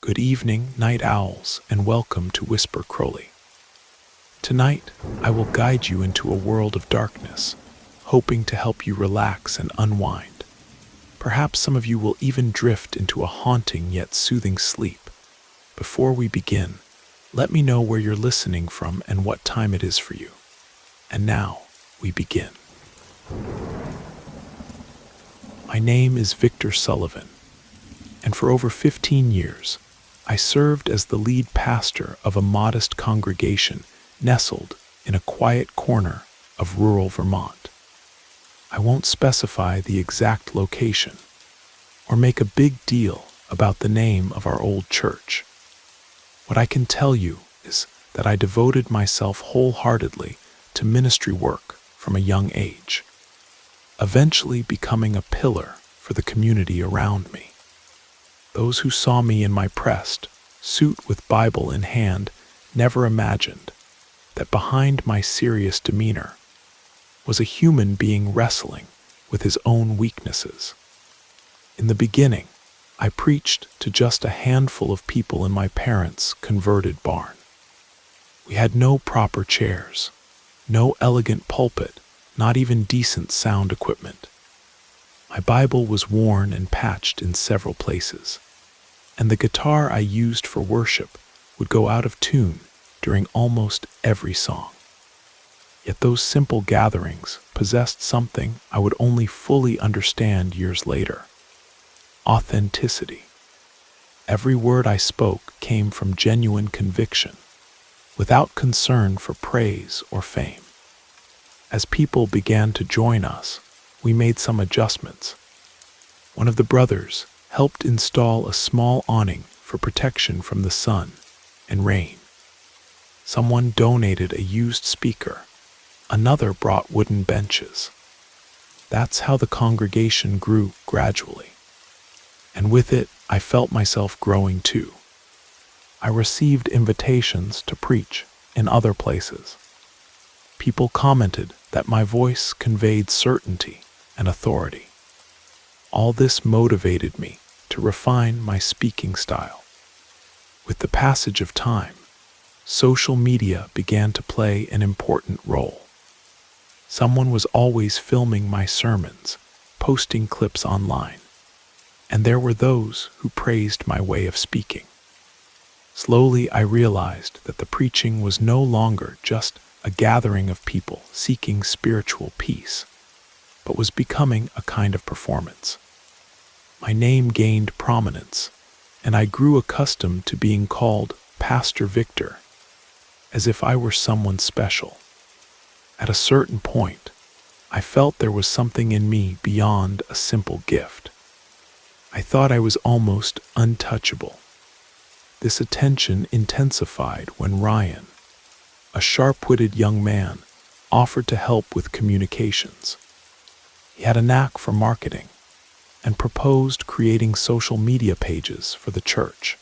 Good evening, night owls, and welcome to Whisper Crowley. Tonight, I will guide you into a world of darkness, hoping to help you relax and unwind. Perhaps some of you will even drift into a haunting yet soothing sleep. Before we begin, let me know where you're listening from and what time it is for you. And now, we begin. My name is Victor Sullivan, and for over 15 years, I served as the lead pastor of a modest congregation nestled in a quiet corner of rural Vermont. I won't specify the exact location or make a big deal about the name of our old church. What I can tell you is that I devoted myself wholeheartedly to ministry work from a young age, eventually becoming a pillar for the community around me. Those who saw me in my pressed suit with Bible in hand never imagined that behind my serious demeanor was a human being wrestling with his own weaknesses. In the beginning, I preached to just a handful of people in my parents' converted barn. We had no proper chairs, no elegant pulpit, not even decent sound equipment. My Bible was worn and patched in several places, and the guitar I used for worship would go out of tune during almost every song. Yet those simple gatherings possessed something I would only fully understand years later: authenticity. Every word I spoke came from genuine conviction, without concern for praise or fame. As people began to join us, we made some adjustments. One of the brothers helped install a small awning for protection from the sun and rain. Someone donated a used speaker. Another brought wooden benches. That's how the congregation grew gradually. And with it, I felt myself growing too. I received invitations to preach in other places. People commented that my voice conveyed certainty and authority. All this motivated me to refine my speaking style. With the passage of time, social media began to play an important role. Someone was always filming my sermons, posting clips online, and there were those who praised my way of speaking. Slowly, I realized that the preaching was no longer just a gathering of people seeking spiritual peace, but was becoming a kind of performance. My name gained prominence, and I grew accustomed to being called Pastor Victor, as if I were someone special. At a certain point, I felt there was something in me beyond a simple gift. I thought I was almost untouchable. This attention intensified when Ryan, a sharp-witted young man, offered to help with communications. He had a knack for marketing and proposed creating social media pages for the church.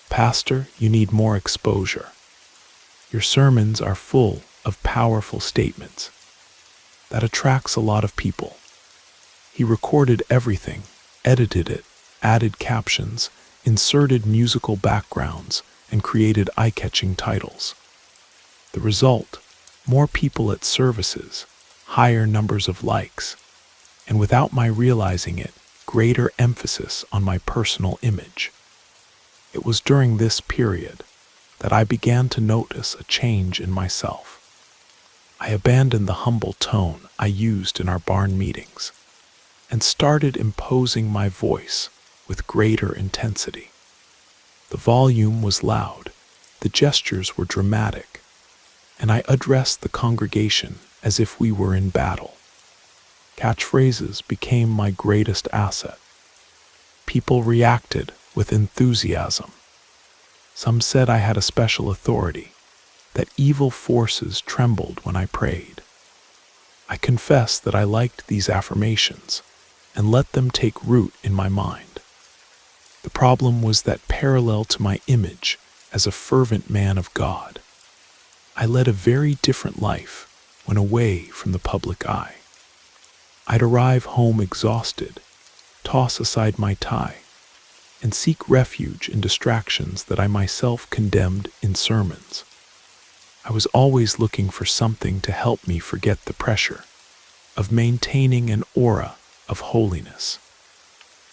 "Pastor, you need more exposure. Your sermons are full of powerful statements. That attracts a lot of people." He recorded everything, edited it, added captions, inserted musical backgrounds, and created eye-catching titles. The result: more people at services, higher numbers of likes, and without my realizing it, greater emphasis on my personal image. It was during this period that I began to notice a change in myself. I abandoned the humble tone I used in our barn meetings and started imposing my voice with greater intensity. The volume was loud, the gestures were dramatic, and I addressed the congregation as if we were in battle. Catchphrases became my greatest asset. People reacted with enthusiasm. Some said I had a special authority, that evil forces trembled when I prayed. I confess that I liked these affirmations and let them take root in my mind. The problem was that parallel to my image as a fervent man of God, I led a very different life when away from the public eye. I'd arrive home exhausted, toss aside my tie, and seek refuge in distractions that I myself condemned in sermons. I was always looking for something to help me forget the pressure of maintaining an aura of holiness.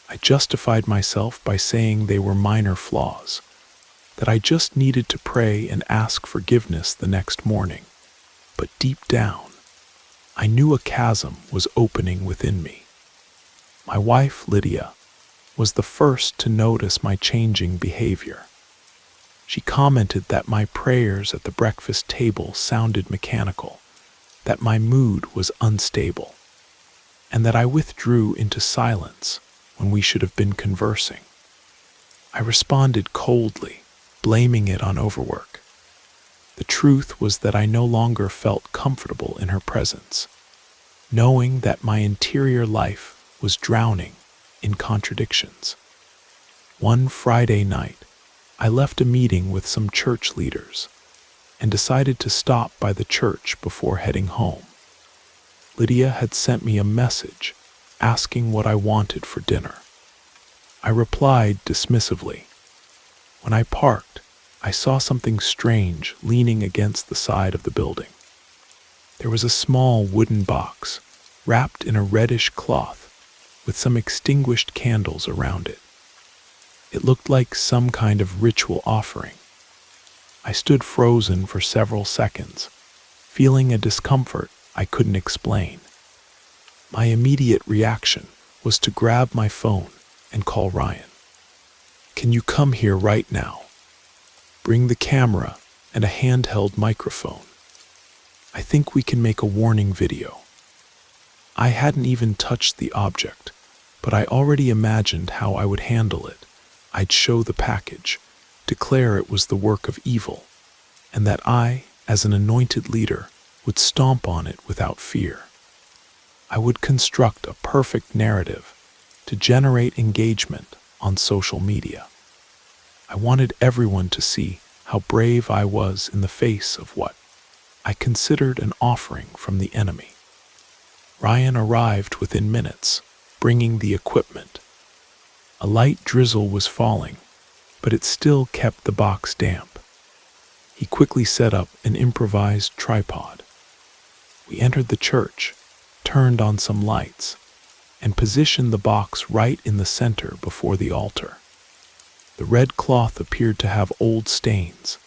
I justified myself by saying they were minor flaws, that I just needed to pray and ask forgiveness the next morning. But deep down, I knew a chasm was opening within me. My wife, Lydia, was the first to notice my changing behavior. She commented that my prayers at the breakfast table sounded mechanical, that my mood was unstable, and that I withdrew into silence when we should have been conversing. I responded coldly, blaming it on overwork. The truth was that I no longer felt comfortable in her presence, knowing that my interior life was drowning in contradictions. One Friday night, I left a meeting with some church leaders and decided to stop by the church before heading home. Lydia had sent me a message asking what I wanted for dinner. I replied dismissively. When I parked, I saw something strange leaning against the side of the building. There was a small wooden box wrapped in a reddish cloth with some extinguished candles around it. It looked like some kind of ritual offering. I stood frozen for several seconds, feeling a discomfort I couldn't explain. My immediate reaction was to grab my phone and call Ryan. "Can you come here right now? Bring the camera and a handheld microphone. I think we can make a warning video." I hadn't even touched the object, but I already imagined how I would handle it. I'd show the package, declare it was the work of evil, and that I, as an anointed leader, would stomp on it without fear. I would construct a perfect narrative to generate engagement on social media. I wanted everyone to see how brave I was in the face of what I considered an offering from the enemy. Ryan arrived within minutes, bringing the equipment. A light drizzle was falling, but it still kept the box damp. He quickly set up an improvised tripod. We entered the church, turned on some lights, and positioned the box right in the center before the altar. The red cloth appeared to have old stains,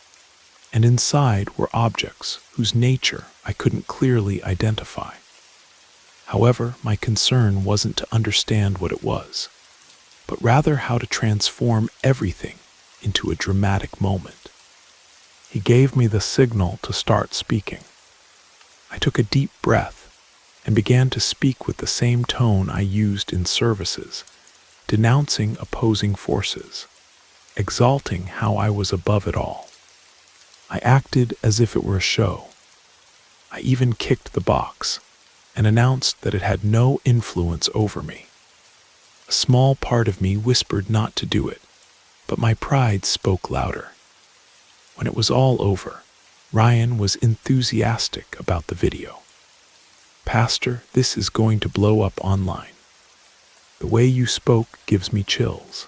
and inside were objects whose nature I couldn't clearly identify. However, my concern wasn't to understand what it was, but rather how to transform everything into a dramatic moment. He gave me the signal to start speaking. I took a deep breath and began to speak with the same tone I used in services, denouncing opposing forces, exalting how I was above it all. I acted as if it were a show. I even kicked the box and announced that it had no influence over me. A small part of me whispered not to do it, but my pride spoke louder. When it was all over, Ryan was enthusiastic about the video. "Pastor, this is going to blow up online. The way you spoke gives me chills."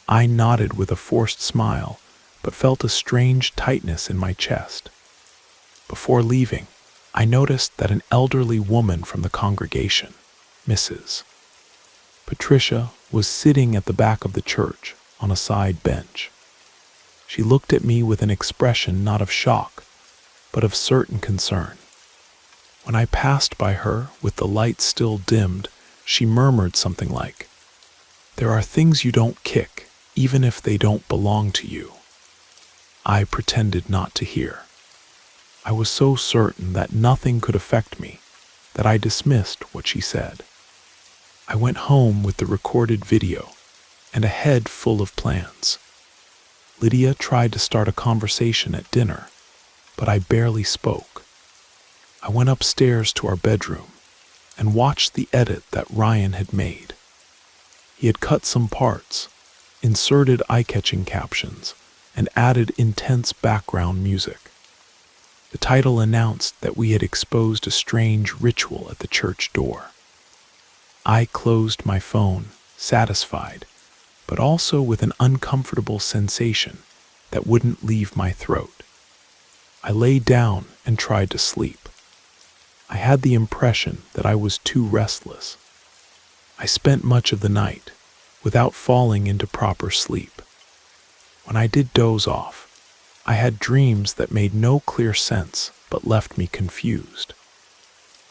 I nodded with a forced smile, but felt a strange tightness in my chest. Before leaving, I noticed that an elderly woman from the congregation, Mrs. Patricia, was sitting at the back of the church on a side bench. She looked at me with an expression not of shock, but of certain concern. When I passed by her with the light still dimmed, she murmured something like, "There are things you don't kick, even if they don't belong to you." I pretended not to hear. I was so certain that nothing could affect me that I dismissed what she said. I went home with the recorded video and a head full of plans. Lydia tried to start a conversation at dinner, but I barely spoke. I went upstairs to our bedroom and watched the edit that Ryan had made. He had cut some parts, inserted eye-catching captions, and added intense background music. The title announced that we had exposed a strange ritual at the church door. I closed my phone, satisfied, but also with an uncomfortable sensation that wouldn't leave my throat. I lay down and tried to sleep. I had the impression that I was too restless. I spent much of the night without falling into proper sleep. When I did doze off, I had dreams that made no clear sense but left me confused.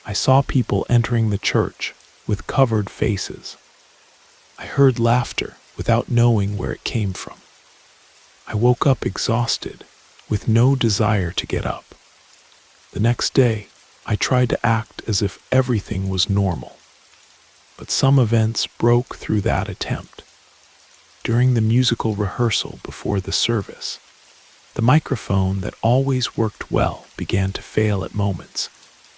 I saw people entering the church with covered faces. I heard laughter without knowing where it came from. I woke up exhausted, with no desire to get up. The next day, I tried to act as if everything was normal. But some events broke through that attempt. During the musical rehearsal before the service, the microphone that always worked well began to fail at moments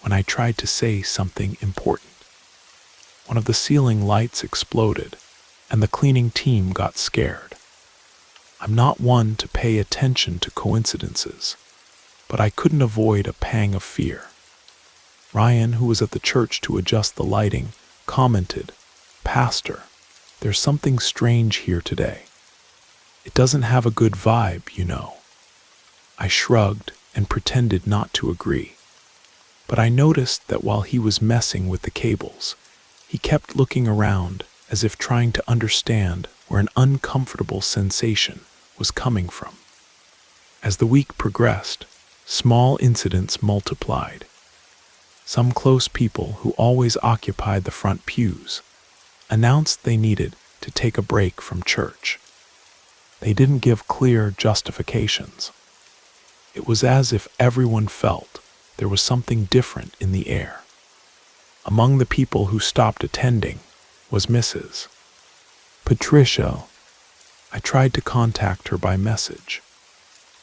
when I tried to say something important. One of the ceiling lights exploded, and the cleaning team got scared. I'm not one to pay attention to coincidences, but I couldn't avoid a pang of fear. Ryan, who was at the church to adjust the lighting, commented, "Pastor, there's something strange here today. It doesn't have a good vibe, you know." I shrugged and pretended not to agree, but I noticed that while he was messing with the cables, he kept looking around as if trying to understand where an uncomfortable sensation was coming from. As the week progressed, small incidents multiplied. Some close people who always occupied the front pews announced they needed to take a break from church. They didn't give clear justifications. It was as if everyone felt there was something different in the air. Among the people who stopped attending was Mrs. Patricia. I tried to contact her by message,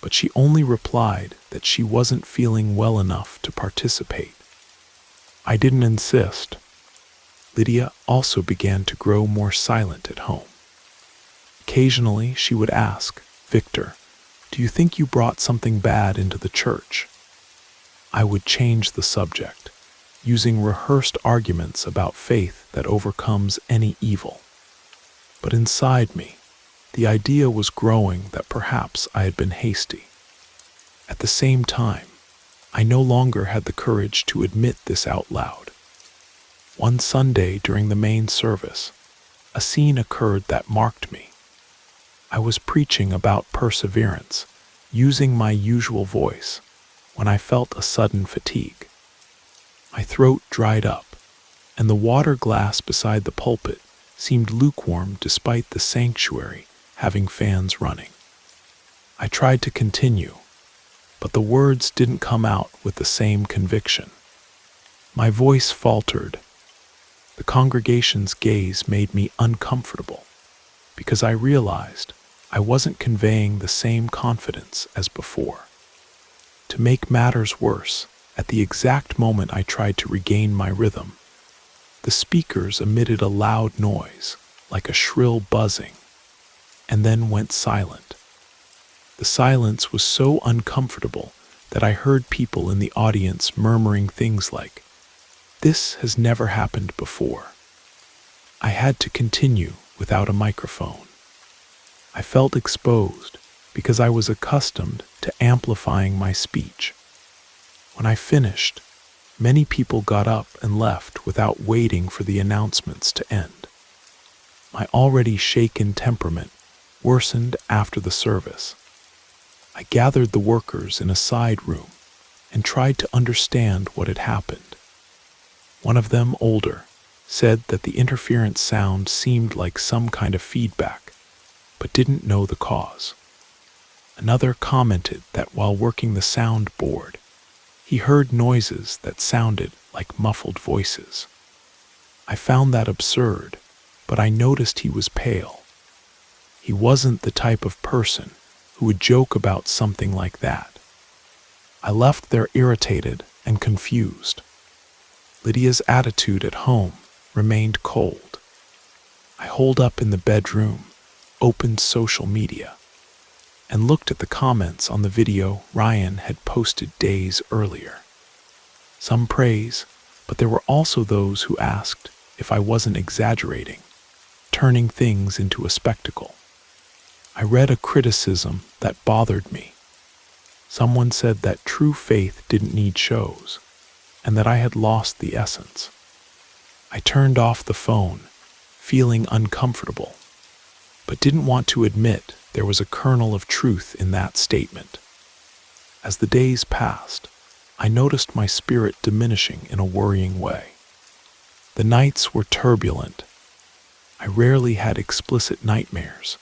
but she only replied that she wasn't feeling well enough to participate. I didn't insist. Lydia also began to grow more silent at home. Occasionally, she would ask, "Victor, do you think you brought something bad into the church?" I would change the subject, using rehearsed arguments about faith that overcomes any evil. But inside me, the idea was growing that perhaps I had been hasty. At the same time, I no longer had the courage to admit this out loud. One Sunday during the main service, a scene occurred that marked me. I was preaching about perseverance, using my usual voice, when I felt a sudden fatigue. My throat dried up, and the water glass beside the pulpit seemed lukewarm despite the sanctuary having fans running. I tried to continue, but the words didn't come out with the same conviction. My voice faltered. The congregation's gaze made me uncomfortable because I realized I wasn't conveying the same confidence as before. To make matters worse, at the exact moment I tried to regain my rhythm, the speakers emitted a loud noise, like a shrill buzzing, and then went silent. The silence was so uncomfortable that I heard people in the audience murmuring things like, "This has never happened before." I had to continue without a microphone. I felt exposed because I was accustomed to amplifying my speech. When I finished, many people got up and left without waiting for the announcements to end. My already shaken temperament worsened after the service. I gathered the workers in a side room and tried to understand what had happened. One of them, older, said that the interference sound seemed like some kind of feedback, but didn't know the cause. Another commented that while working the sound board, he heard noises that sounded like muffled voices. I found that absurd, but I noticed he was pale. He wasn't the type of person who would joke about something like that. I left there irritated and confused. Lydia's attitude at home remained cold. I holed up in the bedroom, opened social media, and looked at the comments on the video Ryan had posted days earlier. Some praise, but there were also those who asked if I wasn't exaggerating. turning things into a spectacle. I read a criticism that bothered me. Someone said that true faith didn't need shows, and that I had lost the essence. I turned off the phone, feeling uncomfortable, but didn't want to admit there was a kernel of truth in that statement. As the days passed, I noticed my spirit diminishing in a worrying way. The nights were turbulent. I rarely had explicit nightmares,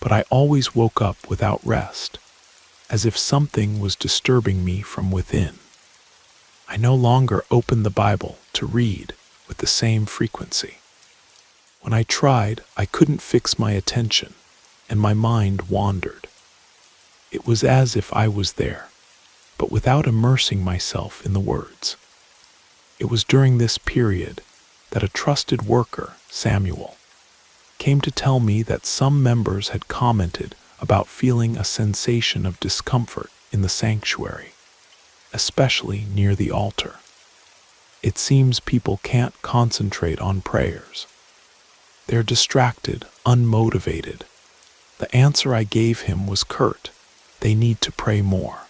but I always woke up without rest, as if something was disturbing me from within. I no longer opened the Bible to read with the same frequency. When I tried, I couldn't fix my attention, and my mind wandered. It was as if I was there, but without immersing myself in the words. It was during this period that a trusted worker, Samuel, came to tell me that some members had commented about feeling a sensation of discomfort in the sanctuary, especially near the altar. It seems people can't concentrate on prayers. They're distracted, unmotivated. The answer I gave him was curt: they need to pray more.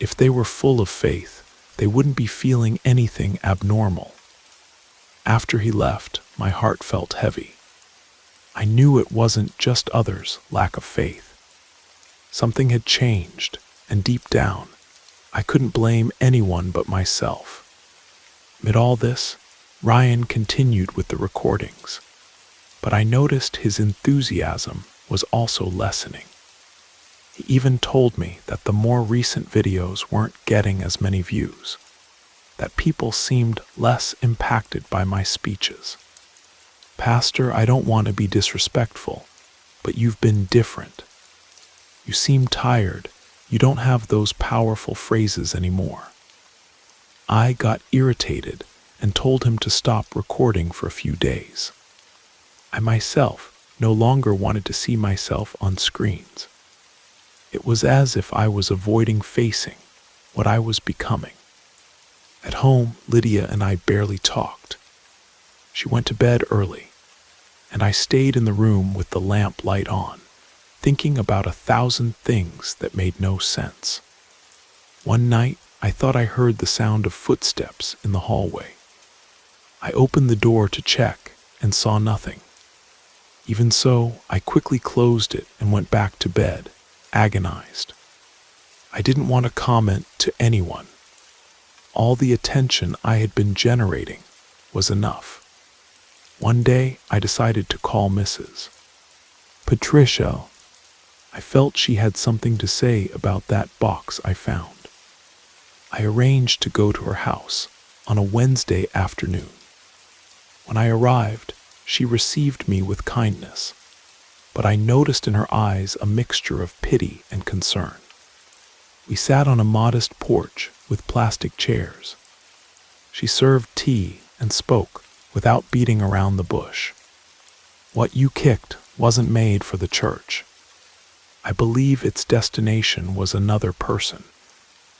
If they were full of faith, they wouldn't be feeling anything abnormal. After he left, my heart felt heavy. I knew it wasn't just others' lack of faith. Something had changed, and deep down, I couldn't blame anyone but myself. Amid all this, Ryan continued with the recordings, but I noticed his enthusiasm was also lessening. He even told me that the more recent videos weren't getting as many views, that people seemed less impacted by my speeches. "Pastor, I don't want to be disrespectful, but you've been different. You seem tired. You don't have those powerful phrases anymore." I got irritated and told him to stop recording for a few days. I myself no longer wanted to see myself on screens. It was as if I was avoiding facing what I was becoming. At home, Lydia and I barely talked. She went to bed early, and I stayed in the room with the lamp light on, thinking about 1,000 things that made no sense. One night, I thought I heard the sound of footsteps in the hallway. I opened the door to check and saw nothing. Even so, I quickly closed it and went back to bed, agonized. I didn't want to comment to anyone. All the attention I had been generating was enough. One day, I decided to call Mrs. Patricia. I felt she had something to say about that box I found. I arranged to go to her house on a Wednesday afternoon. When I arrived, she received me with kindness, but I noticed in her eyes a mixture of pity and concern. We sat on a modest porch with plastic chairs. She served tea and spoke without beating around the bush. "What you kicked wasn't made for the church. I believe its destination was another person,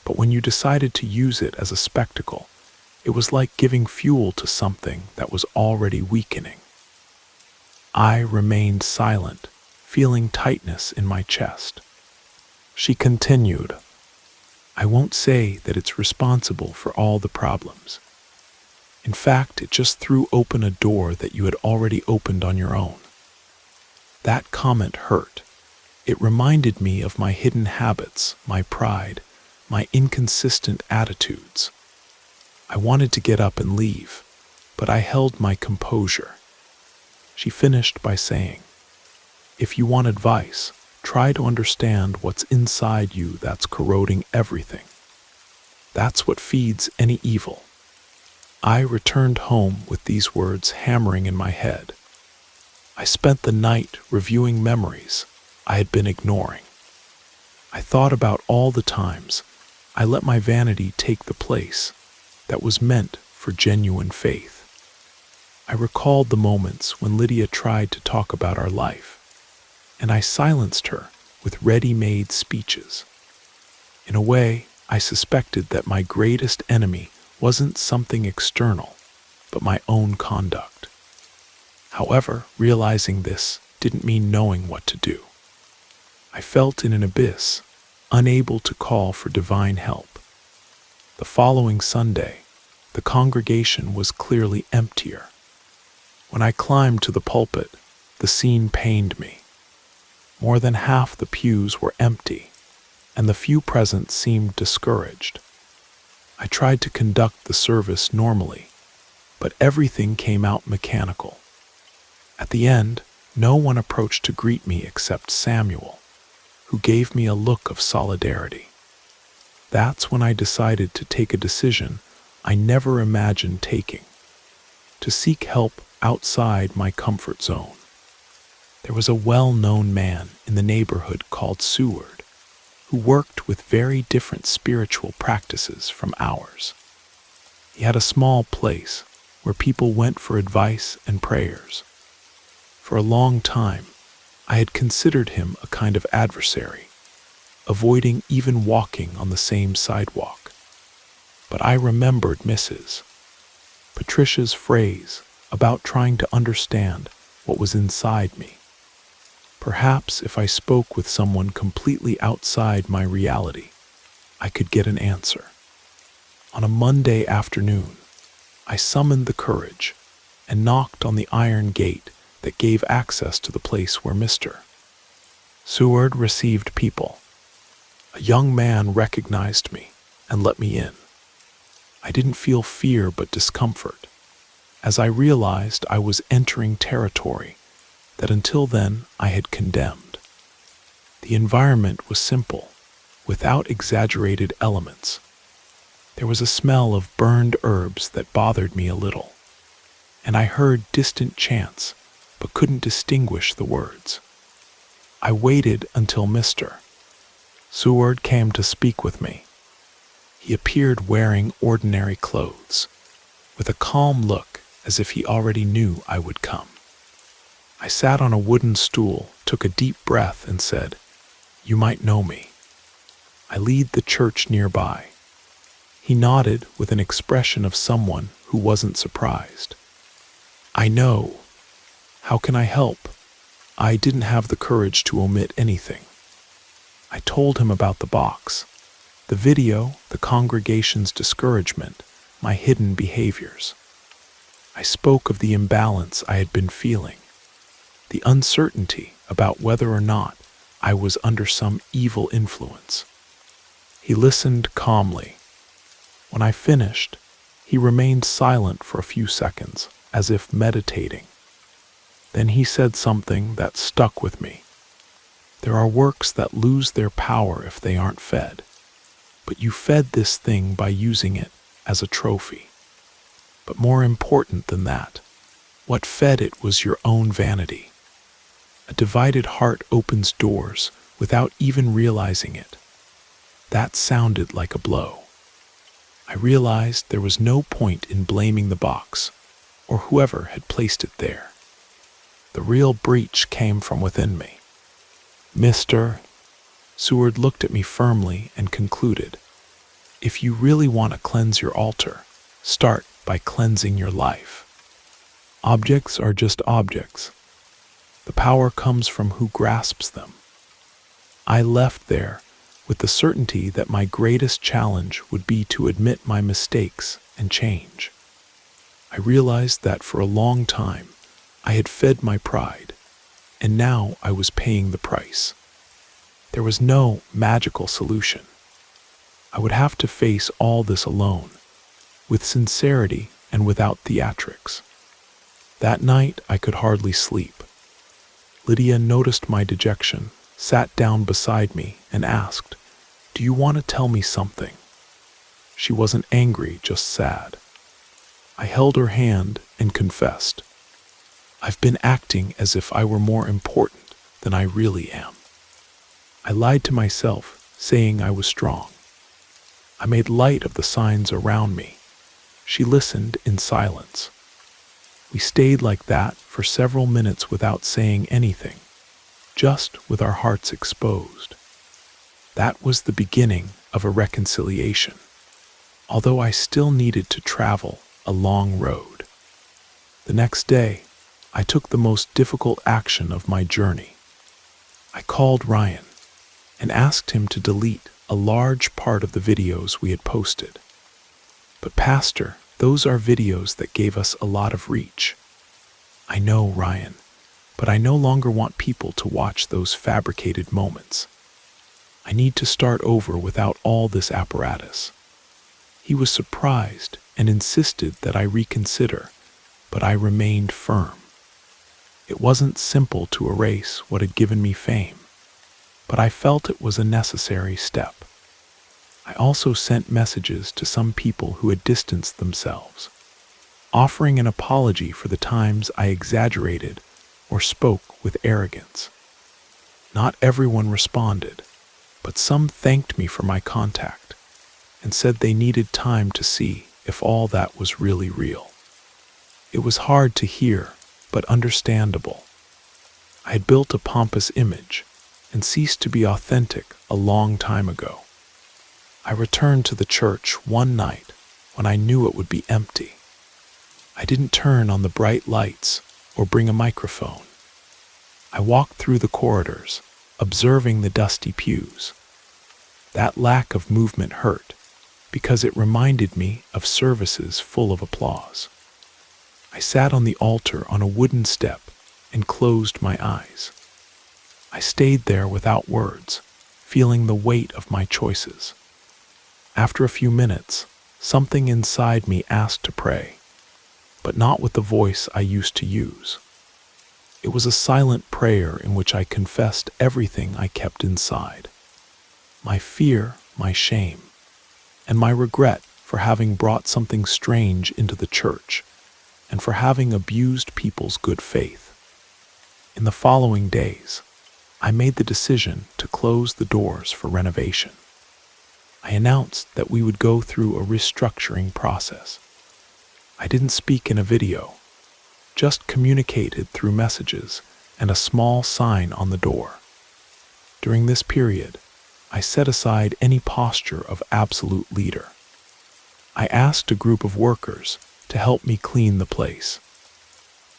but when you decided to use it as a spectacle, it was like giving fuel to something that was already weakening." I remained silent, feeling tightness in my chest. She continued, "I won't say that it's responsible for all the problems. In fact, it just threw open a door that you had already opened on your own." That comment hurt. It reminded me of my hidden habits, my pride, my inconsistent attitudes. I wanted to get up and leave, but I held my composure. She finished by saying, "If you want advice, try to understand what's inside you that's corroding everything. That's what feeds any evil." I returned home with these words hammering in my head. I spent the night reviewing memories I had been ignoring. I thought about all the times I let my vanity take the place that was meant for genuine faith. I recalled the moments when Lydia tried to talk about our life, and I silenced her with ready-made speeches. In a way, I suspected that my greatest enemy wasn't something external, but my own conduct. However, realizing this didn't mean knowing what to do. I felt in an abyss, unable to call for divine help. The following Sunday, the congregation was clearly emptier. When I climbed to the pulpit, the scene pained me. More than half the pews were empty, and the few present seemed discouraged. I tried to conduct the service normally, but everything came out mechanical. At the end, no one approached to greet me except Samuel, who gave me a look of solidarity. That's when I decided to take a decision I never imagined taking, to seek help outside my comfort zone. There was a well-known man in the neighborhood called Seward, who worked with very different spiritual practices from ours. He had a small place where people went for advice and prayers. For a long time, I had considered him a kind of adversary, avoiding even walking on the same sidewalk. But I remembered Mrs. Patricia's phrase about trying to understand what was inside me. Perhaps if I spoke with someone completely outside my reality, I could get an answer. On a Monday afternoon, I summoned the courage and knocked on the iron gate that gave access to the place where Mr. Seward received people. A young man recognized me and let me in. I didn't feel fear but discomfort, as I realized I was entering territory that until then I had condemned. The environment was simple, without exaggerated elements. There was a smell of burned herbs that bothered me a little, and I heard distant chants but couldn't distinguish the words. I waited until Mr. Seward came to speak with me. He appeared wearing ordinary clothes, with a calm look as if he already knew I would come. I sat on a wooden stool, took a deep breath, and said, "You might know me. I lead the church nearby." He nodded with an expression of someone who wasn't surprised. "I know. How can I help?" I didn't have the courage to omit anything. I told him about the box, the video, the congregation's discouragement, my hidden behaviors. I spoke of the imbalance I had been feeling, the uncertainty about whether or not I was under some evil influence. He listened calmly. When I finished, he remained silent for a few seconds, as if meditating. Then he said something that stuck with me. There are works that lose their power if they aren't fed, but you fed this thing by using it as a trophy. But more important than that, what fed it was your own vanity. A divided heart opens doors without even realizing it. That sounded like a blow. I realized there was no point in blaming the box, or whoever had placed it there. The real breach came from within me. Mr. Seward looked at me firmly and concluded, "If you really want to cleanse your altar, start by cleansing your life. Objects are just objects. The power comes from who grasps them." I left there with the certainty that my greatest challenge would be to admit my mistakes and change. I realized that for a long time I had fed my pride, and now I was paying the price. There was no magical solution. I would have to face all this alone, with sincerity and without theatrics. That night I could hardly sleep. Lydia noticed my dejection, sat down beside me, and asked, "Do you want to tell me something?" She wasn't angry, just sad. I held her hand and confessed, "I've been acting as if I were more important than I really am." I lied to myself, saying I was strong. I made light of the signs around me. She listened in silence. We stayed like that for several minutes without saying anything, just with our hearts exposed. That was the beginning of a reconciliation, although I still needed to travel a long road. The next day, I took the most difficult action of my journey. I called Ryan and asked him to delete a large part of the videos we had posted. "But Pastor, those are videos that gave us a lot of reach." "I know, Ryan, but I no longer want people to watch those fabricated moments. I need to start over without all this apparatus." He was surprised and insisted that I reconsider, but I remained firm. It wasn't simple to erase what had given me fame, but I felt it was a necessary step. I also sent messages to some people who had distanced themselves, offering an apology for the times I exaggerated or spoke with arrogance. Not everyone responded, but some thanked me for my contact and said they needed time to see if all that was really real. It was hard to hear, but understandable. I had built a pompous image and ceased to be authentic a long time ago. I returned to the church one night when I knew it would be empty. I didn't turn on the bright lights or bring a microphone. I walked through the corridors, observing the dusty pews. That lack of movement hurt, because it reminded me of services full of applause. I sat on the altar on a wooden step and closed my eyes. I stayed there without words, feeling the weight of my choices. After a few minutes, something inside me asked to pray, but not with the voice I used to use. It was a silent prayer in which I confessed everything I kept inside: my fear, my shame, and my regret for having brought something strange into the church, and for having abused people's good faith. In the following days, I made the decision to close the doors for renovation. I announced that we would go through a restructuring process. I didn't speak in a video, just communicated through messages and a small sign on the door. During this period, I set aside any posture of absolute leader. I asked a group of workers to help me clean the place.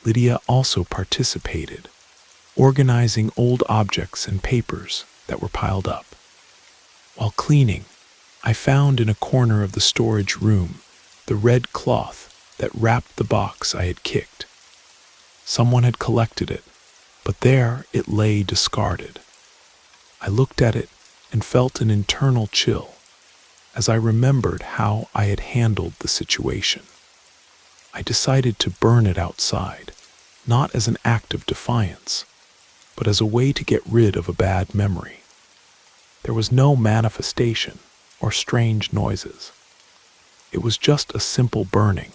Lydia also participated, organizing old objects and papers that were piled up. While cleaning, I found in a corner of the storage room the red cloth that wrapped the box I had kicked. Someone had collected it, but there it lay discarded. I looked at it and felt an internal chill as I remembered how I had handled the situation. I decided to burn it outside, not as an act of defiance, but as a way to get rid of a bad memory. There was no manifestation or strange noises. It was just a simple burning,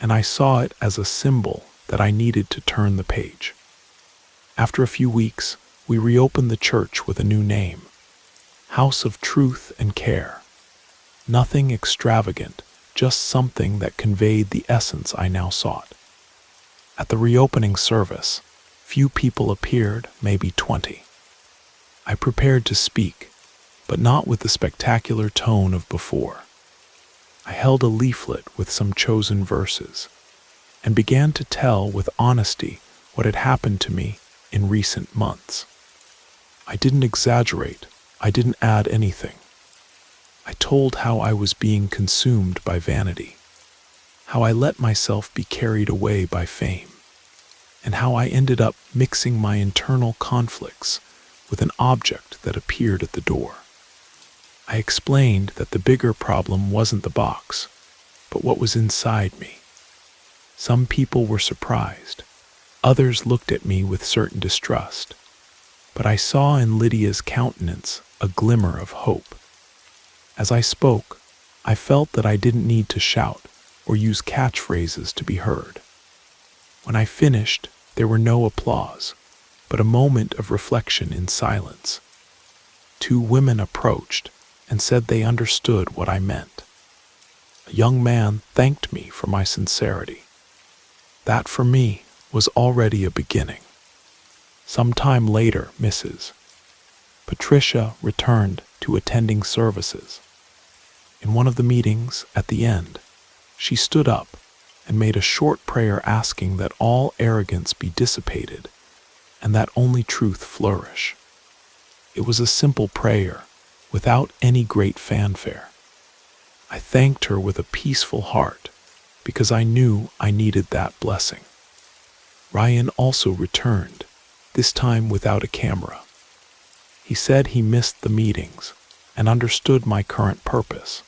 and I saw it as a symbol that I needed to turn the page. After a few weeks, we reopened the church with a new name: House of Truth and Care. Nothing extravagant, just something that conveyed the essence I now sought. At the reopening service, few people appeared, maybe 20. I prepared to speak, but not with the spectacular tone of before. I held a leaflet with some chosen verses and began to tell with honesty what had happened to me in recent months. I didn't exaggerate, I didn't add anything. I told how I was being consumed by vanity, how I let myself be carried away by fame, and how I ended up mixing my internal conflicts with an object that appeared at the door. I explained that the bigger problem wasn't the box, but what was inside me. Some people were surprised. Others looked at me with certain distrust. But I saw in Lydia's countenance a glimmer of hope. As I spoke, I felt that I didn't need to shout or use catchphrases to be heard. When I finished, there were no applause, but a moment of reflection in silence. 2 women approached and said they understood what I meant. A young man thanked me for my sincerity. That, for me, was already a beginning. Some time later, Mrs. Patricia returned to attending services. In one of the meetings, at the end, she stood up and made a short prayer asking that all arrogance be dissipated and that only truth flourish. It was a simple prayer, without any great fanfare. I thanked her with a peaceful heart because I knew I needed that blessing. Ryan also returned, this time without a camera. He said he missed the meetings and understood my current purpose.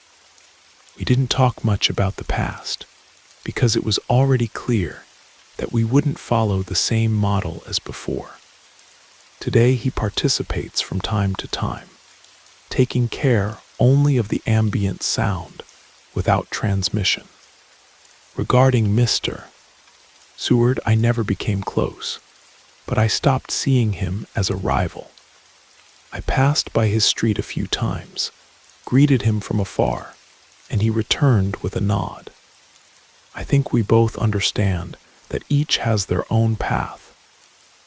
We didn't talk much about the past because it was already clear that we wouldn't follow the same model as before. Today he participates from time to time, taking care only of the ambient sound without transmission. Regarding Mr. Seward, I never became close, but I stopped seeing him as a rival. I passed by his street a few times, greeted him from afar, and he returned with a nod. I think we both understand that each has their own path,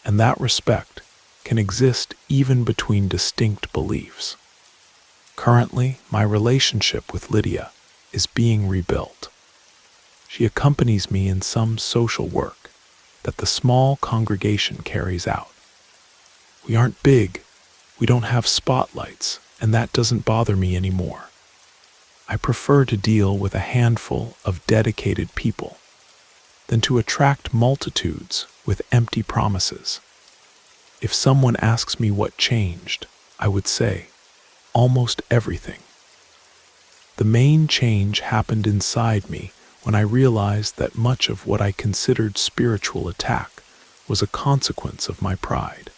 and that respect can exist even between distinct beliefs. Currently, my relationship with Lydia is being rebuilt. She accompanies me in some social work that the small congregation carries out. We aren't big, we don't have spotlights, and that doesn't bother me anymore. I prefer to deal with a handful of dedicated people than to attract multitudes with empty promises. If someone asks me what changed, I would say, almost everything. The main change happened inside me when I realized that much of what I considered spiritual attack was a consequence of my pride.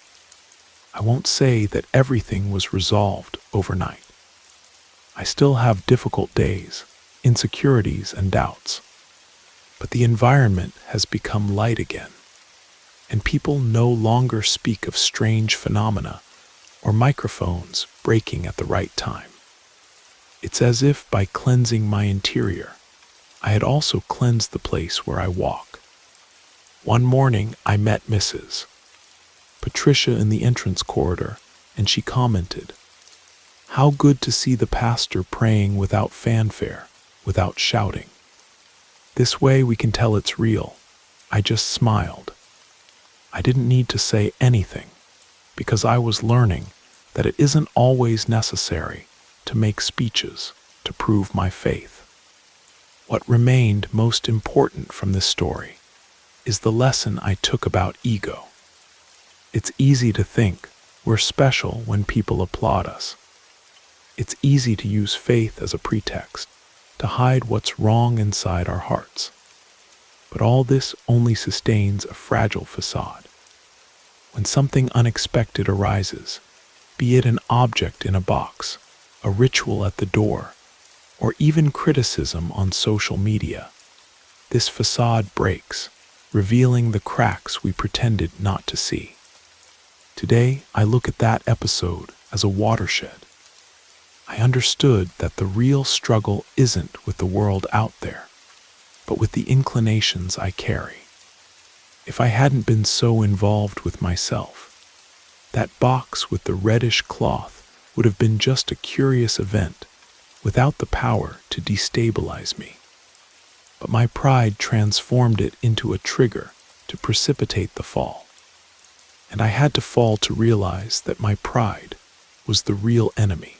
I won't say that everything was resolved overnight. I still have difficult days, insecurities, and doubts. But the environment has become light again, and people no longer speak of strange phenomena or microphones breaking at the right time. It's as if by cleansing my interior, I had also cleansed the place where I walk. One morning, I met Mrs. Patricia in the entrance corridor, and she commented, "How good to see the pastor praying without fanfare, without shouting. This way we can tell it's real." I just smiled. I didn't need to say anything, because I was learning that it isn't always necessary to make speeches to prove my faith. What remained most important from this story is the lesson I took about ego. It's easy to think we're special when people applaud us. It's easy to use faith as a pretext to hide what's wrong inside our hearts. But all this only sustains a fragile facade. When something unexpected arises, be it an object in a box, a ritual at the door, or even criticism on social media, this facade breaks, revealing the cracks we pretended not to see. Today, I look at that episode as a watershed. I understood that the real struggle isn't with the world out there, but with the inclinations I carry. If I hadn't been so involved with myself, that box with the reddish cloth would have been just a curious event without the power to destabilize me. But my pride transformed it into a trigger to precipitate the fall. And I had to fall to realize that my pride was the real enemy.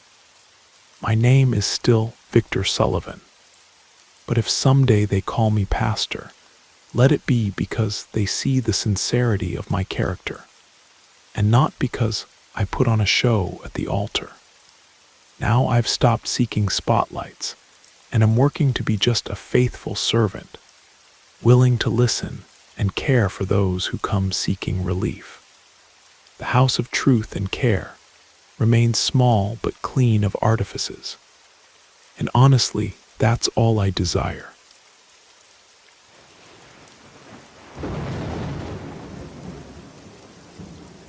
My name is still Victor Sullivan. But if someday they call me pastor, let it be because they see the sincerity of my character, and not because I put on a show at the altar. Now I've stopped seeking spotlights, and am working to be just a faithful servant, willing to listen and care for those who come seeking relief. The house of truth and care remains small but clean of artifices, and honestly, that's all I desire.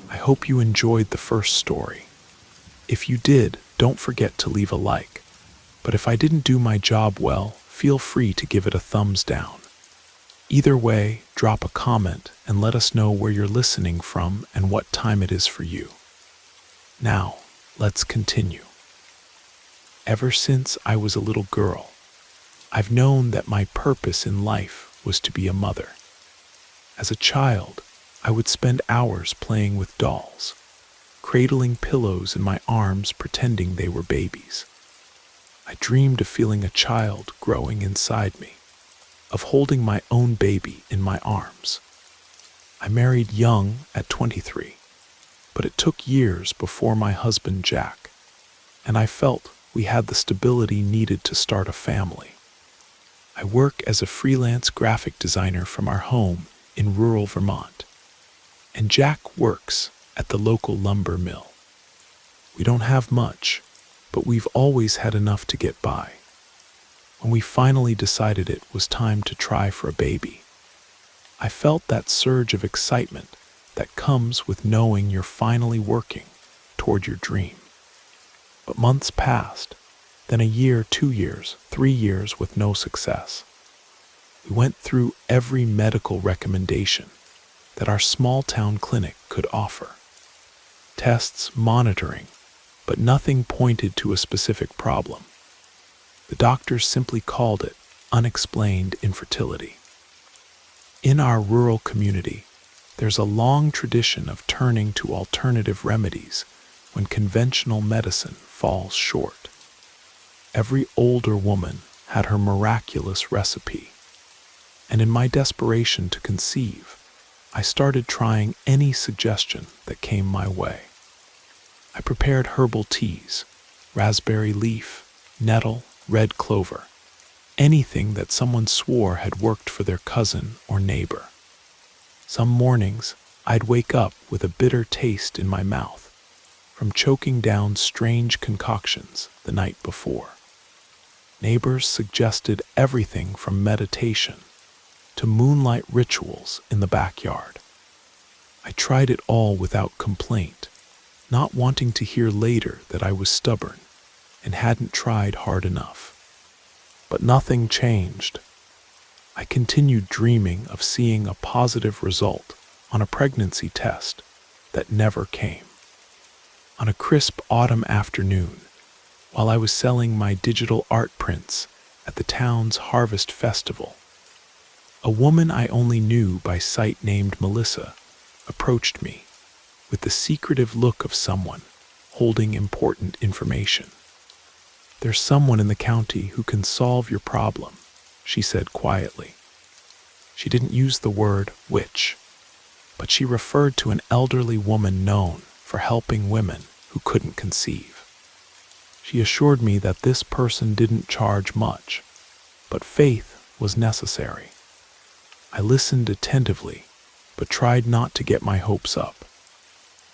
I hope you enjoyed the first story. If you did, don't forget to leave a like. But if I didn't do my job well, feel free to give it a thumbs down. Either way, drop a comment and let us know where you're listening from and what time it is for you. Now, let's continue. Ever since I was a little girl, I've known that my purpose in life was to be a mother. As a child, I would spend hours playing with dolls, cradling pillows in my arms pretending they were babies. I dreamed of feeling a child growing inside me, of holding my own baby in my arms. I married young at 23, but it took years before my husband Jack, and I felt we had the stability needed to start a family. I work as a freelance graphic designer from our home in rural Vermont, and Jack works at the local lumber mill. We don't have much, but we've always had enough to get by. When we finally decided it was time to try for a baby, I felt that surge of excitement that comes with knowing you're finally working toward your dream. But months passed, then a year, 2 years, 3 years with no success. We went through every medical recommendation that our small town clinic could offer. Tests, monitoring, but nothing pointed to a specific problem. The doctors simply called it unexplained infertility. In our rural community, there's a long tradition of turning to alternative remedies when conventional medicine falls short. Every older woman had her miraculous recipe, and in my desperation to conceive, I started trying any suggestion that came my way. I prepared herbal teas, raspberry leaf, nettle, red clover, anything that someone swore had worked for their cousin or neighbor. Some mornings, I'd wake up with a bitter taste in my mouth from choking down strange concoctions the night before. Neighbors suggested everything from meditation to moonlight rituals in the backyard. I tried it all without complaint, not wanting to hear later that I was stubborn and hadn't tried hard enough. But nothing changed. I continued dreaming of seeing a positive result on a pregnancy test that never came. On a crisp autumn afternoon, while I was selling my digital art prints at the town's harvest festival, a woman I only knew by sight named Melissa approached me with the secretive look of someone holding important information. "There's someone in the county who can solve your problem," she said quietly. She didn't use the word witch, but she referred to an elderly woman known for helping women who couldn't conceive. She assured me that this person didn't charge much, but faith was necessary. I listened attentively, but tried not to get my hopes up.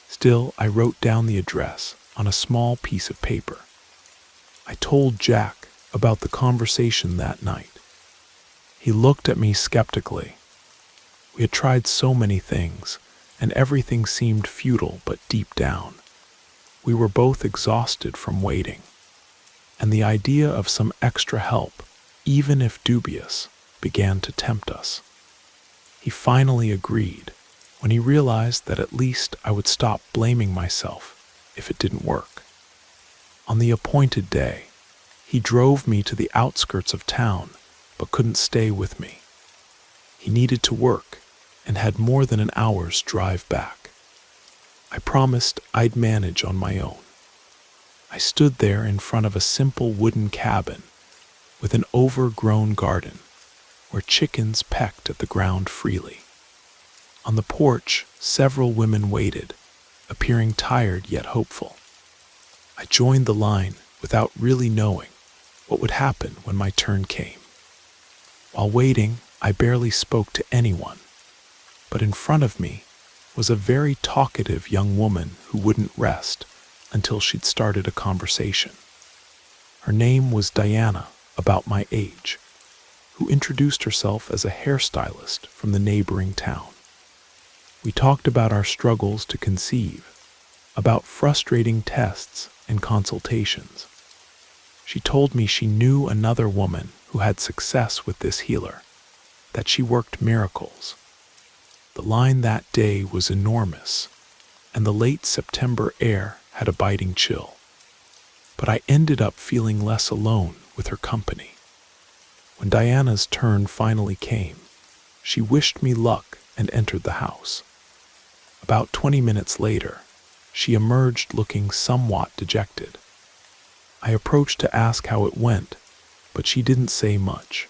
Still, I wrote down the address on a small piece of paper. I told Jack about the conversation that night. He looked at me skeptically. We had tried so many things, and everything seemed futile, but deep down, we were both exhausted from waiting. And the idea of some extra help, even if dubious, began to tempt us. He finally agreed when he realized that at least I would stop blaming myself if it didn't work. On the appointed day, he drove me to the outskirts of town, but couldn't stay with me. He needed to work and had more than an hour's drive back. I promised I'd manage on my own. I stood there in front of a simple wooden cabin with an overgrown garden where chickens pecked at the ground freely. On the porch, several women waited, appearing tired yet hopeful. I joined the line without really knowing what would happen when my turn came. While waiting, I barely spoke to anyone, but in front of me was a very talkative young woman who wouldn't rest until she'd started a conversation. Her name was Diana, about my age, who introduced herself as a hairstylist from the neighboring town. We talked about our struggles to conceive, about frustrating tests and consultations. She told me she knew another woman who had success with this healer, that she worked miracles. The line that day was enormous, and the late September air had a biting chill. But I ended up feeling less alone with her company. When Diana's turn finally came, She wished me luck and entered the house. About 20 minutes later, she emerged looking somewhat dejected. I approached to ask how it went, but she didn't say much.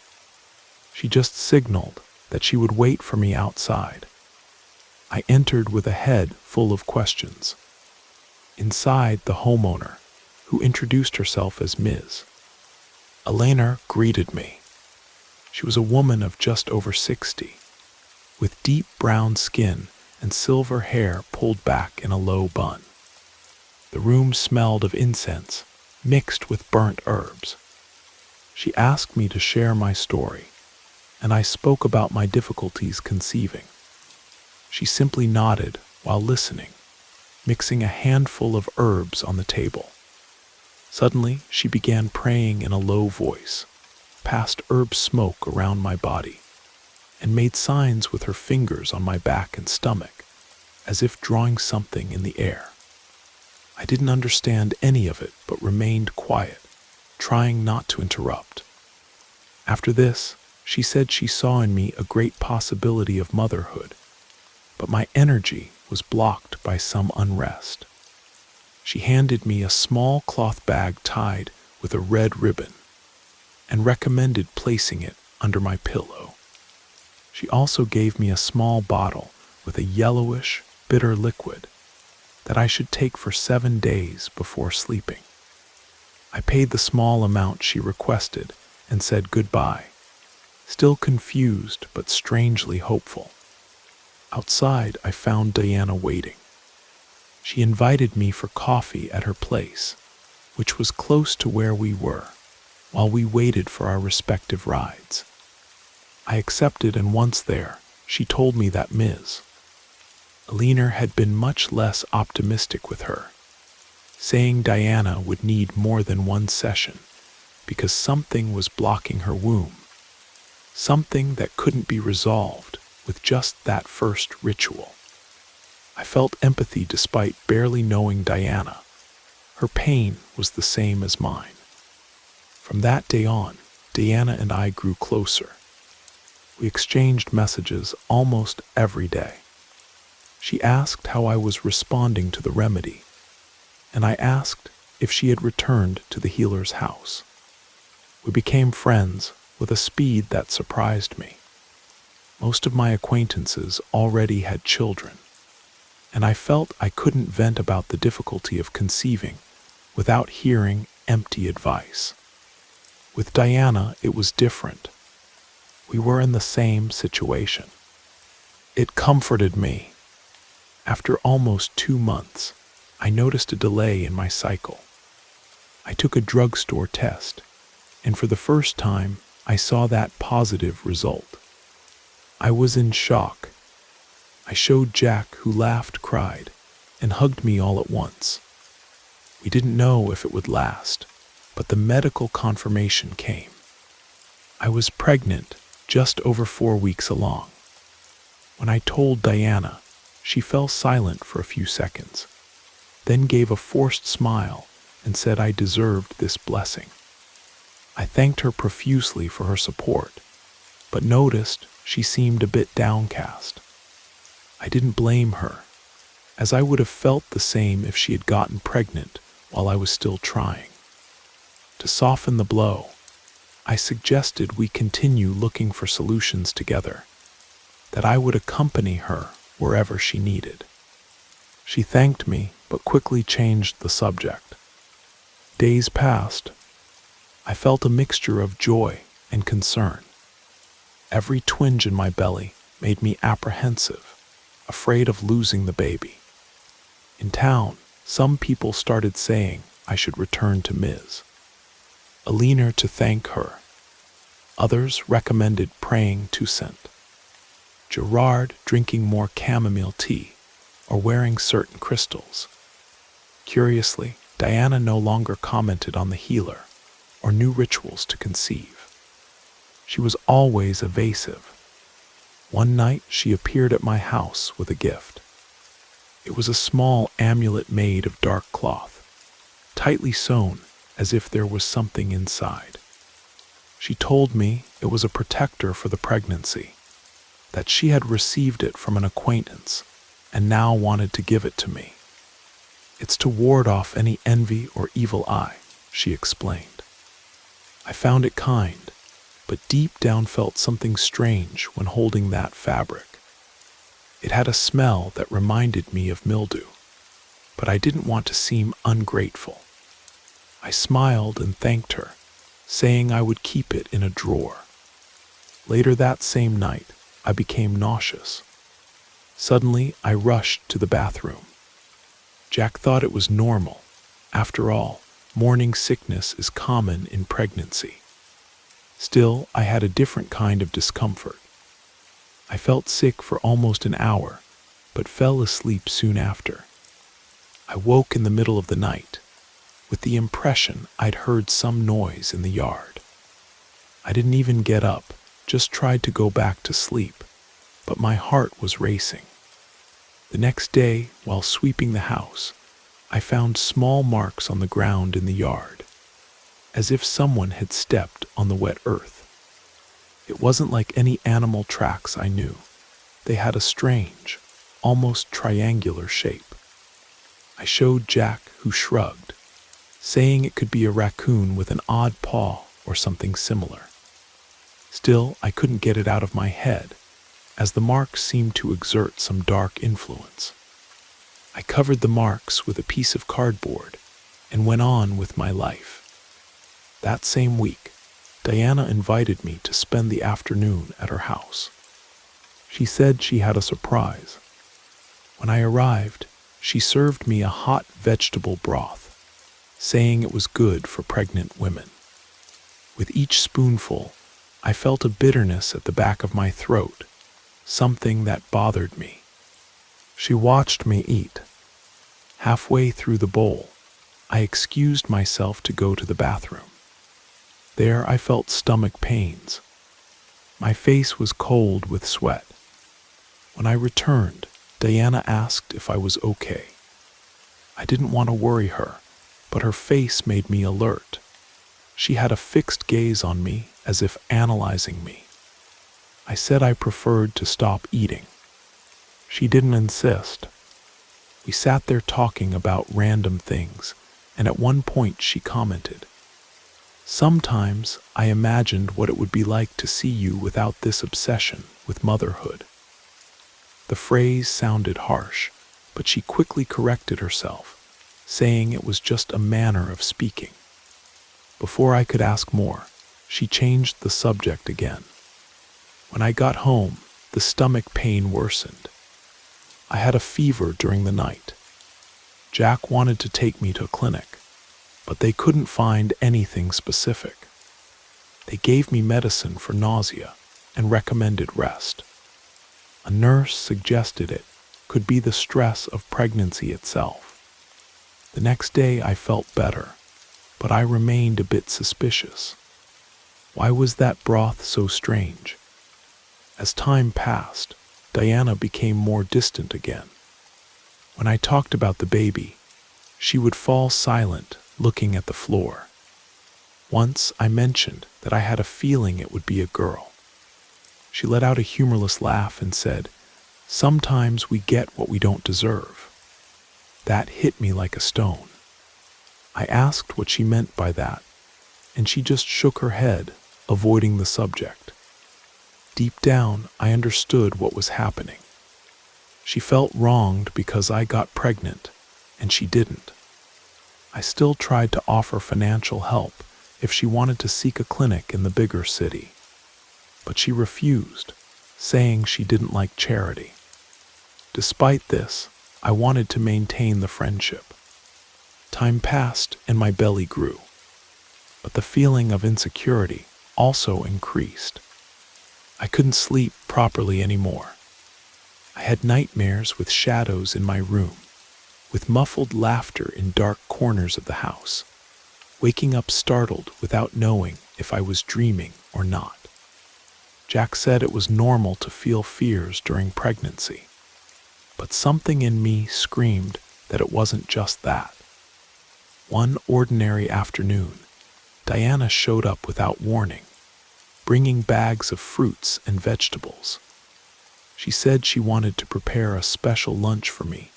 She just signaled that she would wait for me outside. I entered with a head full of questions. Inside, the homeowner, who introduced herself as Ms. Elena, greeted me. She was a woman of just over 60, with deep brown skin and silver hair pulled back in a low bun. The room smelled of incense, mixed with burnt herbs. She asked me to share my story, and I spoke about my difficulties conceiving. She simply nodded while listening, mixing a handful of herbs on the table. Suddenly, she began praying in a low voice, passed herb smoke around my body, and made signs with her fingers on my back and stomach, as if drawing something in the air. I didn't understand any of it, but remained quiet, trying not to interrupt. After this, she said she saw in me a great possibility of motherhood, but my energy was blocked by some unrest. She handed me a small cloth bag tied with a red ribbon and recommended placing it under my pillow. She also gave me a small bottle with a yellowish, bitter liquid that I should take for 7 days before sleeping. I paid the small amount she requested and said goodbye, still confused but strangely hopeful. Outside, I found Diana waiting. She invited me for coffee at her place, which was close to where we were, while we waited for our respective rides. I accepted, and once there, she told me that Ms. Elena had been much less optimistic with her, saying Diana would need more than one session because something was blocking her womb, something that couldn't be resolved with just that first ritual. I felt empathy despite barely knowing Diana. Her pain was the same as mine. From that day on, Diana and I grew closer. We exchanged messages almost every day. She asked how I was responding to the remedy, and I asked if she had returned to the healer's house. We became friends with a speed that surprised me. Most of my acquaintances already had children, and I felt I couldn't vent about the difficulty of conceiving without hearing empty advice. With Diana, it was different. We were in the same situation. It comforted me. After almost 2 months, I noticed a delay in my cycle. I took a drugstore test, and for the first time, I saw that positive result. I was in shock. I showed Jack, who laughed, cried, and hugged me all at once. We didn't know if it would last, but the medical confirmation came. I was pregnant, just over 4 weeks along. When I told Diana, she fell silent for a few seconds, then gave a forced smile and said I deserved this blessing. I thanked her profusely for her support, but noticed she seemed a bit downcast. I didn't blame her, as I would have felt the same if she had gotten pregnant while I was still trying. To soften the blow, I suggested we continue looking for solutions together, that I would accompany her wherever she needed. She thanked me, but quickly changed the subject. Days passed. I felt a mixture of joy and concern. Every twinge in my belly made me apprehensive, afraid of losing the baby. In town, some people started saying I should return to Ms. Elena to thank her. Others recommended praying to Saint Gerard, drinking more chamomile tea, or wearing certain crystals. Curiously, Diana no longer commented on the healer or new rituals to conceive. She was always evasive. One night, she appeared at my house with a gift. It was a small amulet made of dark cloth, tightly sewn as if there was something inside. She told me it was a protector for the pregnancy, that she had received it from an acquaintance and now wanted to give it to me. "It's to ward off any envy or evil eye," she explained. I found it kind, but deep down felt something strange when holding that fabric. It had a smell that reminded me of mildew, but I didn't want to seem ungrateful. I smiled and thanked her, saying I would keep it in a drawer. Later that same night, I became nauseous. Suddenly, I rushed to the bathroom. Jack thought it was normal. After all, morning sickness is common in pregnancy. Still, I had a different kind of discomfort. I felt sick for almost an hour, but fell asleep soon after. I woke in the middle of the night, with the impression I'd heard some noise in the yard. I didn't even get up, just tried to go back to sleep, but my heart was racing. The next day, while sweeping the house, I found small marks on the ground in the yard, as if someone had stepped on the wet earth. It wasn't like any animal tracks I knew. They had a strange, almost triangular shape. I showed Jack, who shrugged, saying it could be a raccoon with an odd paw or something similar. Still, I couldn't get it out of my head, as the marks seemed to exert some dark influence. I covered the marks with a piece of cardboard and went on with my life. That same week, Diana invited me to spend the afternoon at her house. She said she had a surprise. When I arrived, she served me a hot vegetable broth, saying it was good for pregnant women. With each spoonful, I felt a bitterness at the back of my throat, something that bothered me. She watched me eat. Halfway through the bowl, I excused myself to go to the bathroom. There I felt stomach pains. My face was cold with sweat. When I returned, Diana asked if I was okay. I didn't want to worry her, but her face made me alert. She had a fixed gaze on me, as if analyzing me. I said I preferred to stop eating. She didn't insist. We sat there talking about random things, and at one point she commented, "Sometimes I imagined what it would be like to see you without this obsession with motherhood." The phrase sounded harsh, but she quickly corrected herself, saying it was just a manner of speaking. Before I could ask more, she changed the subject again. When I got home, the stomach pain worsened. I had a fever during the night. Jack wanted to take me to a clinic, but they couldn't find anything specific. They gave me medicine for nausea and recommended rest. A nurse suggested it could be the stress of pregnancy itself. The next day I felt better, but I remained a bit suspicious. Why was that broth so strange? As time passed, Diana became more distant again. When I talked about the baby, she would fall silent, looking at the floor. Once I mentioned that I had a feeling it would be a girl. She let out a humorless laugh and said, "Sometimes we get what we don't deserve." That hit me like a stone. I asked what she meant by that, and she just shook her head, avoiding the subject. Deep down, I understood what was happening. She felt wronged because I got pregnant, and she didn't. I still tried to offer financial help if she wanted to seek a clinic in the bigger city, but she refused, saying she didn't like charity. Despite this, I wanted to maintain the friendship. Time passed and my belly grew, but the feeling of insecurity also increased. I couldn't sleep properly anymore. I had nightmares with shadows in my room, with muffled laughter in dark corners of the house, waking up startled without knowing if I was dreaming or not. Jack said it was normal to feel fears during pregnancy, but something in me screamed that it wasn't just that. One ordinary afternoon, Diana showed up without warning, bringing bags of fruits and vegetables. She said she wanted to prepare a special lunch for me,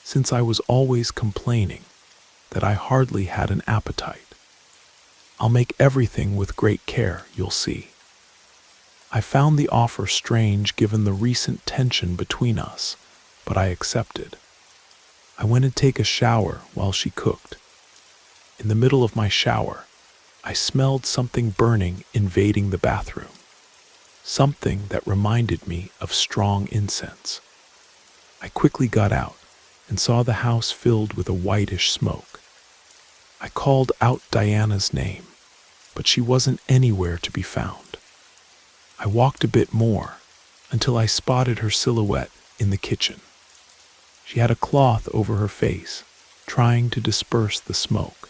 since I was always complaining that I hardly had an appetite. I'll make everything with great care, you'll see. I found the offer strange given the recent tension between us, but I accepted. I went to take a shower while she cooked. In the middle of my shower, I smelled something burning invading the bathroom, something that reminded me of strong incense. I quickly got out and saw the house filled with a whitish smoke. I called out Diana's name, but she wasn't anywhere to be found. I walked a bit more until I spotted her silhouette in the kitchen. She had a cloth over her face, trying to disperse the smoke.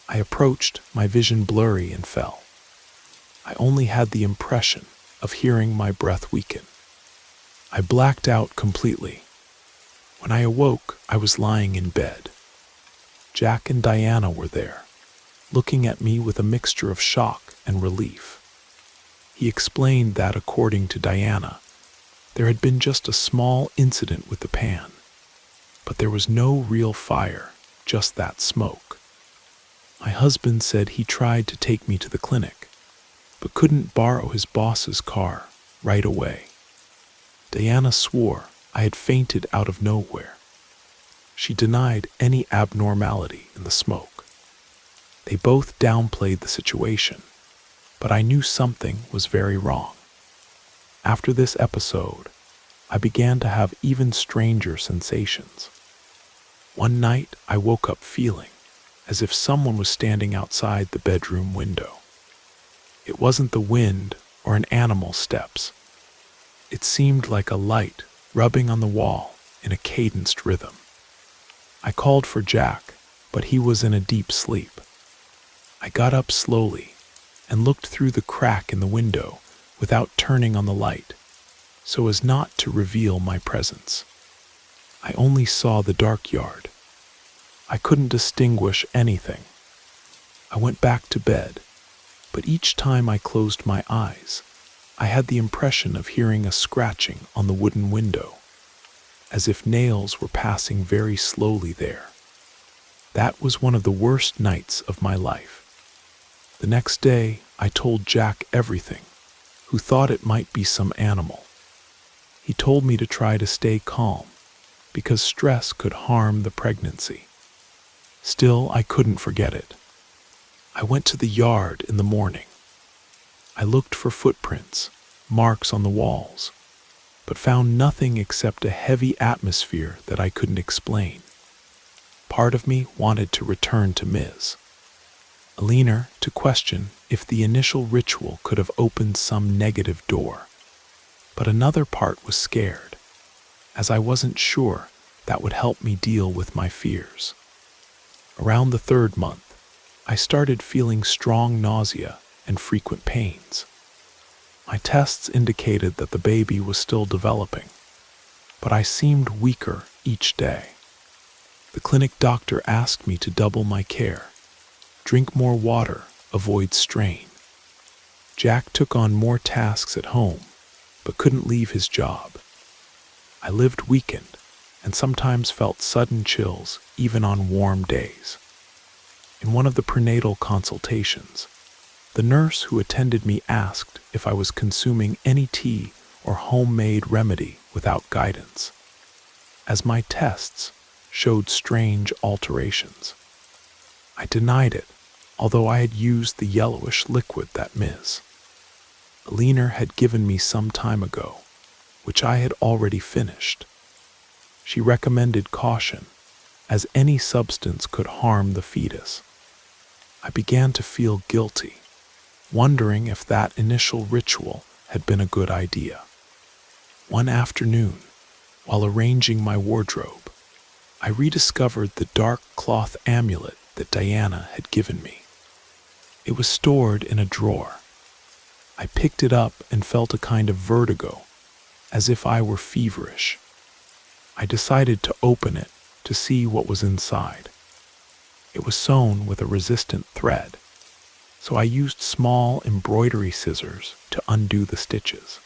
I approached, my vision blurry, and fell. I only had the impression of hearing my breath weaken. I blacked out completely. When I awoke, I was lying in bed. Jack and Diana were there, looking at me with a mixture of shock and relief. He explained that, according to Diana, there had been just a small incident with the pan, but there was no real fire, just that smoke. My husband said he tried to take me to the clinic, but couldn't borrow his boss's car right away. Diana swore I had fainted out of nowhere. She denied any abnormality in the smoke. They both downplayed the situation, but I knew something was very wrong. After this episode, I began to have even stranger sensations. One night, I woke up feeling as if someone was standing outside the bedroom window. It wasn't the wind or an animal's steps. It seemed like a light rubbing on the wall in a cadenced rhythm. I called for Jack, but he was in a deep sleep. I got up slowly and looked through the crack in the window without turning on the light, so as not to reveal my presence. I only saw the dark yard. I couldn't distinguish anything. I went back to bed, but each time I closed my eyes, I had the impression of hearing a scratching on the wooden window, as if nails were passing very slowly there. That was one of the worst nights of my life. The next day, I told Jack everything, who thought it might be some animal. He told me to try to stay calm, because stress could harm the pregnancy. Still, I couldn't forget it. I went to the yard in the morning. I looked for footprints, marks on the walls, but found nothing except a heavy atmosphere that I couldn't explain. Part of me wanted to return to Ms. Alina to question if the initial ritual could have opened some negative door. But another part was scared, as I wasn't sure that would help me deal with my fears. Around the 3rd month, I started feeling strong nausea and frequent pains. My tests indicated that the baby was still developing, but I seemed weaker each day. The clinic doctor asked me to double my care, drink more water, avoid strain. Jack took on more tasks at home, but couldn't leave his job. I lived weakened and sometimes felt sudden chills even on warm days. In one of the prenatal consultations, the nurse who attended me asked if I was consuming any tea or homemade remedy without guidance, as my tests showed strange alterations. I denied it, although I had used the yellowish liquid that Ms. Alina had given me some time ago, which I had already finished. She recommended caution, as any substance could harm the fetus. I began to feel guilty, wondering if that initial ritual had been a good idea. One afternoon, while arranging my wardrobe, I rediscovered the dark cloth amulet that Diana had given me. It was stored in a drawer. I picked it up and felt a kind of vertigo, as if I were feverish. I decided to open it to see what was inside. It was sewn with a resistant thread, so I used small embroidery scissors to undo the stitches.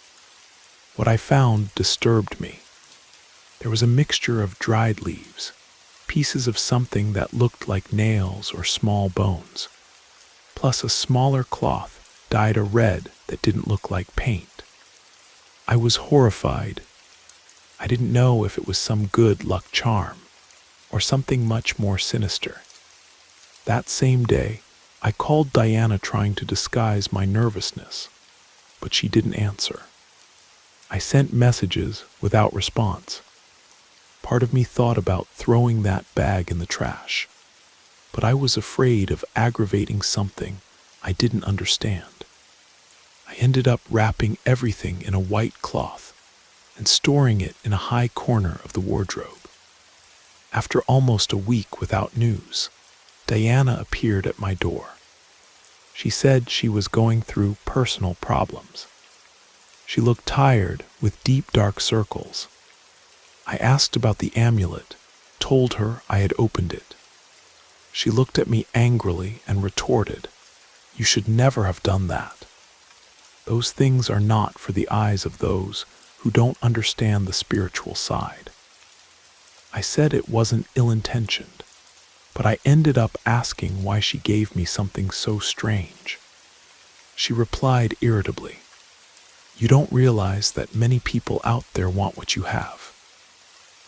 What I found disturbed me. There was a mixture of dried leaves, pieces of something that looked like nails or small bones, plus a smaller cloth dyed a red that didn't look like paint. I was horrified. I didn't know if it was some good luck charm or something much more sinister. That same day, I called Diana trying to disguise my nervousness, but she didn't answer. I sent messages without response. Part of me thought about throwing that bag in the trash, but I was afraid of aggravating something I didn't understand. I ended up wrapping everything in a white cloth and storing it in a high corner of the wardrobe. After almost a week without news, Diana appeared at my door. She said she was going through personal problems. She looked tired with deep dark circles. I asked about the amulet, told her I had opened it. She looked at me angrily and retorted, "You should never have done that. Those things are not for the eyes of those who don't understand the spiritual side." I said it wasn't ill-intentioned, but I ended up asking why she gave me something so strange. She replied irritably, "You don't realize that many people out there want what you have.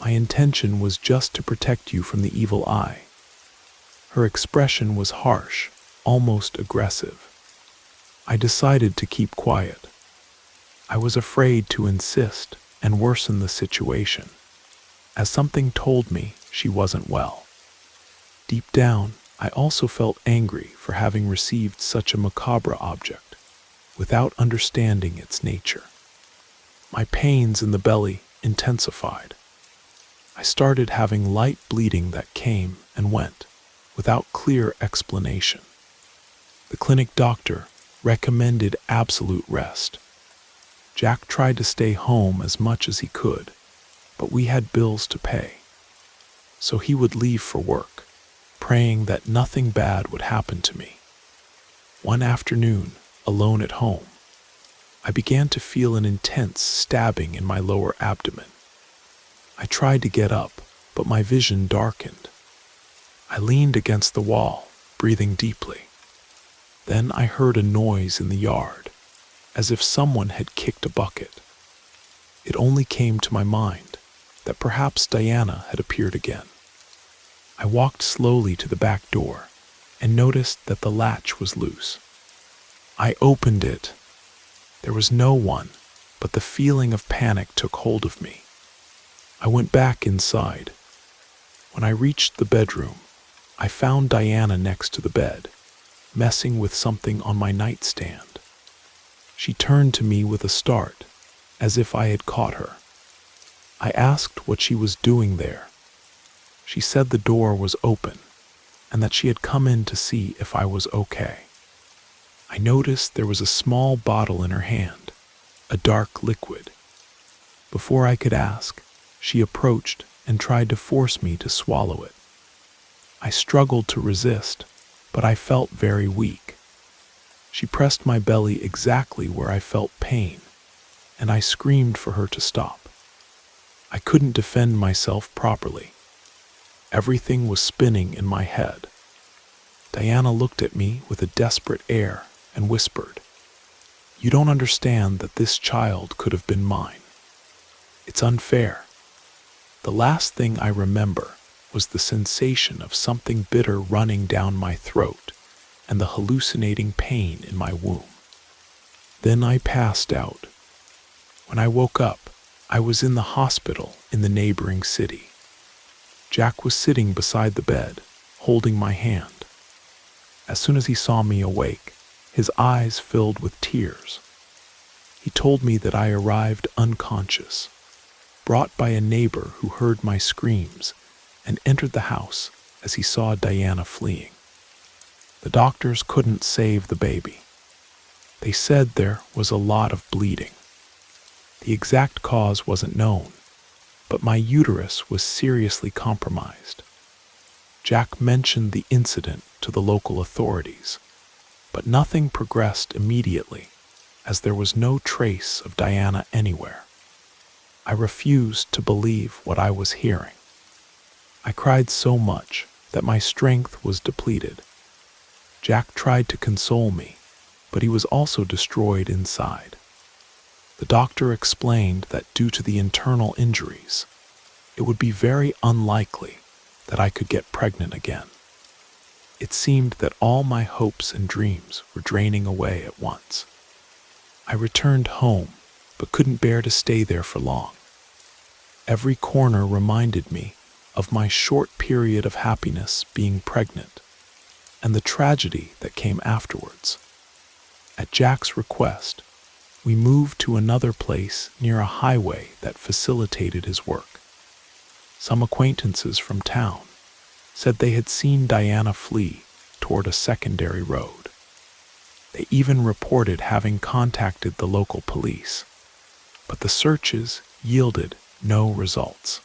My intention was just to protect you from the evil eye." Her expression was harsh, almost aggressive. I decided to keep quiet. I was afraid to insist and worsen the situation, as something told me she wasn't well. Deep down, I also felt angry for having received such a macabre object, without understanding its nature. My pains in the belly intensified. I started having light bleeding that came and went, without clear explanation. The clinic doctor recommended absolute rest. Jack tried to stay home as much as he could, but we had bills to pay. So he would leave for work, praying that nothing bad would happen to me. One afternoon, alone at home, I began to feel an intense stabbing in my lower abdomen. I tried to get up, but my vision darkened. I leaned against the wall, breathing deeply. Then I heard a noise in the yard, as if someone had kicked a bucket. It only came to my mind that perhaps Diana had appeared again. I walked slowly to the back door and noticed that the latch was loose. I opened it. There was no one, but the feeling of panic took hold of me. I went back inside. When I reached the bedroom, I found Diana next to the bed, messing with something on my nightstand. She turned to me with a start, as if I had caught her. I asked what she was doing there. She said the door was open, and that she had come in to see if I was okay. I noticed there was a small bottle in her hand, a dark liquid. Before I could ask, she approached and tried to force me to swallow it. I struggled to resist, but I felt very weak. She pressed my belly exactly where I felt pain, and I screamed for her to stop. I couldn't defend myself properly. Everything was spinning in my head. Diana looked at me with a desperate air and whispered, "You don't understand that this child could have been mine. It's unfair." The last thing I remember was the sensation of something bitter running down my throat and the hallucinating pain in my womb. Then I passed out. When I woke up, I was in the hospital in the neighboring city. Jack was sitting beside the bed, holding my hand. As soon as he saw me awake, his eyes filled with tears. He told me that I arrived unconscious, brought by a neighbor who heard my screams and entered the house as he saw Diana fleeing. The doctors couldn't save the baby. They said there was a lot of bleeding. The exact cause wasn't known, but my uterus was seriously compromised. Jack mentioned the incident to the local authorities, but nothing progressed immediately, as there was no trace of Diana anywhere. I refused to believe what I was hearing. I cried so much that my strength was depleted. Jack tried to console me, but he was also destroyed inside. The doctor explained that due to the internal injuries, it would be very unlikely that I could get pregnant again. It seemed that all my hopes and dreams were draining away at once. I returned home, but couldn't bear to stay there for long. Every corner reminded me of my short period of happiness being pregnant, and the tragedy that came afterwards. At Jack's request, we moved to another place near a highway that facilitated his work. Some acquaintances from town said they had seen Diana flee toward a secondary road. They even reported having contacted the local police, but the searches yielded no results.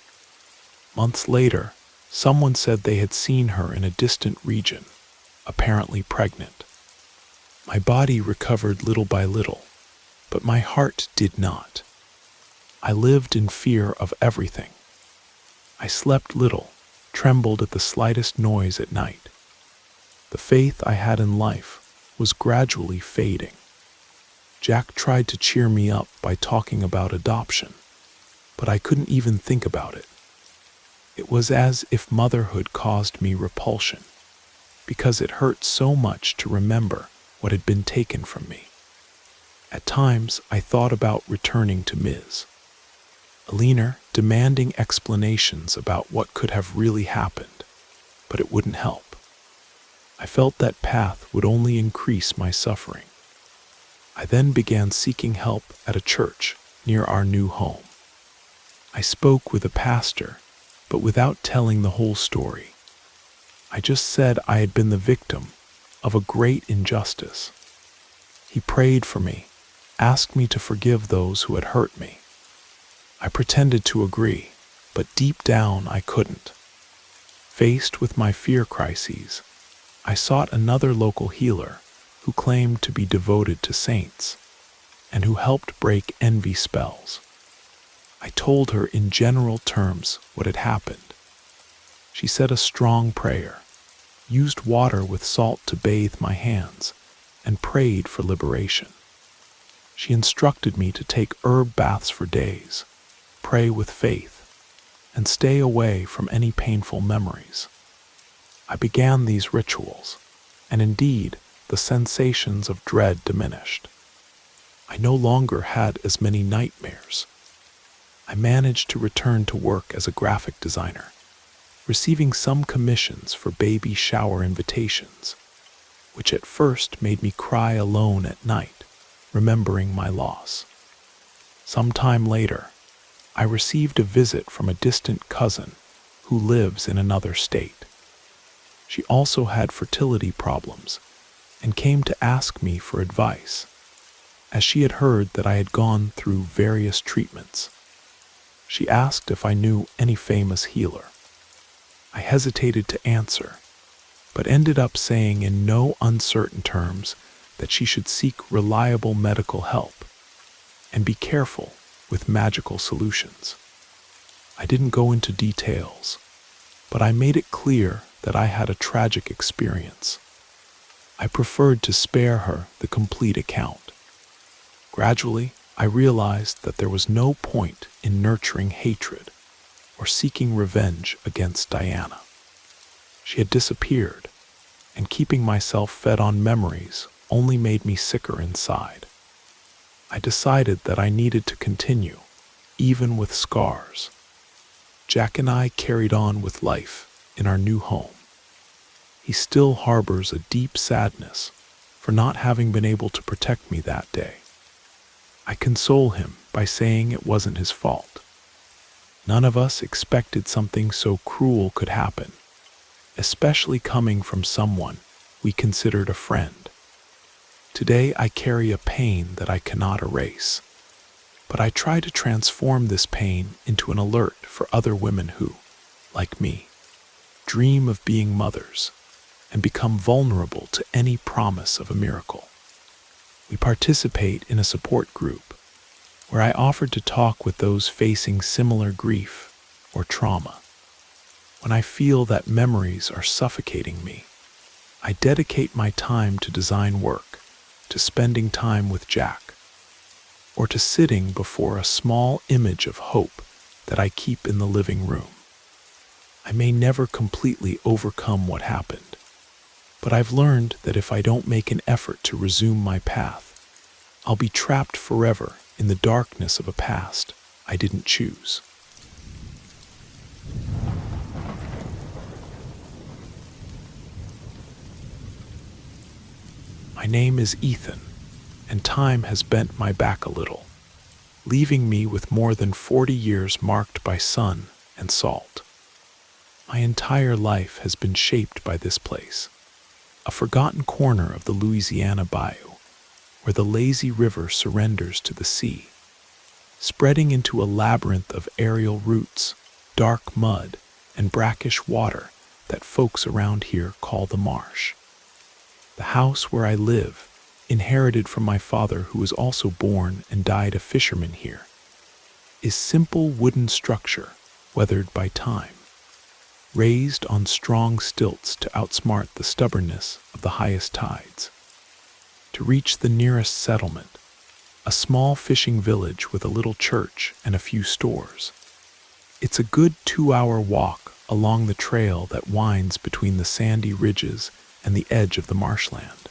Months later, someone said they had seen her in a distant region, apparently pregnant. My body recovered little by little, but my heart did not. I lived in fear of everything. I slept little, trembled at the slightest noise at night. The faith I had in life was gradually fading. Jack tried to cheer me up by talking about adoption, but I couldn't even think about it. It was as if motherhood caused me repulsion, because it hurt so much to remember what had been taken from me. At times, I thought about returning to Ms. Aliner, demanding explanations about what could have really happened, but it wouldn't help. I felt that path would only increase my suffering. I then began seeking help at a church near our new home. I spoke with a pastor, but without telling the whole story. I just said I had been the victim of a great injustice. He prayed for me, asked me to forgive those who had hurt me. I pretended to agree, but deep down I couldn't. Faced with my fear crises, I sought another local healer who claimed to be devoted to saints and who helped break envy spells. I told her in general terms what had happened. She said a strong prayer, used water with salt to bathe my hands, and prayed for liberation. She instructed me to take herb baths for days, pray with faith, and stay away from any painful memories. I began these rituals, and indeed, the sensations of dread diminished. I no longer had as many nightmares. I managed to return to work as a graphic designer, receiving some commissions for baby shower invitations, which at first made me cry alone at night, remembering my loss. Some time later, I received a visit from a distant cousin who lives in another state. She also had fertility problems and came to ask me for advice, as she had heard that I had gone through various treatments. She asked if I knew any famous healer. I hesitated to answer, but ended up saying in no uncertain terms that she should seek reliable medical help and be careful with magical solutions. I didn't go into details, but I made it clear that I had a tragic experience. I preferred to spare her the complete account. Gradually, I realized that there was no point in nurturing hatred or seeking revenge against Diana. She had disappeared, and keeping myself fed on memories only made me sicker inside. I decided that I needed to continue, even with scars. Jack and I carried on with life in our new home. He still harbors a deep sadness for not having been able to protect me that day. I console him by saying it wasn't his fault. None of us expected something so cruel could happen, especially coming from someone we considered a friend. Today I carry a pain that I cannot erase, but I try to transform this pain into an alert for other women who, like me, dream of being mothers and become vulnerable to any promise of a miracle. We participate in a support group, where I offered to talk with those facing similar grief or trauma. When I feel that memories are suffocating me, I dedicate my time to design work, to spending time with Jack, or to sitting before a small image of hope that I keep in the living room. I may never completely overcome what happened, but I've learned that if I don't make an effort to resume my path, I'll be trapped forever in the darkness of a past I didn't choose. My name is Ethan, and time has bent my back a little, leaving me with more than 40 years marked by sun and salt. My entire life has been shaped by this place, a forgotten corner of the Louisiana bayou, where the lazy river surrenders to the sea, spreading into a labyrinth of aerial roots, dark mud, and brackish water that folks around here call the marsh. The house where I live, inherited from my father who was also born and died a fisherman here, is simple wooden structure weathered by time, raised on strong stilts to outsmart the stubbornness of the highest tides. To reach the nearest settlement, a small fishing village with a little church and a few stores, it's a good 2-hour walk along the trail that winds between the sandy ridges and the edge of the marshland,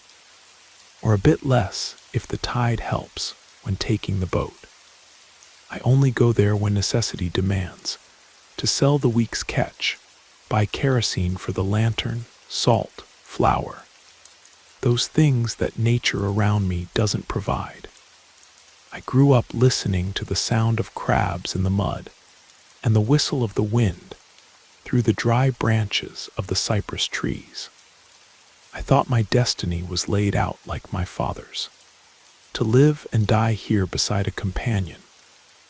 or a bit less if the tide helps when taking the boat. I only go there when necessity demands, to sell the week's catch, buy kerosene for the lantern, salt, flour, those things that nature around me doesn't provide. I grew up listening to the sound of crabs in the mud and the whistle of the wind through the dry branches of the cypress trees. I thought my destiny was laid out like my father's, to live and die here beside a companion,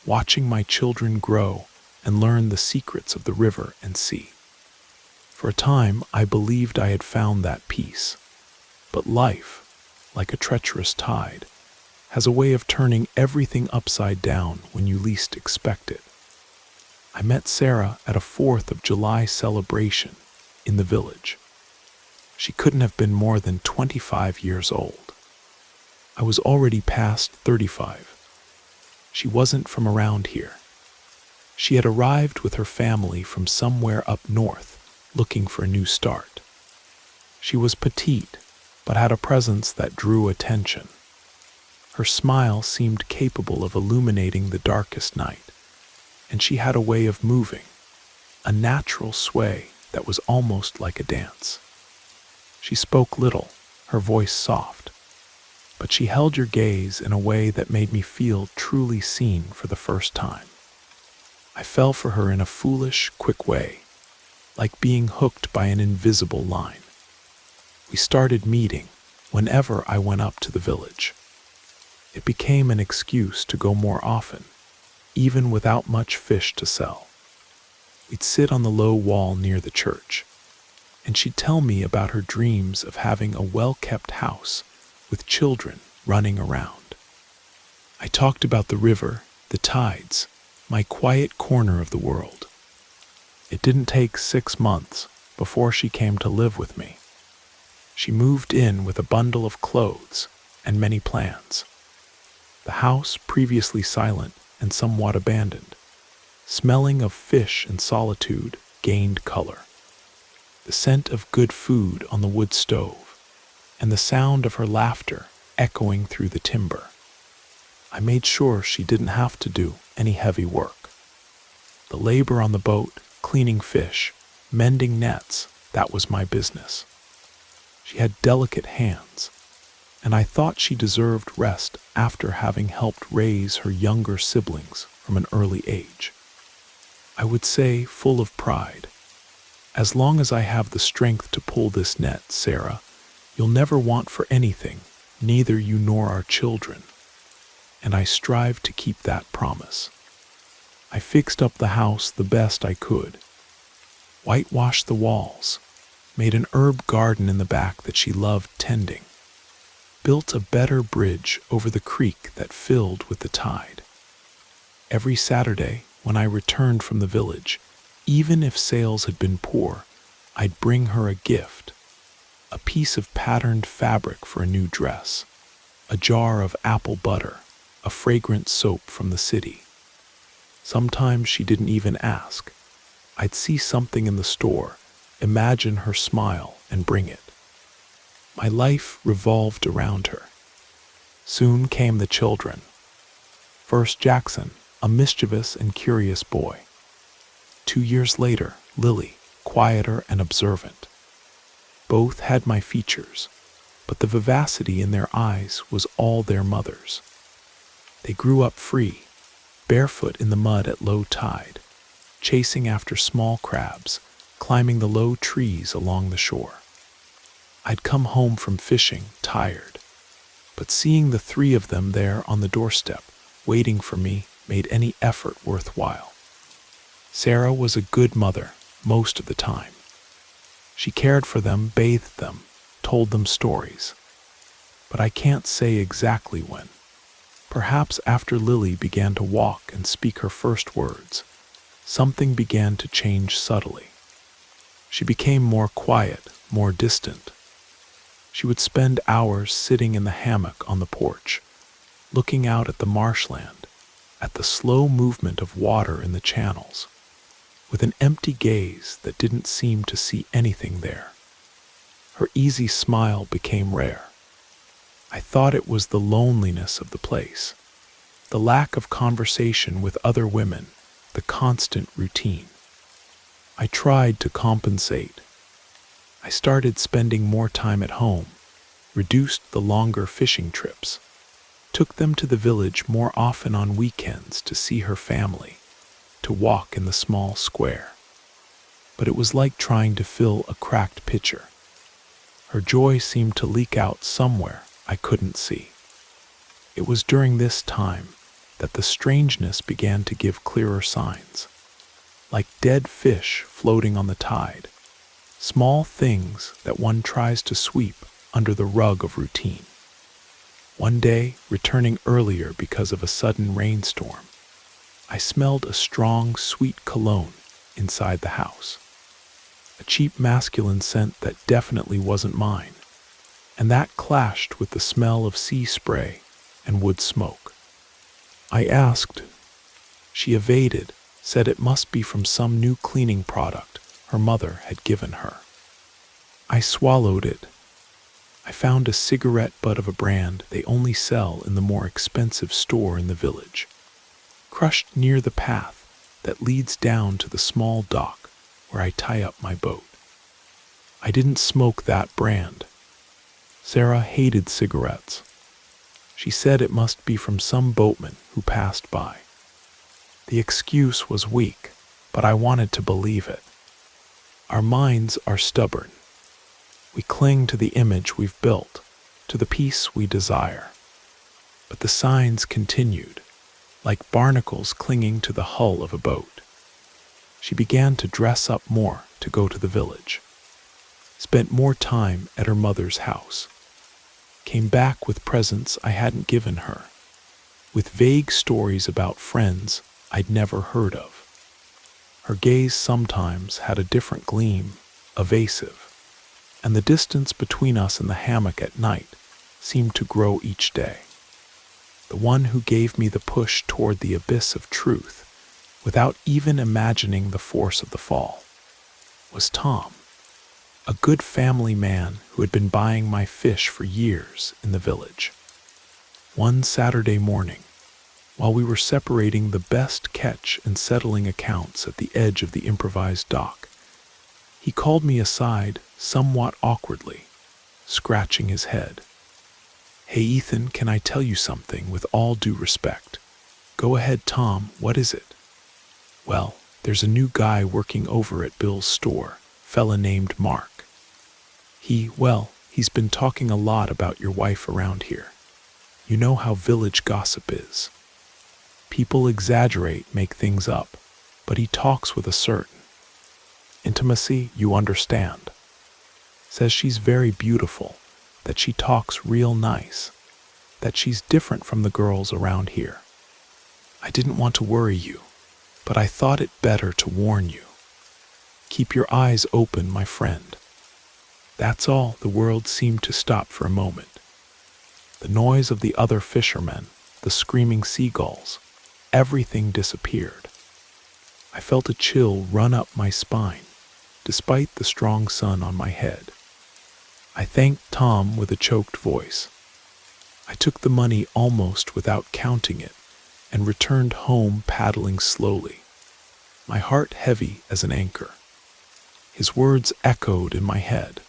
watching my children grow and learn the secrets of the river and sea. For a time, I believed I had found that peace, but life, like a treacherous tide, has a way of turning everything upside down when you least expect it. I met Sarah at a 4th of July celebration in the village. She couldn't have been more than 25 years old. I was already past 35. She wasn't from around here. She had arrived with her family from somewhere up north, looking for a new start. She was petite, but had a presence that drew attention. Her smile seemed capable of illuminating the darkest night, and she had a way of moving, a natural sway that was almost like a dance. She spoke little, her voice soft, but she held your gaze in a way that made me feel truly seen for the first time. I fell for her in a foolish, quick way, like being hooked by an invisible line. We started meeting whenever I went up to the village. It became an excuse to go more often, even without much fish to sell. We'd sit on the low wall near the church, and she'd tell me about her dreams of having a well-kept house with children running around. I talked about the river, the tides, my quiet corner of the world. It didn't take 6 months before she came to live with me. She moved in with a bundle of clothes and many plans. The house, previously silent and somewhat abandoned, smelling of fish and solitude, gained color. The scent of good food on the wood stove, and the sound of her laughter echoing through the timber. I made sure she didn't have to do any heavy work. The labor on the boat, cleaning fish, mending nets, that was my business. She had delicate hands, and I thought she deserved rest after having helped raise her younger siblings from an early age. I would say, full of pride, "As long as I have the strength to pull this net, Sarah, you'll never want for anything, neither you nor our children." And I strived to keep that promise. I fixed up the house the best I could, whitewashed the walls, made an herb garden in the back that she loved tending, built a better bridge over the creek that filled with the tide. Every Saturday, when I returned from the village, even if sales had been poor, I'd bring her a gift: a piece of patterned fabric for a new dress, a jar of apple butter, a fragrant soap from the city. Sometimes she didn't even ask. I'd see something in the store, imagine her smile, and bring it. My life revolved around her. Soon came the children. First Jackson, a mischievous and curious boy. 2 years later, Lily, quieter and observant. Both had my features, but the vivacity in their eyes was all their mother's. They grew up free, barefoot in the mud at low tide, chasing after small crabs, climbing the low trees along the shore. I'd come home from fishing, tired, but seeing the three of them there on the doorstep, waiting for me, made any effort worthwhile. Sarah was a good mother most of the time. She cared for them, bathed them, told them stories. But I can't say exactly when. Perhaps after Lily began to walk and speak her first words, something began to change subtly. She became more quiet, more distant. She would spend hours sitting in the hammock on the porch, looking out at the marshland, at the slow movement of water in the channels, with an empty gaze that didn't seem to see anything there. Her easy smile became rare. I thought it was the loneliness of the place, the lack of conversation with other women, the constant routine. I tried to compensate. I started spending more time at home, reduced the longer fishing trips, took them to the village more often on weekends to see her family, to walk in the small square. But it was like trying to fill a cracked pitcher. Her joy seemed to leak out somewhere I couldn't see. It was during this time that the strangeness began to give clearer signs. Like dead fish floating on the tide, small things that one tries to sweep under the rug of routine. One day, returning earlier because of a sudden rainstorm, I smelled a strong, sweet cologne inside the house. A cheap masculine scent that definitely wasn't mine, and that clashed with the smell of sea spray and wood smoke. I asked. She evaded, said it must be from some new cleaning product her mother had given her. I swallowed it. I found a cigarette butt of a brand they only sell in the more expensive store in the village, crushed near the path that leads down to the small dock where I tie up my boat. I didn't smoke that brand. Sarah hated cigarettes. She said it must be from some boatman who passed by. The excuse was weak, but I wanted to believe it. Our minds are stubborn. We cling to the image we've built, to the peace we desire. But the signs continued, like barnacles clinging to the hull of a boat. She began to dress up more to go to the village, spent more time at her mother's house, came back with presents I hadn't given her, with vague stories about friends I'd never heard of. Her gaze sometimes had a different gleam, evasive, and the distance between us in the hammock at night seemed to grow each day. The one who gave me the push toward the abyss of truth, without even imagining the force of the fall, was Tom, a good family man who had been buying my fish for years in the village. One Saturday morning, while we were separating the best catch and settling accounts at the edge of the improvised dock, he called me aside somewhat awkwardly, scratching his head. "Hey Ethan, can I tell you something with all due respect?" "Go ahead, Tom, what is it?" "Well, there's a new guy working over at Bill's store, fella named Mark. He's been talking a lot about your wife around here. You know how village gossip is. People exaggerate, make things up, but he talks with a certain intimacy, you understand. Says she's very beautiful, that she talks real nice, that she's different from the girls around here. I didn't want to worry you, but I thought it better to warn you. Keep your eyes open, my friend." That's all. The world seemed to stop for a moment. The noise of the other fishermen, the screaming seagulls, everything disappeared. I felt a chill run up my spine, despite the strong sun on my head. I thanked Tom with a choked voice. I took the money almost without counting it and returned home paddling slowly, my heart heavy as an anchor. His words echoed in my head.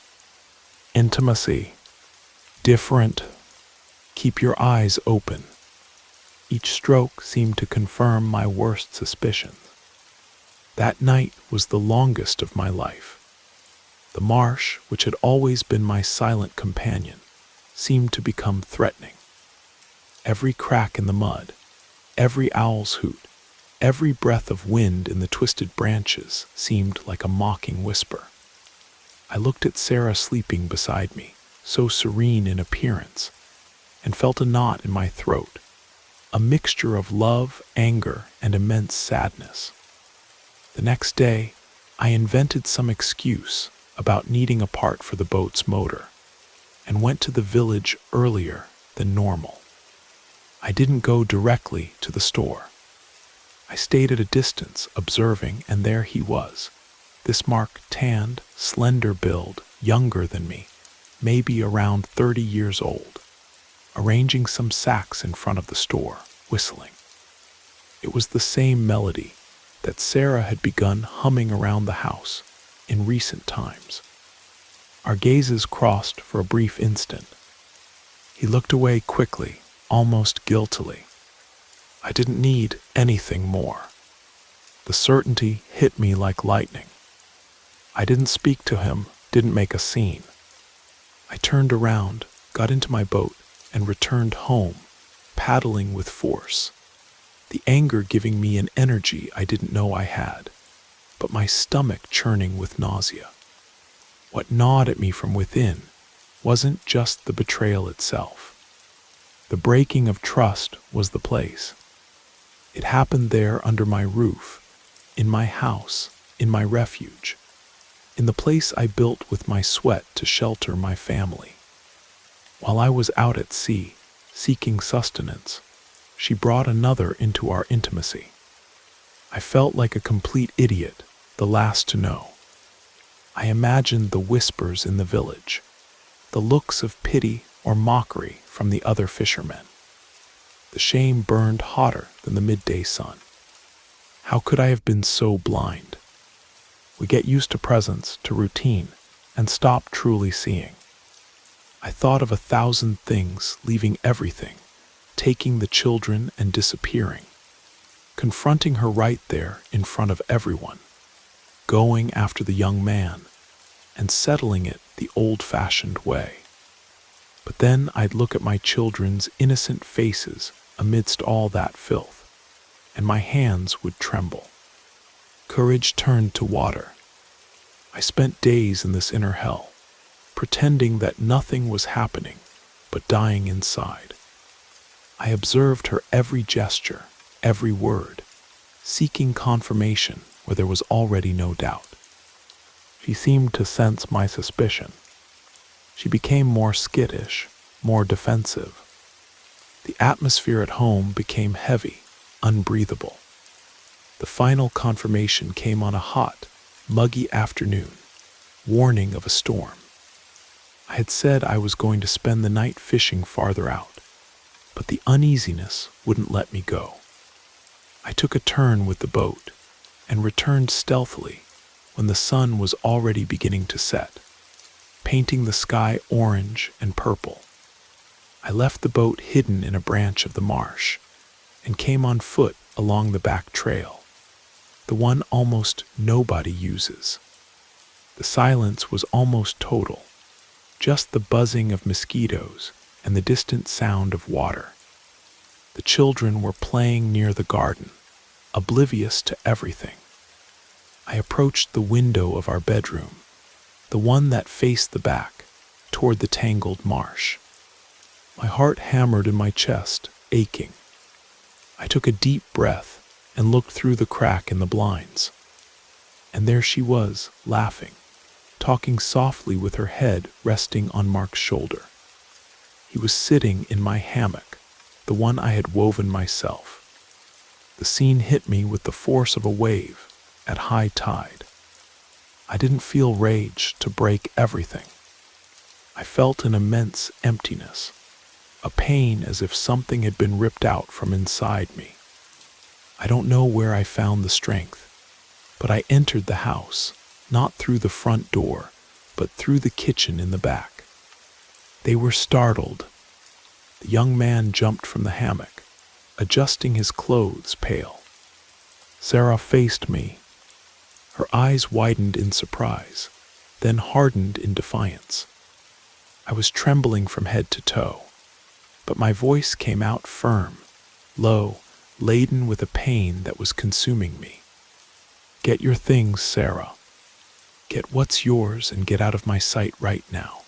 Intimacy. Different. Keep your eyes open. Each stroke seemed to confirm my worst suspicions. That night was the longest of my life. The marsh, which had always been my silent companion, seemed to become threatening. Every crack in the mud, every owl's hoot, every breath of wind in the twisted branches seemed like a mocking whisper. I looked at Sarah sleeping beside me, so serene in appearance, and felt a knot in my throat, a mixture of love, anger, and immense sadness. The next day, I invented some excuse about needing a part for the boat's motor, and went to the village earlier than normal. I didn't go directly to the store. I stayed at a distance, observing, and there he was, this mark-tanned, slender build, younger than me, maybe around 30 years old, arranging some sacks in front of the store, whistling. It was the same melody that Sarah had begun humming around the house in recent times. Our gazes crossed for a brief instant. He looked away quickly, almost guiltily. I didn't need anything more. The certainty hit me like lightning. I didn't speak to him, didn't make a scene. I turned around, got into my boat, and returned home, paddling with force, the anger giving me an energy I didn't know I had, but my stomach churning with nausea. What gnawed at me from within wasn't just the betrayal itself. The breaking of trust was the place. It happened there under my roof, in my house, in my refuge, in the place I built with my sweat to shelter my family. While I was out at sea, seeking sustenance, she brought another into our intimacy. I felt like a complete idiot, the last to know. I imagined the whispers in the village, the looks of pity or mockery from the other fishermen. The shame burned hotter than the midday sun. How could I have been so blind? We get used to presence, to routine, and stop truly seeing. I thought of 1,000 things, leaving everything, taking the children and disappearing, confronting her right there in front of everyone, going after the young man, and settling it the old-fashioned way. But then I'd look at my children's innocent faces amidst all that filth, and my hands would tremble. Courage turned to water. I spent days in this inner hell, pretending that nothing was happening, but dying inside. I observed her every gesture, every word, seeking confirmation where there was already no doubt. She seemed to sense my suspicion. She became more skittish, more defensive. The atmosphere at home became heavy, unbreathable. The final confirmation came on a hot, muggy afternoon, warning of a storm. I had said I was going to spend the night fishing farther out, but the uneasiness wouldn't let me go. I took a turn with the boat and returned stealthily when the sun was already beginning to set, painting the sky orange and purple. I left the boat hidden in a branch of the marsh and came on foot along the back trail, the one almost nobody uses. The silence was almost total, just the buzzing of mosquitoes and the distant sound of water. The children were playing near the garden, oblivious to everything. I approached the window of our bedroom, the one that faced the back, toward the tangled marsh. My heart hammered in my chest, aching. I took a deep breath and looked through the crack in the blinds. And there she was, laughing, talking softly with her head resting on Mark's shoulder. He was sitting in my hammock, the one I had woven myself. The scene hit me with the force of a wave at high tide. I didn't feel rage to break everything. I felt an immense emptiness, a pain as if something had been ripped out from inside me. I don't know where I found the strength, but I entered the house, not through the front door, but through the kitchen in the back. They were startled. The young man jumped from the hammock, adjusting his clothes pale. Sarah faced me. Her eyes widened in surprise, then hardened in defiance. I was trembling from head to toe, but my voice came out firm, low, laden with a pain that was consuming me. Get your things, Sarah. Get what's yours and get out of my sight right now.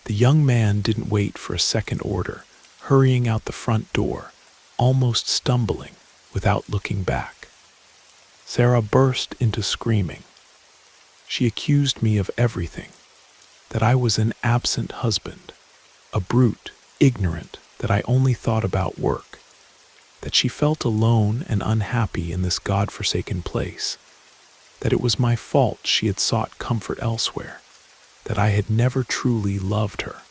The young man didn't wait for a second order, hurrying out the front door, almost stumbling without looking back. Sarah burst into screaming. She accused me of everything, that I was an absent husband, a brute, ignorant, that I only thought about work, that she felt alone and unhappy in this God-forsaken place, that it was my fault she had sought comfort elsewhere, that I had never truly loved her.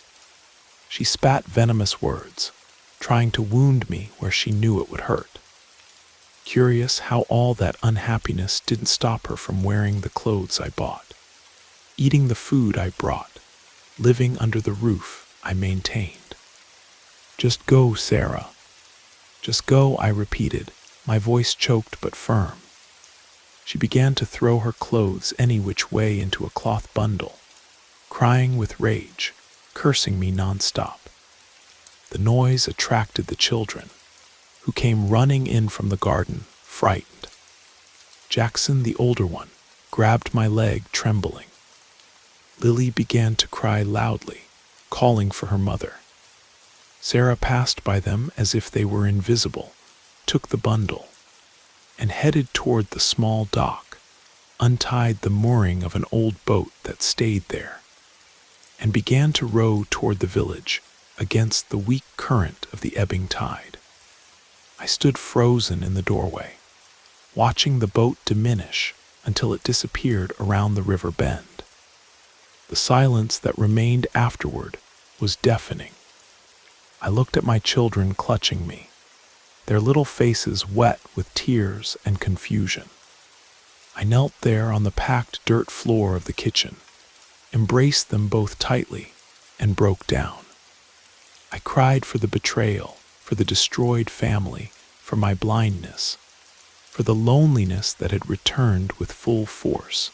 She spat venomous words, trying to wound me where she knew it would hurt. Curious how all that unhappiness didn't stop her from wearing the clothes I bought, eating the food I brought, living under the roof I maintained. Just go, Sarah. Just go, I repeated, my voice choked but firm. She began to throw her clothes any which way into a cloth bundle, crying with rage, cursing me nonstop. The noise attracted the children, who came running in from the garden, frightened. Jackson, the older one, grabbed my leg, trembling. Lily began to cry loudly, calling for her mother. Sarah passed by them as if they were invisible, took the bundle, and headed toward the small dock, untied the mooring of an old boat that stayed there, and began to row toward the village against the weak current of the ebbing tide. I stood frozen in the doorway, watching the boat diminish until it disappeared around the river bend. The silence that remained afterward was deafening. I looked at my children clutching me, their little faces wet with tears and confusion. I knelt there on the packed dirt floor of the kitchen, embraced them both tightly, and broke down. I cried for the betrayal, for the destroyed family, for my blindness, for the loneliness that had returned with full force,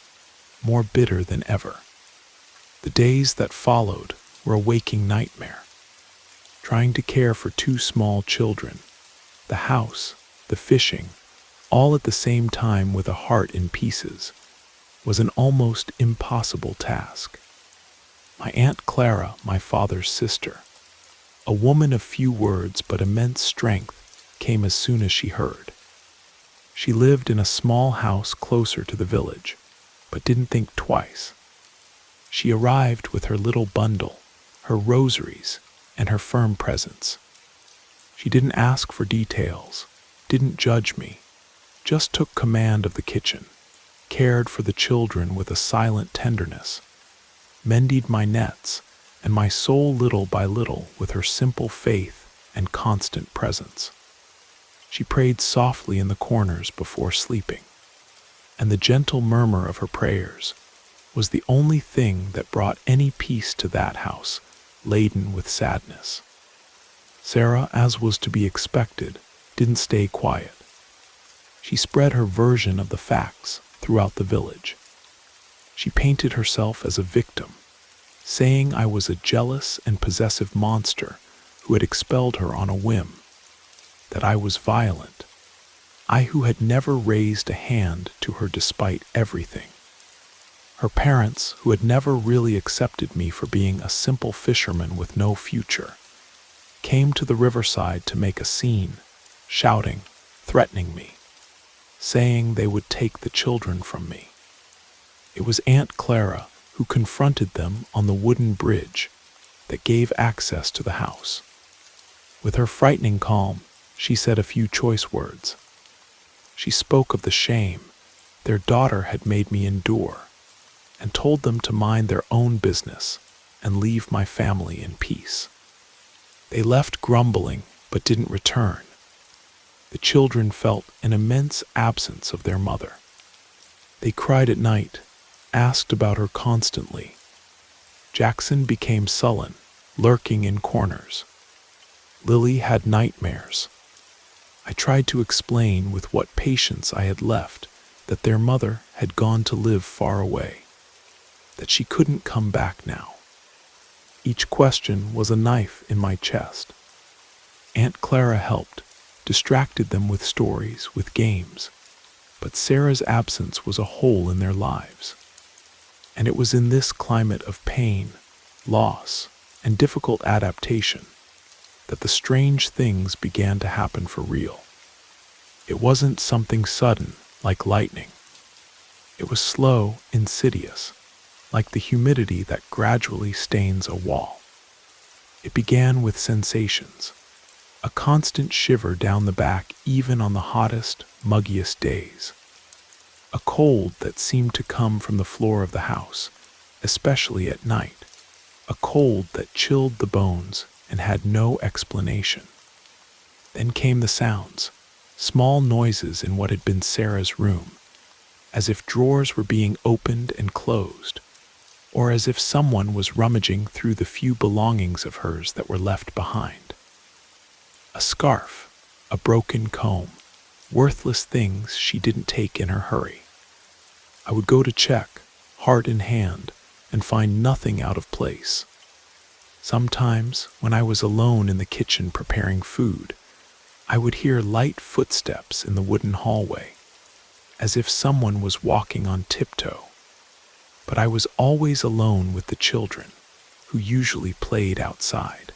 more bitter than ever. The days that followed were a waking nightmare. Trying to care for two small children, the house, the fishing, all at the same time with a heart in pieces, was an almost impossible task. My Aunt Clara, my father's sister, a woman of few words but immense strength, came as soon as she heard. She lived in a small house closer to the village, but didn't think twice. She arrived with her little bundle, her rosaries, and her firm presence. She didn't ask for details, didn't judge me, just took command of the kitchen, cared for the children with a silent tenderness, mended my nets, and my soul little by little with her simple faith and constant presence. She prayed softly in the corners before sleeping, and the gentle murmur of her prayers was the only thing that brought any peace to that house, laden with sadness. Sarah, as was to be expected, didn't stay quiet. She spread her version of the facts throughout the village. She painted herself as a victim, saying I was a jealous and possessive monster who had expelled her on a whim, that I was violent, I who had never raised a hand to her despite everything. Her parents, who had never really accepted me for being a simple fisherman with no future, came to the riverside to make a scene, shouting, threatening me, saying they would take the children from me. It was Aunt Clara who confronted them on the wooden bridge that gave access to the house. With her frightening calm, she said a few choice words. She spoke of the shame their daughter had made me endure, and told them to mind their own business and leave my family in peace. They left grumbling but didn't return. The children felt an immense absence of their mother. They cried at night, asked about her constantly. Jackson became sullen, lurking in corners. Lily had nightmares. I tried to explain with what patience I had left that their mother had gone to live far away, that she couldn't come back now. Each question was a knife in my chest. Aunt Clara helped, distracted them with stories, with games, but Sarah's absence was a hole in their lives. And it was in this climate of pain, loss, and difficult adaptation that the strange things began to happen for real. It wasn't something sudden, like lightning. It was slow, insidious, like the humidity that gradually stains a wall. It began with sensations, a constant shiver down the back even on the hottest, muggiest days. A cold that seemed to come from the floor of the house, especially at night. A cold that chilled the bones and had no explanation. Then came the sounds, small noises in what had been Sarah's room, as if drawers were being opened and closed, or as if someone was rummaging through the few belongings of hers that were left behind. A scarf, a broken comb, worthless things she didn't take in her hurry. I would go to check, heart in hand, and find nothing out of place. Sometimes, when I was alone in the kitchen preparing food, I would hear light footsteps in the wooden hallway, as if someone was walking on tiptoe. But I was always alone with the children, who usually played outside.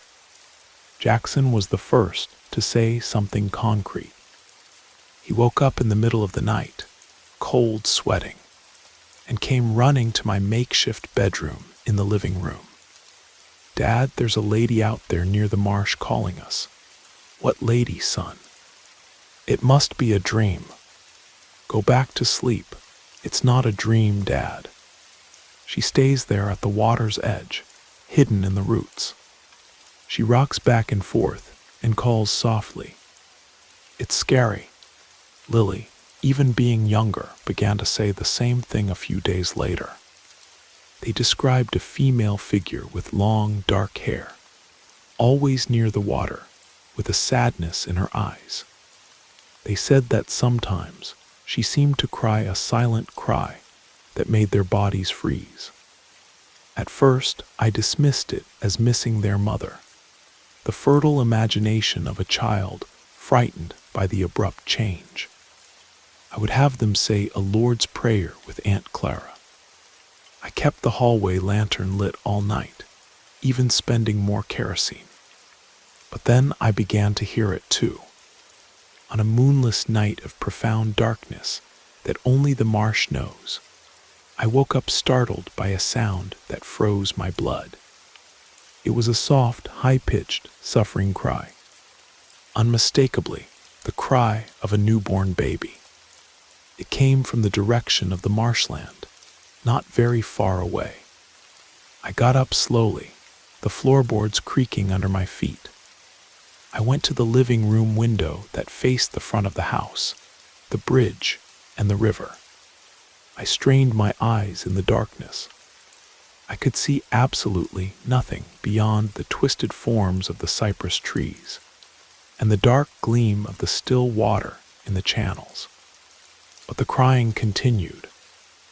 Jackson was the first to say something concrete. He woke up in the middle of the night, cold sweating, and came running to my makeshift bedroom in the living room. "Dad, there's a lady out there near the marsh calling us." "What lady, son?" "It must be a dream." "Go back to sleep. It's not a dream, Dad. She stays there at the water's edge, hidden in the roots. She rocks back and forth and calls softly. It's scary." Lily, even being younger, began to say the same thing a few days later. They described a female figure with long, dark hair, always near the water, with a sadness in her eyes. They said that sometimes she seemed to cry a silent cry that made their bodies freeze. At first, I dismissed it as missing their mother, the fertile imagination of a child frightened by the abrupt change. I would have them say a Lord's Prayer with Aunt Clara. I kept the hallway lantern lit all night, even spending more kerosene. But then I began to hear it too. On a moonless night of profound darkness that only the marsh knows, I woke up startled by a sound that froze my blood. It was a soft, high-pitched, suffering cry. Unmistakably, the cry of a newborn baby. It came from the direction of the marshland, not very far away. I got up slowly, the floorboards creaking under my feet. I went to the living room window that faced the front of the house, the bridge, and the river. I strained my eyes in the darkness. I could see absolutely nothing beyond the twisted forms of the cypress trees and the dark gleam of the still water in the channels. But the crying continued,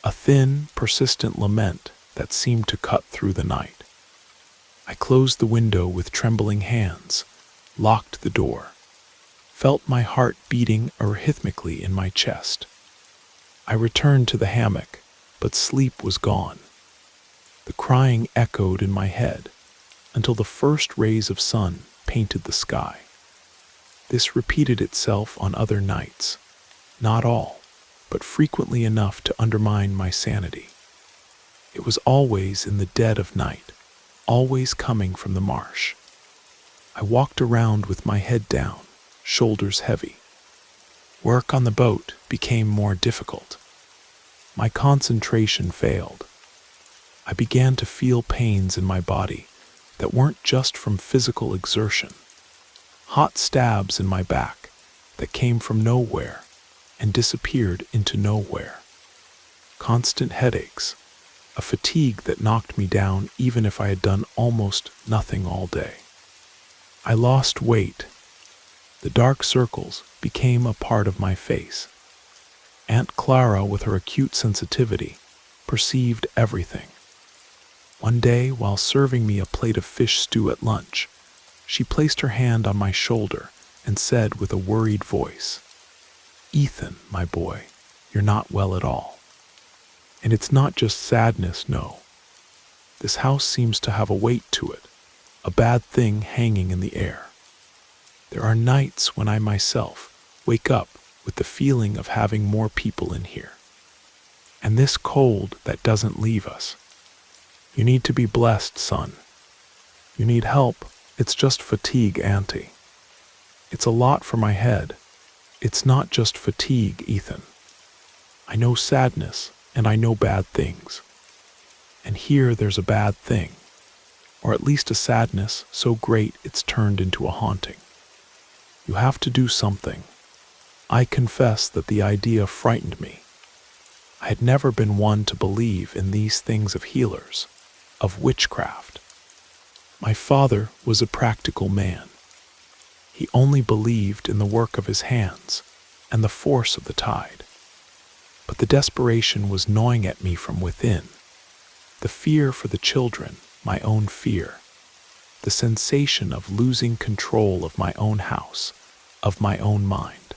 a thin, persistent lament that seemed to cut through the night. I closed the window with trembling hands, locked the door, felt my heart beating arrhythmically in my chest. I returned to the hammock, but sleep was gone. The crying echoed in my head until the first rays of sun painted the sky. This repeated itself on other nights. Not all, but frequently enough to undermine my sanity. It was always in the dead of night, always coming from the marsh. I walked around with my head down, shoulders heavy. Work on the boat became more difficult. My concentration failed. I began to feel pains in my body that weren't just from physical exertion. Hot stabs in my back that came from nowhere and disappeared into nowhere. Constant headaches, a fatigue that knocked me down even if I had done almost nothing all day. I lost weight. The dark circles became a part of my face. Aunt Clara, with her acute sensitivity, perceived everything. One day, while serving me a plate of fish stew at lunch, she placed her hand on my shoulder and said with a worried voice, "Ethan, my boy, you're not well at all. And it's not just sadness, no. This house seems to have a weight to it, a bad thing hanging in the air. There are nights when I myself wake up with the feeling of having more people in here. And this cold that doesn't leave us. You need to be blessed, son. You need help. It's just fatigue, Auntie. It's a lot for my head. It's not just fatigue, Ethan. I know sadness, and I know bad things. And here there's a bad thing, or at least a sadness so great it's turned into a haunting. You have to do something." I confess that the idea frightened me. I had never been one to believe in these things of healers, of witchcraft. My father was a practical man. He only believed in the work of his hands and the force of the tide. But the desperation was gnawing at me from within. The fear for the children, my own fear. The sensation of losing control of my own house, of my own mind.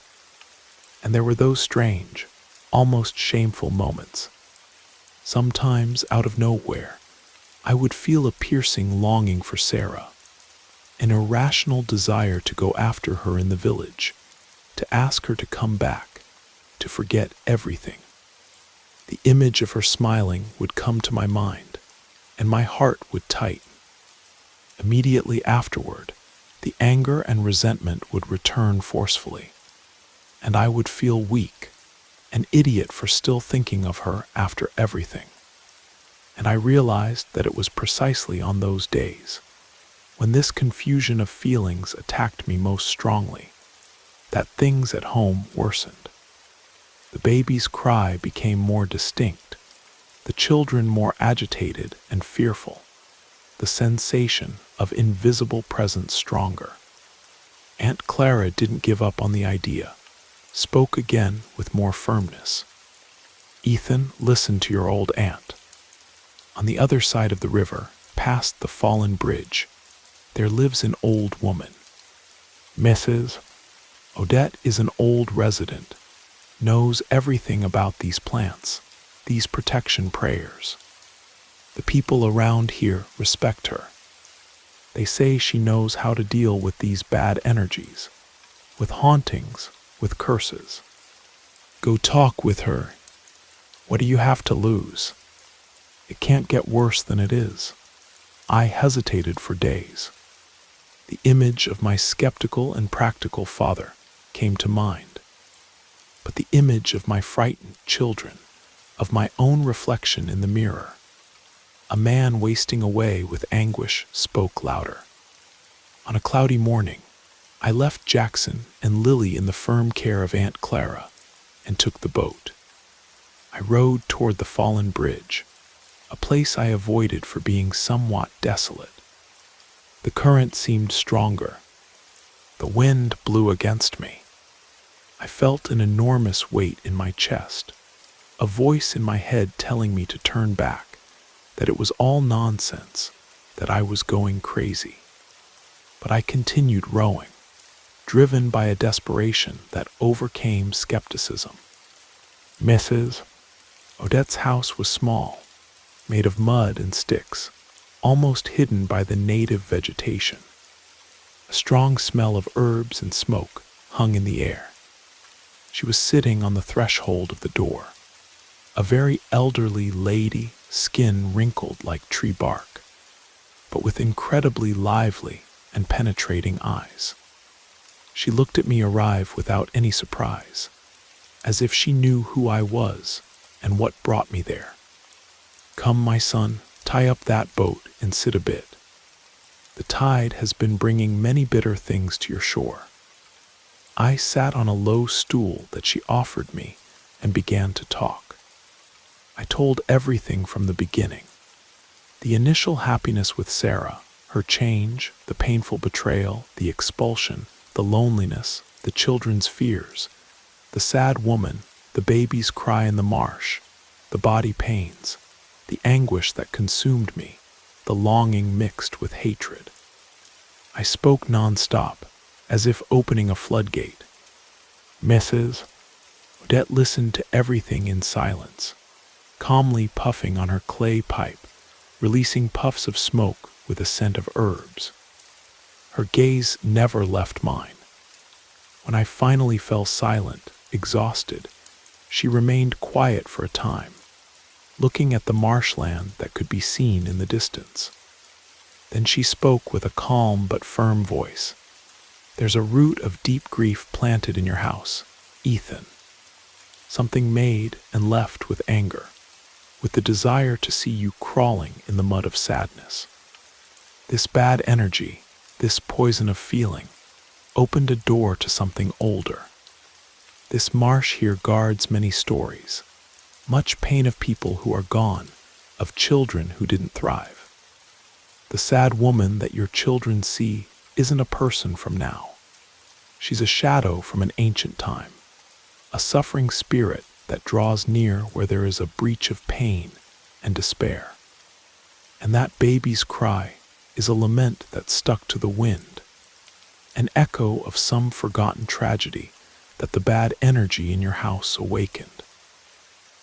And there were those strange, almost shameful moments. Sometimes, out of nowhere, I would feel a piercing longing for Sarah, an irrational desire to go after her in the village, to ask her to come back, to forget everything. The image of her smiling would come to my mind, and my heart would tighten. Immediately afterward, the anger and resentment would return forcefully, and I would feel weak, an idiot for still thinking of her after everything. And I realized that it was precisely on those days, when this confusion of feelings attacked me most strongly, that things at home worsened. The baby's cry became more distinct, the children more agitated and fearful, the sensation of invisible presence stronger. Aunt Clara didn't give up on the idea, spoke again with more firmness. "Ethan, listen to your old aunt. On the other side of the river, past the fallen bridge, there lives an old woman. Mrs. Odette is an old resident, knows everything about these plants, these protection prayers. The people around here respect her. They say she knows how to deal with these bad energies, with hauntings, with curses. Go talk with her. What do you have to lose? It can't get worse than it is." I hesitated for days. The image of my skeptical and practical father came to mind, but the image of my frightened children, of my own reflection in the mirror, a man wasting away with anguish, spoke louder. On a cloudy morning, I left Jackson and Lily in the firm care of Aunt Clara and took the boat. I rowed toward the fallen bridge, a place I avoided for being somewhat desolate. The current seemed stronger. The wind blew against me. I felt an enormous weight in my chest, a voice in my head telling me to turn back, that it was all nonsense, that I was going crazy. But I continued rowing, driven by a desperation that overcame skepticism. Mrs. Odette's house was small, made of mud and sticks, almost hidden by the native vegetation. A strong smell of herbs and smoke hung in the air. She was sitting on the threshold of the door, a very elderly lady, skin wrinkled like tree bark, but with incredibly lively and penetrating eyes. She looked at me arrive without any surprise, as if she knew who I was and what brought me there. "Come, my son, tie up that boat and sit a bit. The tide has been bringing many bitter things to your shore." I sat on a low stool that she offered me and began to talk. I told everything from the beginning. The initial happiness with Sarah, her change, the painful betrayal, the expulsion, the loneliness, the children's fears, the sad woman, the baby's cry in the marsh, the body pains, the anguish that consumed me, the longing mixed with hatred. I spoke non-stop, as if opening a floodgate. Mrs. Odette listened to everything in silence, calmly puffing on her clay pipe, releasing puffs of smoke with a scent of herbs. Her gaze never left mine. When I finally fell silent, exhausted, she remained quiet for a time, looking at the marshland that could be seen in the distance. Then she spoke with a calm but firm voice. "There's a root of deep grief planted in your house, Ethan. Something made and left with anger, with the desire to see you crawling in the mud of sadness. This bad energy, this poison of feeling, opened a door to something older. This marsh here guards many stories, much pain of people who are gone, of children who didn't thrive. The sad woman that your children see isn't a person from now. She's a shadow from an ancient time, a suffering spirit that draws near where there is a breach of pain and despair. And that baby's cry is a lament that stuck to the wind, an echo of some forgotten tragedy that the bad energy in your house awakened.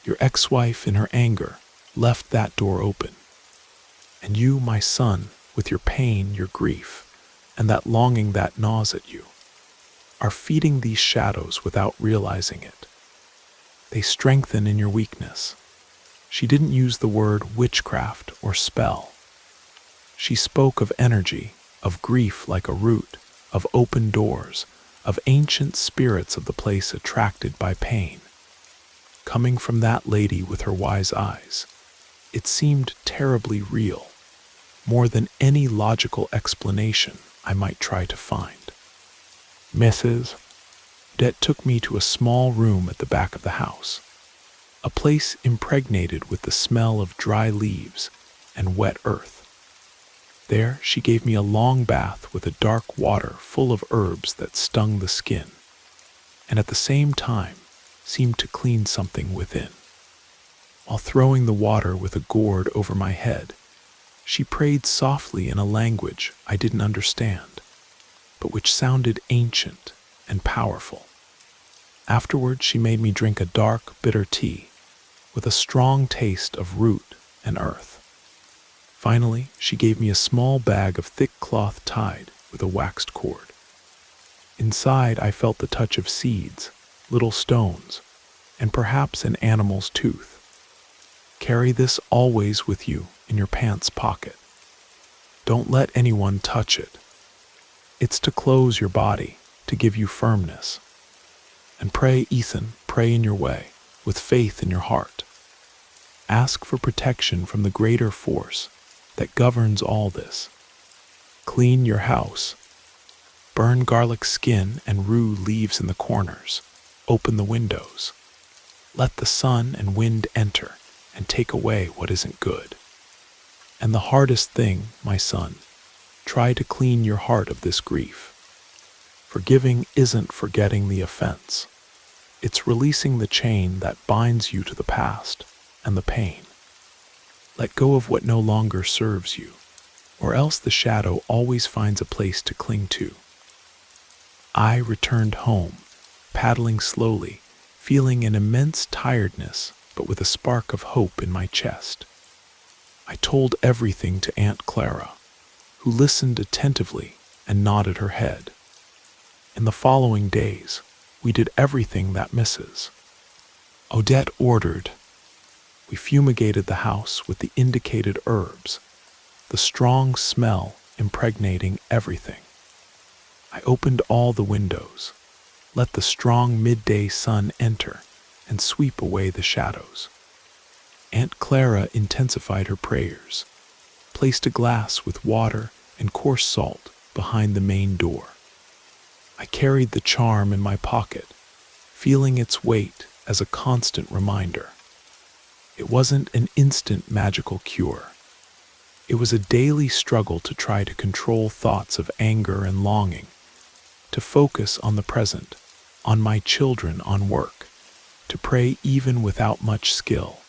Your ex-wife, in her anger, left that door open. And you, my son, with your pain, your grief, and that longing that gnaws at you, are feeding these shadows without realizing it. They strengthen in your weakness. She didn't use the word witchcraft or spell. She spoke of energy, of grief like a root, of open doors, of ancient spirits of the place attracted by pain. Coming from that lady with her wise eyes, it seemed terribly real, more than any logical explanation I might try to find. Mrs. Odette took me to a small room at the back of the house, a place impregnated with the smell of dry leaves and wet earth. There she gave me a long bath with a dark water full of herbs that stung the skin, and at the same time seemed to clean something within. While throwing the water with a gourd over my head, she prayed softly in a language I didn't understand, but which sounded ancient and powerful. Afterward, she made me drink a dark, bitter tea with a strong taste of root and earth. Finally, she gave me a small bag of thick cloth tied with a waxed cord. Inside, I felt the touch of seeds, little stones, and perhaps an animal's tooth. Carry this always with you in your pants pocket. Don't let anyone touch it. It's to close your body, to give you firmness. And pray, Ethan, pray in your way, with faith in your heart. Ask for protection from the greater force that governs all this. Clean your house. Burn garlic skin and rue leaves in the corners. Open the windows. Let the sun and wind enter and take away what isn't good. And the hardest thing, my son, try to clean your heart of this grief. Forgiving isn't forgetting the offense. It's releasing the chain that binds you to the past and the pain. Let go of what no longer serves you, or else the shadow always finds a place to cling to. I returned home, paddling slowly, feeling an immense tiredness, but with a spark of hope in my chest. I told everything to Aunt Clara, who listened attentively and nodded her head. In the following days, we did everything that Mrs. Odette ordered. We fumigated the house with the indicated herbs, the strong smell impregnating everything. I opened all the windows, let the strong midday sun enter and sweep away the shadows. Aunt Clara intensified her prayers, placed a glass with water and coarse salt behind the main door. I carried the charm in my pocket, feeling its weight as a constant reminder. It wasn't an instant magical cure. It was a daily struggle to try to control thoughts of anger and longing, to focus on the present, on my children, on work, to pray even without much skill,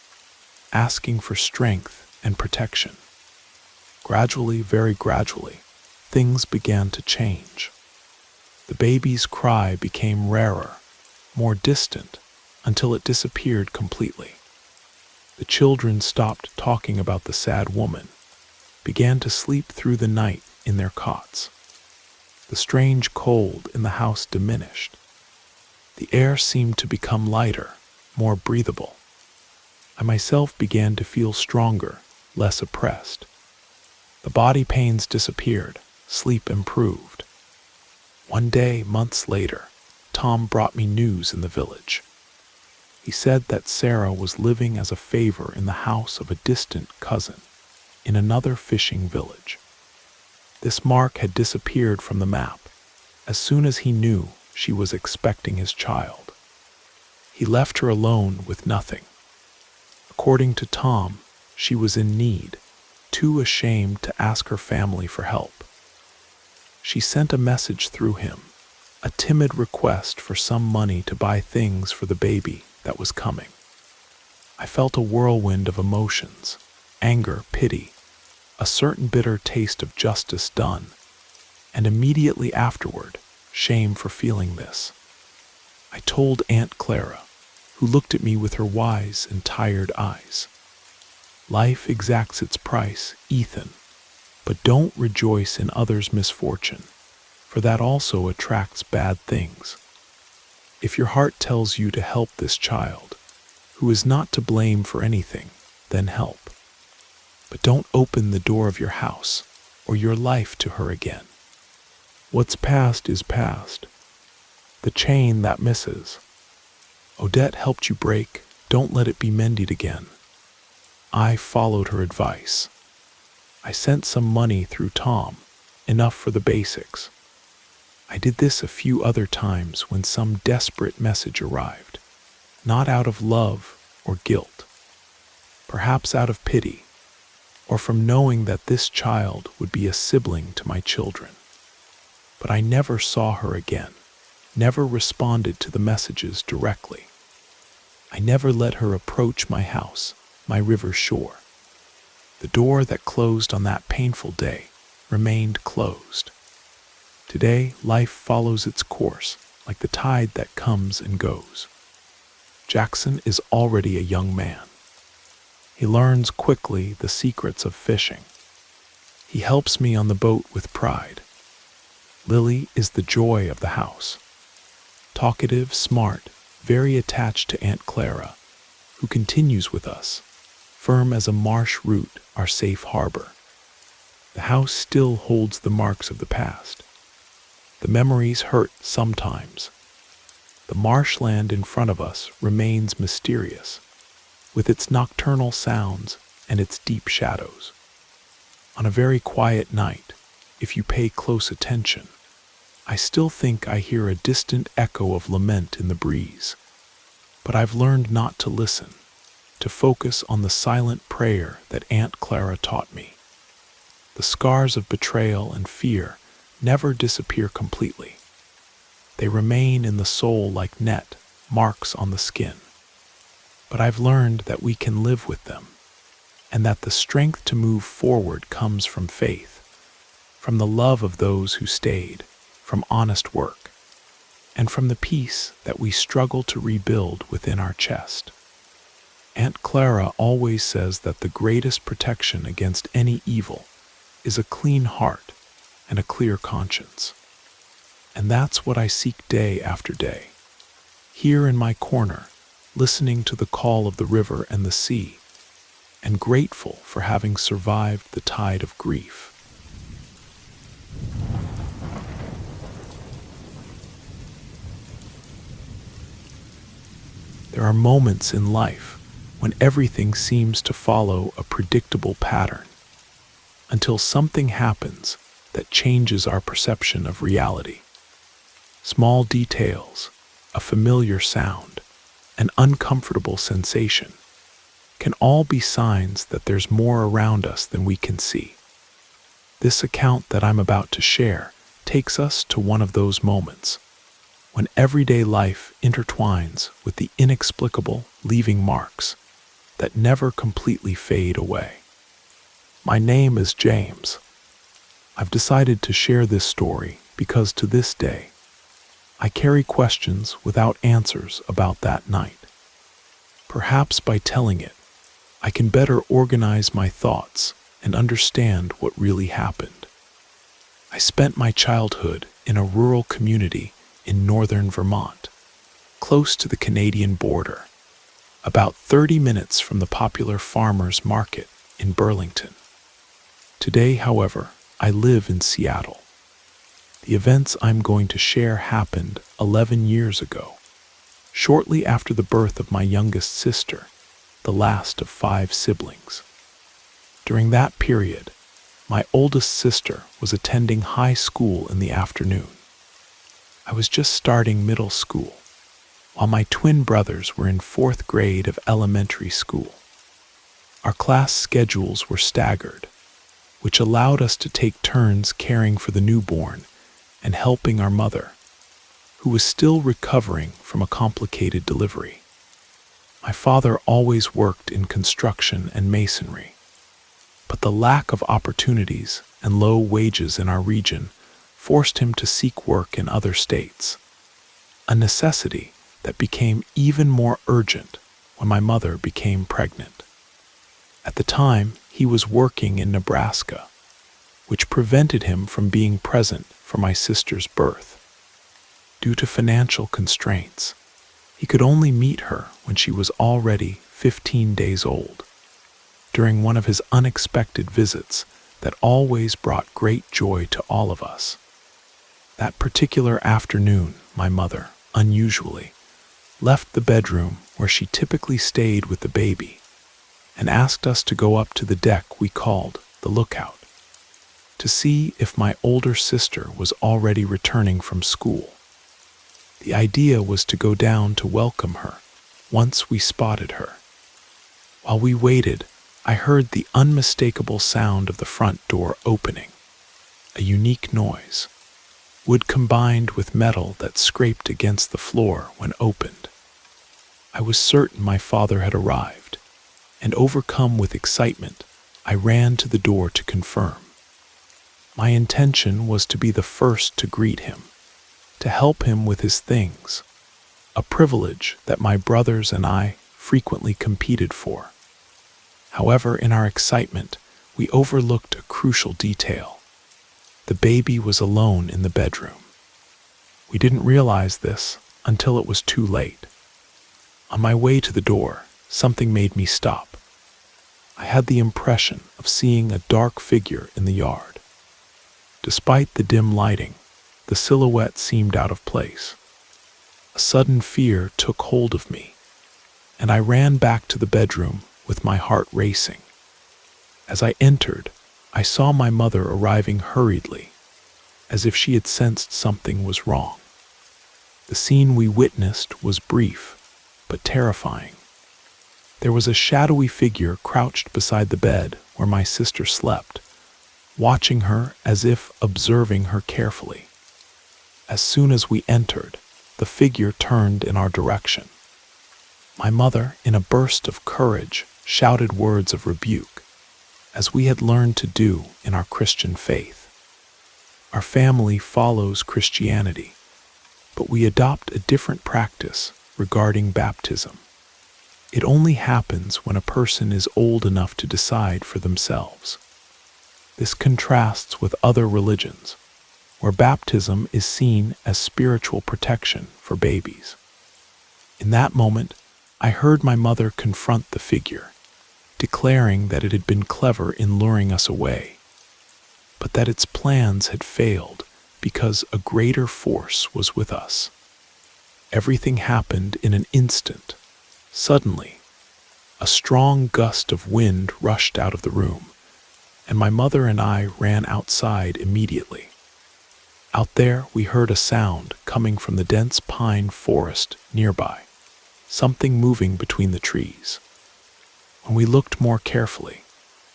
asking for strength and protection. Gradually, very gradually, things began to change. The baby's cry became rarer, more distant, until it disappeared completely. The children stopped talking about the sad woman, began to sleep through the night in their cots. The strange cold in the house diminished. The air seemed to become lighter, more breathable. I myself began to feel stronger, less oppressed. The body pains disappeared, sleep improved. One day, months later, Tom brought me news in the village. He said that Sarah was living as a favor in the house of a distant cousin, in another fishing village. This mark had disappeared from the map as soon as he knew she was expecting his child. He left her alone with nothing. According to Tom, she was in need, too ashamed to ask her family for help. She sent a message through him, a timid request for some money to buy things for the baby that was coming. I felt a whirlwind of emotions, anger, pity, a certain bitter taste of justice done, and immediately afterward, shame for feeling this. I told Aunt Clara, who looked at me with her wise and tired eyes. Life exacts its price, Ethan, but don't rejoice in others' misfortune, for that also attracts bad things. If your heart tells you to help this child, who is not to blame for anything, then help. But don't open the door of your house or your life to her again. What's past is past. The chain that Mrs. Odette helped you break, don't let it be mended again. I followed her advice. I sent some money through Tom, enough for the basics. I did this a few other times when some desperate message arrived, not out of love or guilt, perhaps out of pity, or from knowing that this child would be a sibling to my children. But I never saw her again, never responded to the messages directly. I never let her approach my house, my river shore. The door that closed on that painful day remained closed. Today, life follows its course, like the tide that comes and goes. Jackson is already a young man. He learns quickly the secrets of fishing. He helps me on the boat with pride. Lily is the joy of the house. Talkative, smart, very attached to Aunt Clara, who continues with us, firm as a marsh root, our safe harbor. The house still holds the marks of the past. The memories hurt sometimes. The marshland in front of us remains mysterious, with its nocturnal sounds and its deep shadows. On a very quiet night, if you pay close attention, I still think I hear a distant echo of lament in the breeze. But I've learned not to listen, to focus on the silent prayer that Aunt Clara taught me. The scars of betrayal and fear never disappear completely. They remain in the soul like net, marks on the skin. But I've learned that we can live with them, and that the strength to move forward comes from faith, from the love of those who stayed, from honest work, and from the peace that we struggle to rebuild within our chest. Aunt Clara always says that the greatest protection against any evil is a clean heart, and a clear conscience. And that's what I seek day after day. Here in my corner, listening to the call of the river and the sea, and grateful for having survived the tide of grief. There are moments in life when everything seems to follow a predictable pattern, until something happens that changes our perception of reality. Small details, a familiar sound, an uncomfortable sensation, can all be signs that there's more around us than we can see. This account that I'm about to share takes us to one of those moments, when everyday life intertwines with the inexplicable, leaving marks that never completely fade away. My name is James. I've decided to share this story because to this day, I carry questions without answers about that night. Perhaps by telling it, I can better organize my thoughts and understand what really happened. I spent my childhood in a rural community in northern Vermont, close to the Canadian border, about 30 minutes from the popular farmers market in Burlington. Today, however, I live in Seattle. The events I'm going to share happened 11 years ago, shortly after the birth of my youngest sister, the last of 5 siblings. During that period, my oldest sister was attending high school in the afternoon. I was just starting middle school, while my twin brothers were in 4th grade of elementary school. Our class schedules were staggered, which allowed us to take turns caring for the newborn and helping our mother, who was still recovering from a complicated delivery. My father always worked in construction and masonry, but the lack of opportunities and low wages in our region forced him to seek work in other states, a necessity that became even more urgent when my mother became pregnant. At the time, he was working in Nebraska, which prevented him from being present for my sister's birth. Due to financial constraints, he could only meet her when she was already 15 days old. During one of his unexpected visits that always brought great joy to all of us. That particular afternoon, my mother, unusually, left the bedroom where she typically stayed with the baby and asked us to go up to the deck we called the lookout to see if my older sister was already returning from school. The idea was to go down to welcome her once we spotted her. While we waited, I heard the unmistakable sound of the front door opening, a unique noise, wood combined with metal that scraped against the floor when opened. I was certain my father had arrived, and overcome with excitement, I ran to the door to confirm. My intention was to be the first to greet him, to help him with his things, a privilege that my brothers and I frequently competed for. However, in our excitement, we overlooked a crucial detail. The baby was alone in the bedroom. We didn't realize this until it was too late. On my way to the door, something made me stop. I had the impression of seeing a dark figure in the yard. Despite the dim lighting, the silhouette seemed out of place. A sudden fear took hold of me, and I ran back to the bedroom with my heart racing. As I entered, I saw my mother arriving hurriedly, as if she had sensed something was wrong. The scene we witnessed was brief, but terrifying. There was a shadowy figure crouched beside the bed where my sister slept, watching her as if observing her carefully. As soon as we entered, the figure turned in our direction. My mother, in a burst of courage, shouted words of rebuke, as we had learned to do in our Christian faith. Our family follows Christianity, but we adopt a different practice regarding baptism. It only happens when a person is old enough to decide for themselves. This contrasts with other religions, where baptism is seen as spiritual protection for babies. In that moment, I heard my mother confront the figure, declaring that it had been clever in luring us away, but that its plans had failed because a greater force was with us. Everything happened in an instant. Suddenly, a strong gust of wind rushed out of the room, and my mother and I ran outside immediately. Out there, we heard a sound coming from the dense pine forest nearby, something moving between the trees. When we looked more carefully,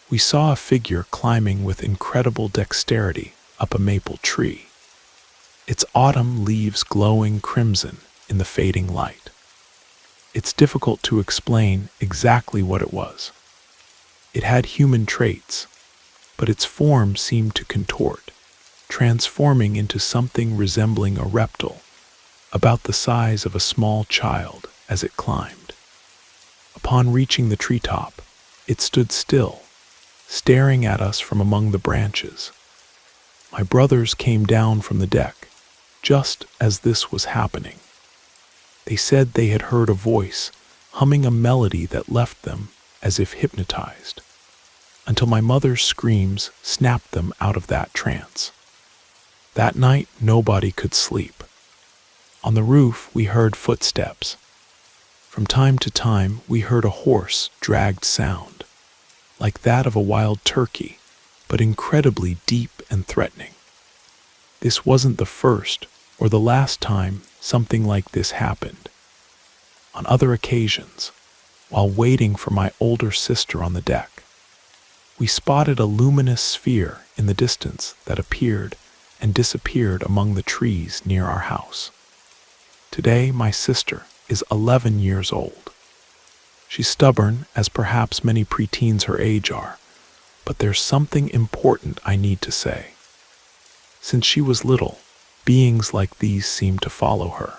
we saw a figure climbing with incredible dexterity up a maple tree, its autumn leaves glowing crimson in the fading light. It's difficult to explain exactly what it was. It had human traits, but its form seemed to contort, transforming into something resembling a reptile, about the size of a small child as it climbed. Upon reaching the treetop, it stood still, staring at us from among the branches. My brothers came down from the deck, just as this was happening. They said they had heard a voice humming a melody that left them as if hypnotized, until my mother's screams snapped them out of that trance. That night, nobody could sleep. On the roof, we heard footsteps. From time to time, we heard a hoarse, dragged sound, like that of a wild turkey, but incredibly deep and threatening. This wasn't the first or the last time something like this happened. On other occasions, while waiting for my older sister on the deck, we spotted a luminous sphere in the distance that appeared and disappeared among the trees near our house. Today, my sister is 11 years old. She's stubborn, as perhaps many preteens her age are, but there's something important I need to say. Since she was little, beings like these seem to follow her.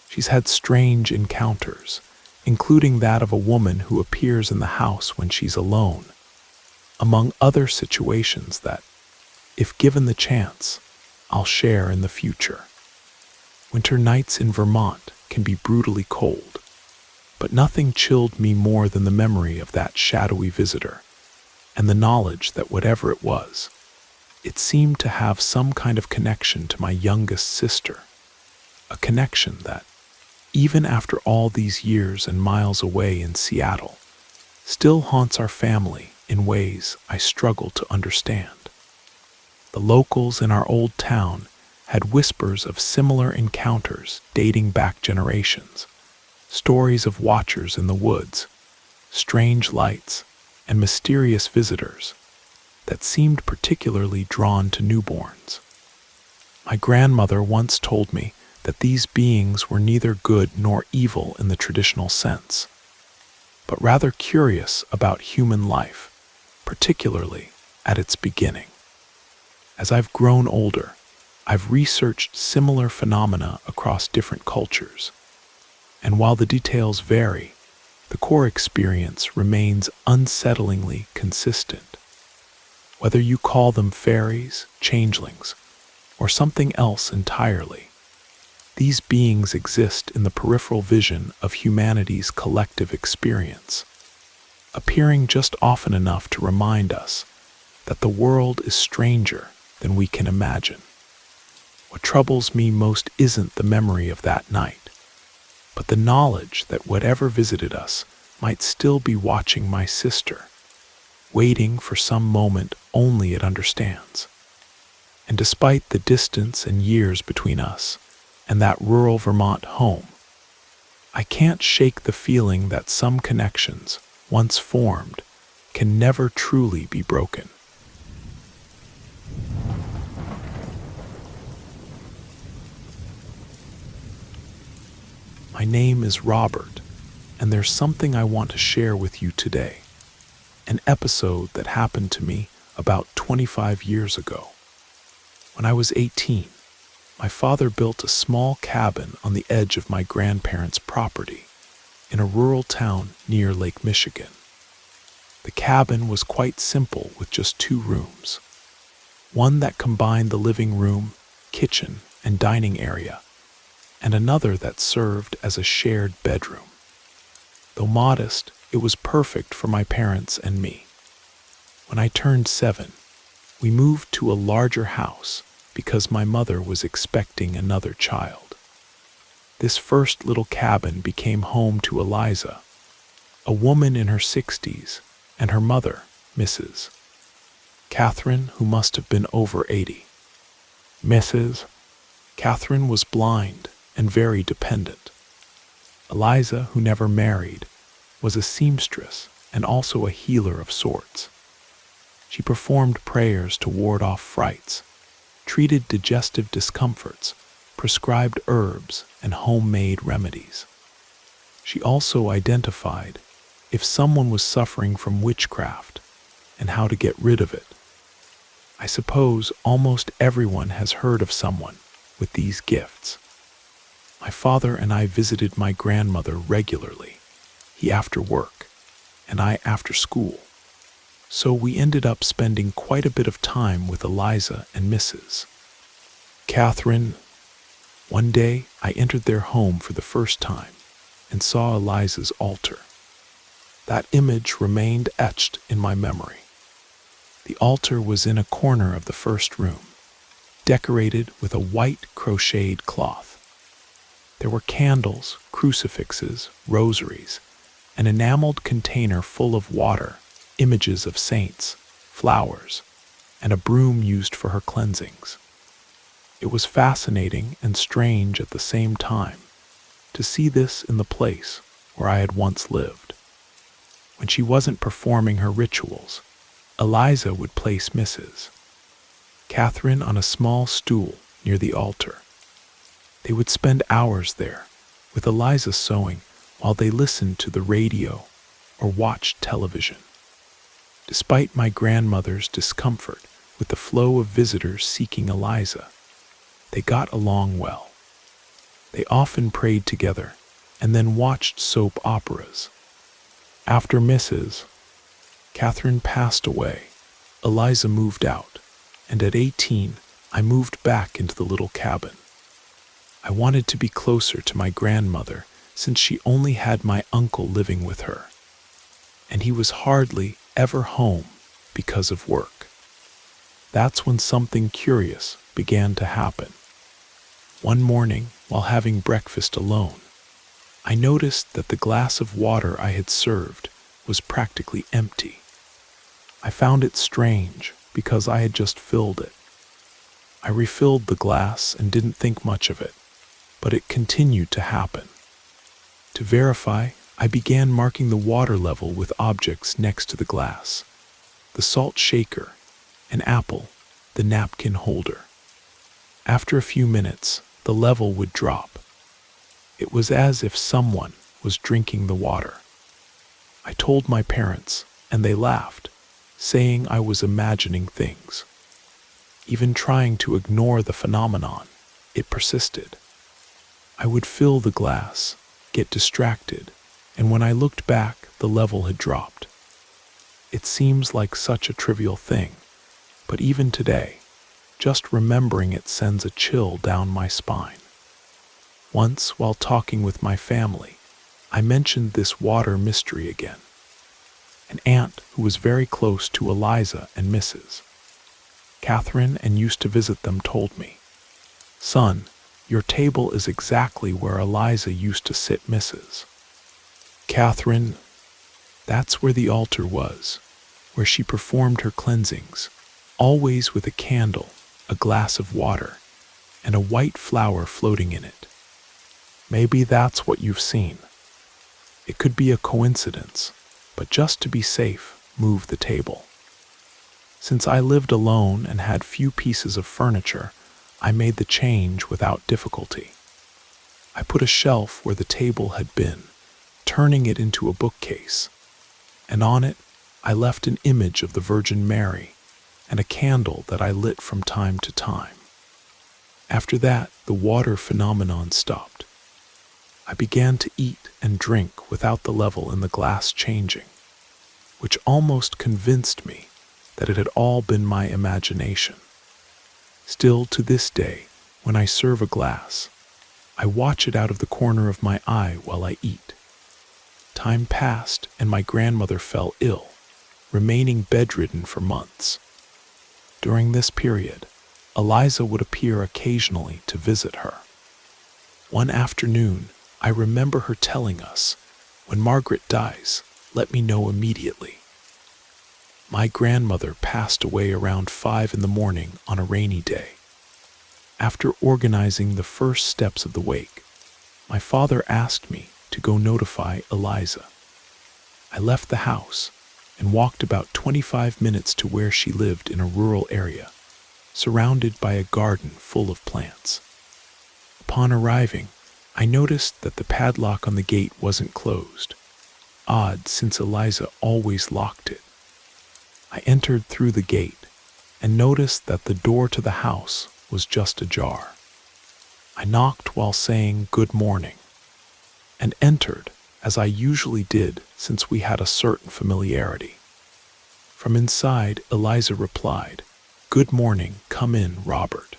She's had strange encounters, including that of a woman who appears in the house when she's alone, among other situations that, if given the chance, I'll share in the future. Winter nights in Vermont can be brutally cold, but nothing chilled me more than the memory of that shadowy visitor, and the knowledge that whatever it was, it seemed to have some kind of connection to my youngest sister, a connection that, even after all these years and miles away in Seattle, still haunts our family in ways I struggle to understand. The locals in our old town had whispers of similar encounters dating back generations, stories of watchers in the woods, strange lights, and mysterious visitors that seemed particularly drawn to newborns. My grandmother once told me that these beings were neither good nor evil in the traditional sense, but rather curious about human life, particularly at its beginning. As I've grown older, I've researched similar phenomena across different cultures, and while the details vary, the core experience remains unsettlingly consistent. Whether you call them fairies, changelings, or something else entirely, these beings exist in the peripheral vision of humanity's collective experience, appearing just often enough to remind us that the world is stranger than we can imagine. What troubles me most isn't the memory of that night, but the knowledge that whatever visited us might still be watching my sister, waiting for some moment only it understands. And despite the distance and years between us and that rural Vermont home, I can't shake the feeling that some connections, once formed, can never truly be broken. My name is Robert, and there's something I want to share with you today. An episode that happened to me about 25 years ago. When I was 18, my father built a small cabin on the edge of my grandparents' property in a rural town near Lake Michigan. The cabin was quite simple with just 2 rooms. One that combined the living room, kitchen, and dining area, and another that served as a shared bedroom. Though modest, it was perfect for my parents and me. When I turned 7, we moved to a larger house because my mother was expecting another child. This first little cabin became home to Eliza, a woman in her 60s, and her mother, Mrs. Catherine, who must have been over 80. Mrs. Catherine was blind and very dependent. Eliza, who never married, was a seamstress and also a healer of sorts. She performed prayers to ward off frights, treated digestive discomforts, prescribed herbs and homemade remedies. She also identified if someone was suffering from witchcraft and how to get rid of it. I suppose almost everyone has heard of someone with these gifts. My father and I visited my grandmother regularly, he after work, and I after school. So we ended up spending quite a bit of time with Eliza and Mrs. Catherine. One day I entered their home for the first time and saw Eliza's altar. That image remained etched in my memory. The altar was in a corner of the first room, decorated with a white crocheted cloth. There were candles, crucifixes, rosaries, an enameled container full of water, images of saints, flowers, and a broom used for her cleansings. It was fascinating and strange at the same time to see this in the place where I had once lived. When she wasn't performing her rituals, Eliza would place Mrs. Catherine on a small stool near the altar. They would spend hours there, with Eliza sewing while they listened to the radio or watched television. Despite my grandmother's discomfort with the flow of visitors seeking Eliza, they got along well. They often prayed together and then watched soap operas. After Mrs. Catherine passed away, Eliza moved out, and at 18, I moved back into the little cabin. I wanted to be closer to my grandmother since she only had my uncle living with her, and he was hardly ever home because of work. That's when something curious began to happen. One morning, while having breakfast alone, I noticed that the glass of water I had served was practically empty. I found it strange because I had just filled it. I refilled the glass and didn't think much of it, but it continued to happen. To verify, I began marking the water level with objects next to the glass: the salt shaker, an apple, the napkin holder. After a few minutes, the level would drop. It was as if someone was drinking the water. I told my parents, and they laughed, saying I was imagining things. Even trying to ignore the phenomenon, it persisted. I would fill the glass, get distracted, and when I looked back, the level had dropped. It seems like such a trivial thing, but even today, just remembering it sends a chill down my spine. Once, while talking with my family, I mentioned this water mystery again. An aunt who was very close to Eliza and Mrs. Catherine and used to visit them told me, "Son, your table is exactly where Eliza used to sit Mrs. Catherine. That's where the altar was, where she performed her cleansings, always with a candle, a glass of water, and a white flower floating in it. Maybe that's what you've seen. It could be a coincidence, but just to be safe, move the table." Since I lived alone and had few pieces of furniture, I made the change without difficulty. I put a shelf where the table had been, turning it into a bookcase, and on it I left an image of the Virgin Mary and a candle that I lit from time to time. After that, the water phenomenon stopped. I began to eat and drink without the level in the glass changing. which almost convinced me that it had all been my imagination. Still, to this day, when I serve a glass, I watch it out of the corner of my eye while I eat. Time passed and my grandmother fell ill, remaining bedridden for months. During this period, Eliza would appear occasionally to visit her. One afternoon, I remember her telling us, "When Margaret dies, let me know immediately." My grandmother passed away around 5 in the morning on a rainy day. After organizing the first steps of the wake, my father asked me to go notify Eliza. I left the house and walked about 25 minutes to where she lived in a rural area, surrounded by a garden full of plants. Upon arriving, I noticed that the padlock on the gate wasn't closed. Odd, since Eliza always locked it. I entered through the gate and noticed that the door to the house was just ajar. I knocked while saying good morning and entered as I usually did, since we had a certain familiarity. From inside, Eliza replied, "Good morning, come in, Robert."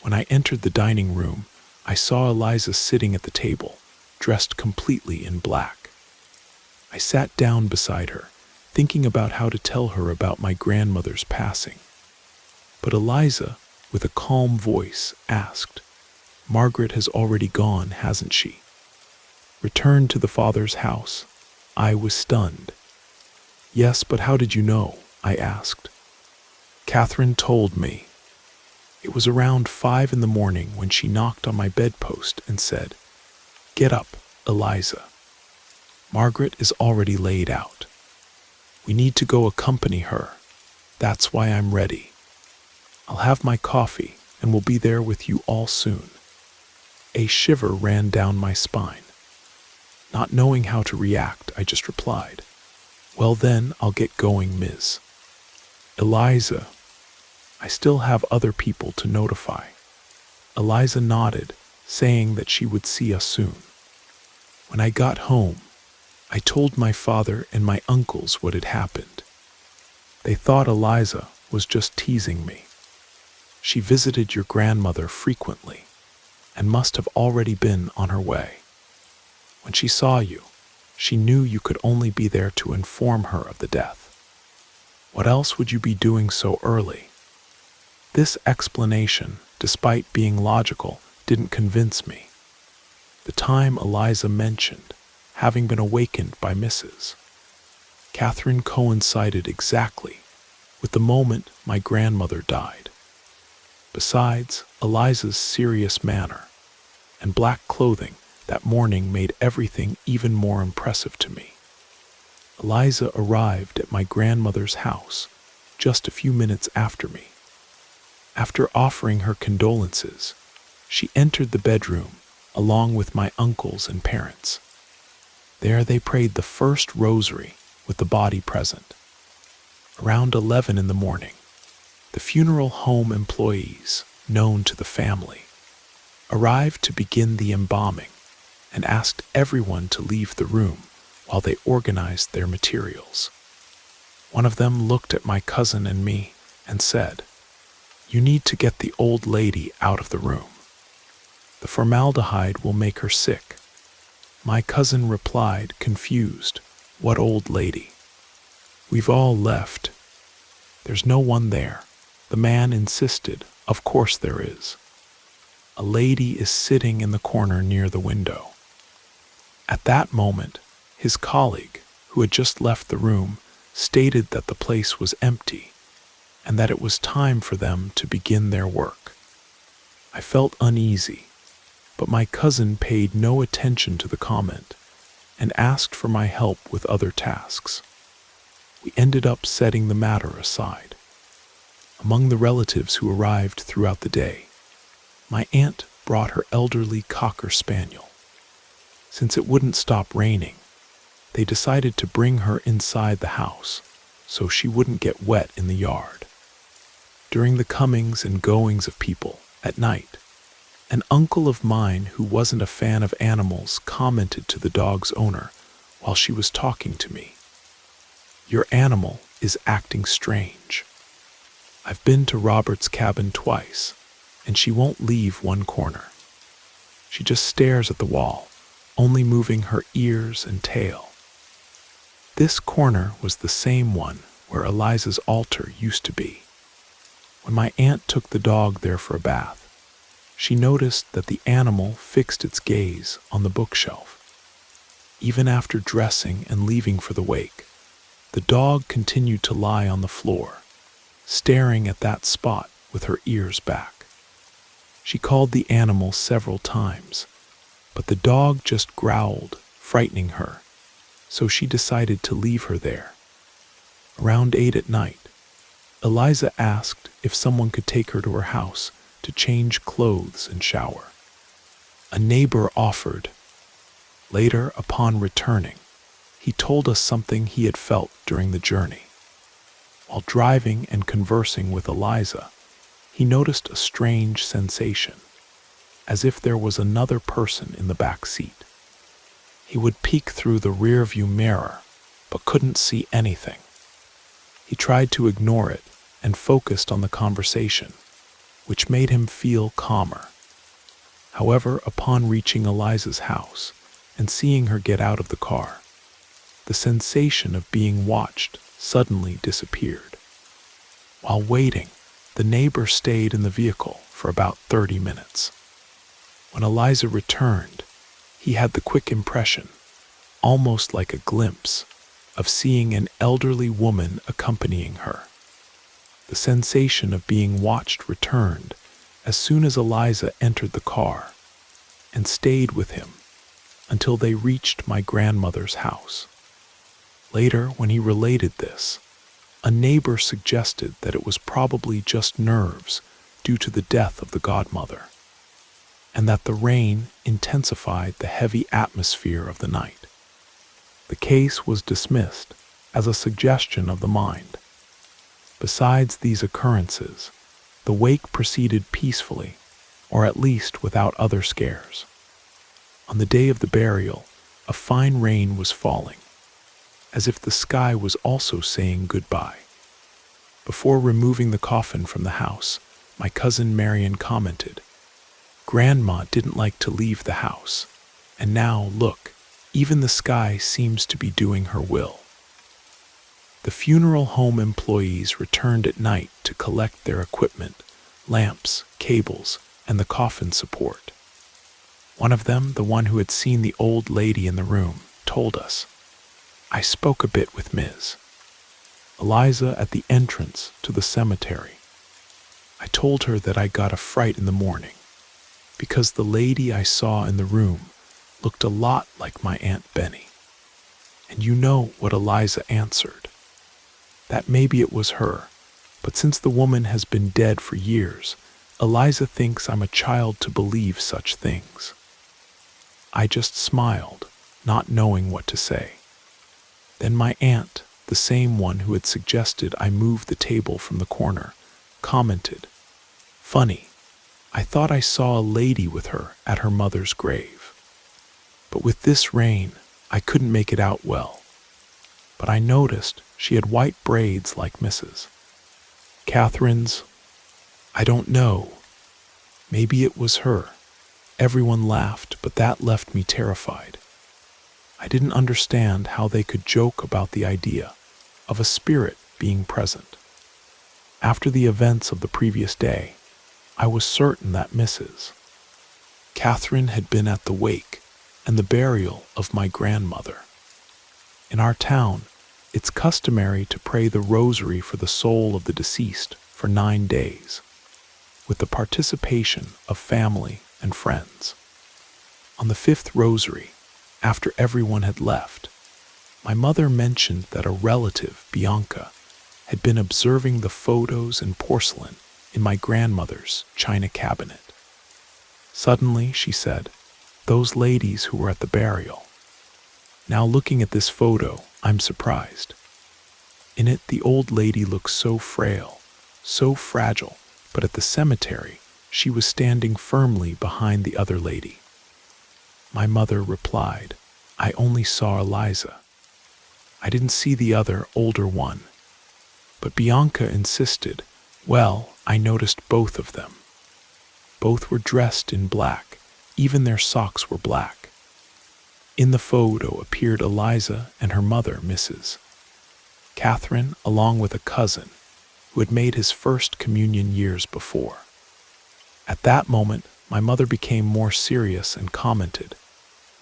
When I entered the dining room, I saw Eliza sitting at the table, dressed completely in black. I sat down beside her, thinking about how to tell her about my grandmother's passing. But Eliza, with a calm voice, asked, "Margaret has already gone, hasn't she?" Returned to the father's house. I was stunned. "Yes, but how did you know?" I asked. Catherine told me. It was around 5 in the morning when she knocked on my bedpost and said, "Get up, Eliza. Margaret is already laid out. We need to go accompany her. That's why I'm ready. I'll have my coffee and will be there with you all soon." A shiver ran down my spine. Not knowing how to react, I just replied, "Well then, I'll get going, Ms. Eliza. I still have other people to notify." Eliza nodded, saying that she would see us soon. When I got home, I told my father and my uncles what had happened. They thought Eliza was just teasing me. She visited your grandmother frequently and must have already been on her way. When she saw you, she knew you could only be there to inform her of the death. What else would you be doing so early? This explanation, despite being logical, didn't convince me. The time Eliza mentioned, having been awakened by Mrs. Catherine, coincided exactly with the moment my grandmother died. Besides, Eliza's serious manner and black clothing that morning made everything even more impressive to me. Eliza arrived at my grandmother's house just a few minutes after me. After offering her condolences, she entered the bedroom along with my uncles and parents. There they prayed the first rosary with the body present. Around 11 in the morning, the funeral home employees, known to the family, arrived to begin the embalming and asked everyone to leave the room while they organized their materials. One of them looked at my cousin and me and said, "You need to get the old lady out of the room. The formaldehyde will make her sick." My cousin replied, confused, "What old lady? We've all left. There's no one there." The man insisted, "Of course there is. A lady is sitting in the corner near the window." At that moment, his colleague, who had just left the room, stated that the place was empty and that it was time for them to begin their work. I felt uneasy, but my cousin paid no attention to the comment and asked for my help with other tasks. We ended up setting the matter aside. Among the relatives who arrived throughout the day, my aunt brought her elderly cocker spaniel. Since it wouldn't stop raining, they decided to bring her inside the house so she wouldn't get wet in the yard. During the comings and goings of people at night, an uncle of mine who wasn't a fan of animals commented to the dog's owner while she was talking to me. Your animal is acting strange. I've been to Robert's cabin twice, and she won't leave one corner. She just stares at the wall, only moving her ears and tail. This corner was the same one where Eliza's altar used to be. When my aunt took the dog there for a bath, she noticed that the animal fixed its gaze on the bookshelf. Even after dressing and leaving for the wake, the dog continued to lie on the floor, staring at that spot with her ears back. She called the animal several times, but the dog just growled, frightening her, so she decided to leave her there. Around 8 at night, Eliza asked if someone could take her to her house to change clothes and shower. A neighbor offered. Later, upon returning, he told us something he had felt during the journey. While driving and conversing with Eliza, he noticed a strange sensation, as if there was another person in the back seat. He would peek through the rearview mirror, but couldn't see anything. He tried to ignore it and focused on the conversation, which made him feel calmer. However, upon reaching Eliza's house and seeing her get out of the car, the sensation of being watched suddenly disappeared. While waiting, the neighbor stayed in the vehicle for about 30 minutes. When Eliza returned, he had the quick impression, almost like a glimpse, of seeing an elderly woman accompanying her. The sensation of being watched returned as soon as Eliza entered the car and stayed with him until they reached my grandmother's house. Later, when he related this, a neighbor suggested that it was probably just nerves due to the death of the godmother, and that the rain intensified the heavy atmosphere of the night. The case was dismissed as a suggestion of the mind. Besides these occurrences, the wake proceeded peacefully, or at least without other scares. On the day of the burial, a fine rain was falling, as if the sky was also saying goodbye. Before removing the coffin from the house, my cousin Marion commented, "Grandma didn't like to leave the house, and now, look, even the sky seems to be doing her will." The funeral home employees returned at night to collect their equipment, lamps, cables, and the coffin support. One of them, the one who had seen the old lady in the room, told us, "I spoke a bit with Ms. Eliza at the entrance to the cemetery. I told her that I got a fright in the morning, because the lady I saw in the room looked a lot like my Aunt Benny. And you know what Eliza answered? That maybe it was her, but since the woman has been dead for years, Eliza thinks I'm a child to believe such things." I just smiled, not knowing what to say. Then my aunt, the same one who had suggested I move the table from the corner, commented, "Funny, I thought I saw a lady with her at her mother's grave. But with this rain, I couldn't make it out well. But I noticed she had white braids like Mrs. Catherine's. I don't know. Maybe it was her." Everyone laughed, but that left me terrified. I didn't understand how they could joke about the idea of a spirit being present. After the events of the previous day, I was certain that Mrs. Catherine had been at the wake and the burial of my grandmother. In our town, it's customary to pray the rosary for the soul of the deceased for 9 days, with the participation of family and friends. On the 5th rosary, after everyone had left, my mother mentioned that a relative, Bianca, had been observing the photos and porcelain in my grandmother's china cabinet. Suddenly, she said, "Those ladies who were at the burial." Now looking at this photo, I'm surprised. In it, the old lady looks so frail, so fragile, but at the cemetery, she was standing firmly behind the other lady. My mother replied, "I only saw Eliza." I didn't see the other, older one. But Bianca insisted. Well, I noticed both of them. Both were dressed in black. Even their socks were black. In the photo appeared Eliza and her mother, Mrs. Catherine, along with a cousin who had made his first communion years before. At that moment, my mother became more serious and commented,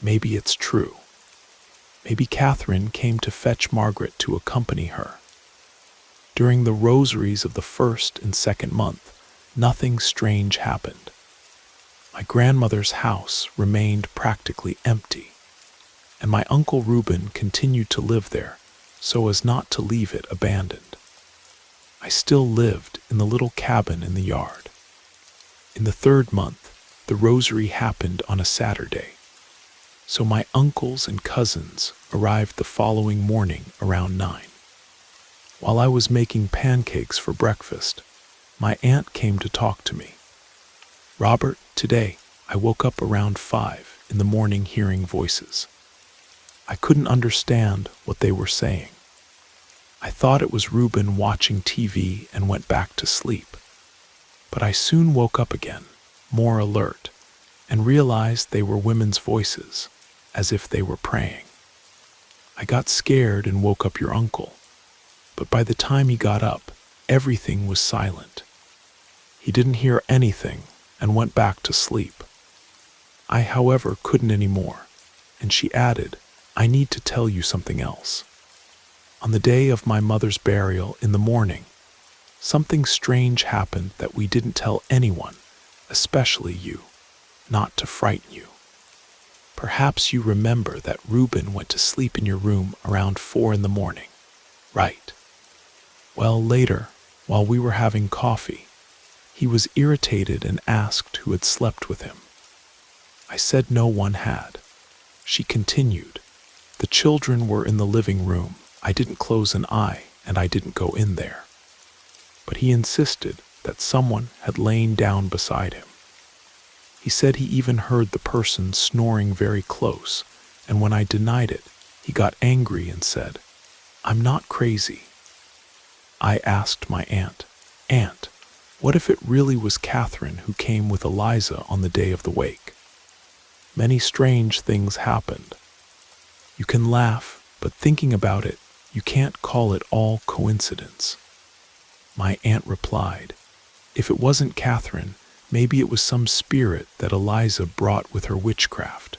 "Maybe it's true. Maybe Catherine came to fetch Margaret to accompany her." During the rosaries of the first and second month, nothing strange happened. My grandmother's house remained practically empty, and my Uncle Reuben continued to live there so as not to leave it abandoned. I still lived in the little cabin in the yard. In the third month, the rosary happened on a Saturday, so my uncles and cousins arrived the following morning around 9. While I was making pancakes for breakfast, my aunt came to talk to me. "Robert, today I woke up around 5 in the morning hearing voices. I couldn't understand what they were saying. I thought it was Reuben watching TV and went back to sleep. But I soon woke up again, more alert, and realized they were women's voices, as if they were praying. I got scared and woke up your uncle, but by the time he got up, everything was silent. He didn't hear anything and went back to sleep. I, however, couldn't anymore, and she added, "I need to tell you something else. On the day of my mother's burial in the morning, something strange happened that we didn't tell anyone, especially you, not to frighten you. Perhaps you remember that Reuben went to sleep in your room around 4 in the morning, right? Well, later, while we were having coffee, he was irritated and asked who had slept with him. I said no one had." She continued, "The children were in the living room. I didn't close an eye and I didn't go in there. But he insisted that someone had lain down beside him. He said he even heard the person snoring very close, and when I denied it, he got angry and said, 'I'm not crazy.' I asked my aunt, 'Aunt, what if it really was Catherine who came with Eliza on the day of the wake?' Many strange things happened. You can laugh, but thinking about it, you can't call it all coincidence." My aunt replied, "If it wasn't Catherine, maybe it was some spirit that Eliza brought with her witchcraft.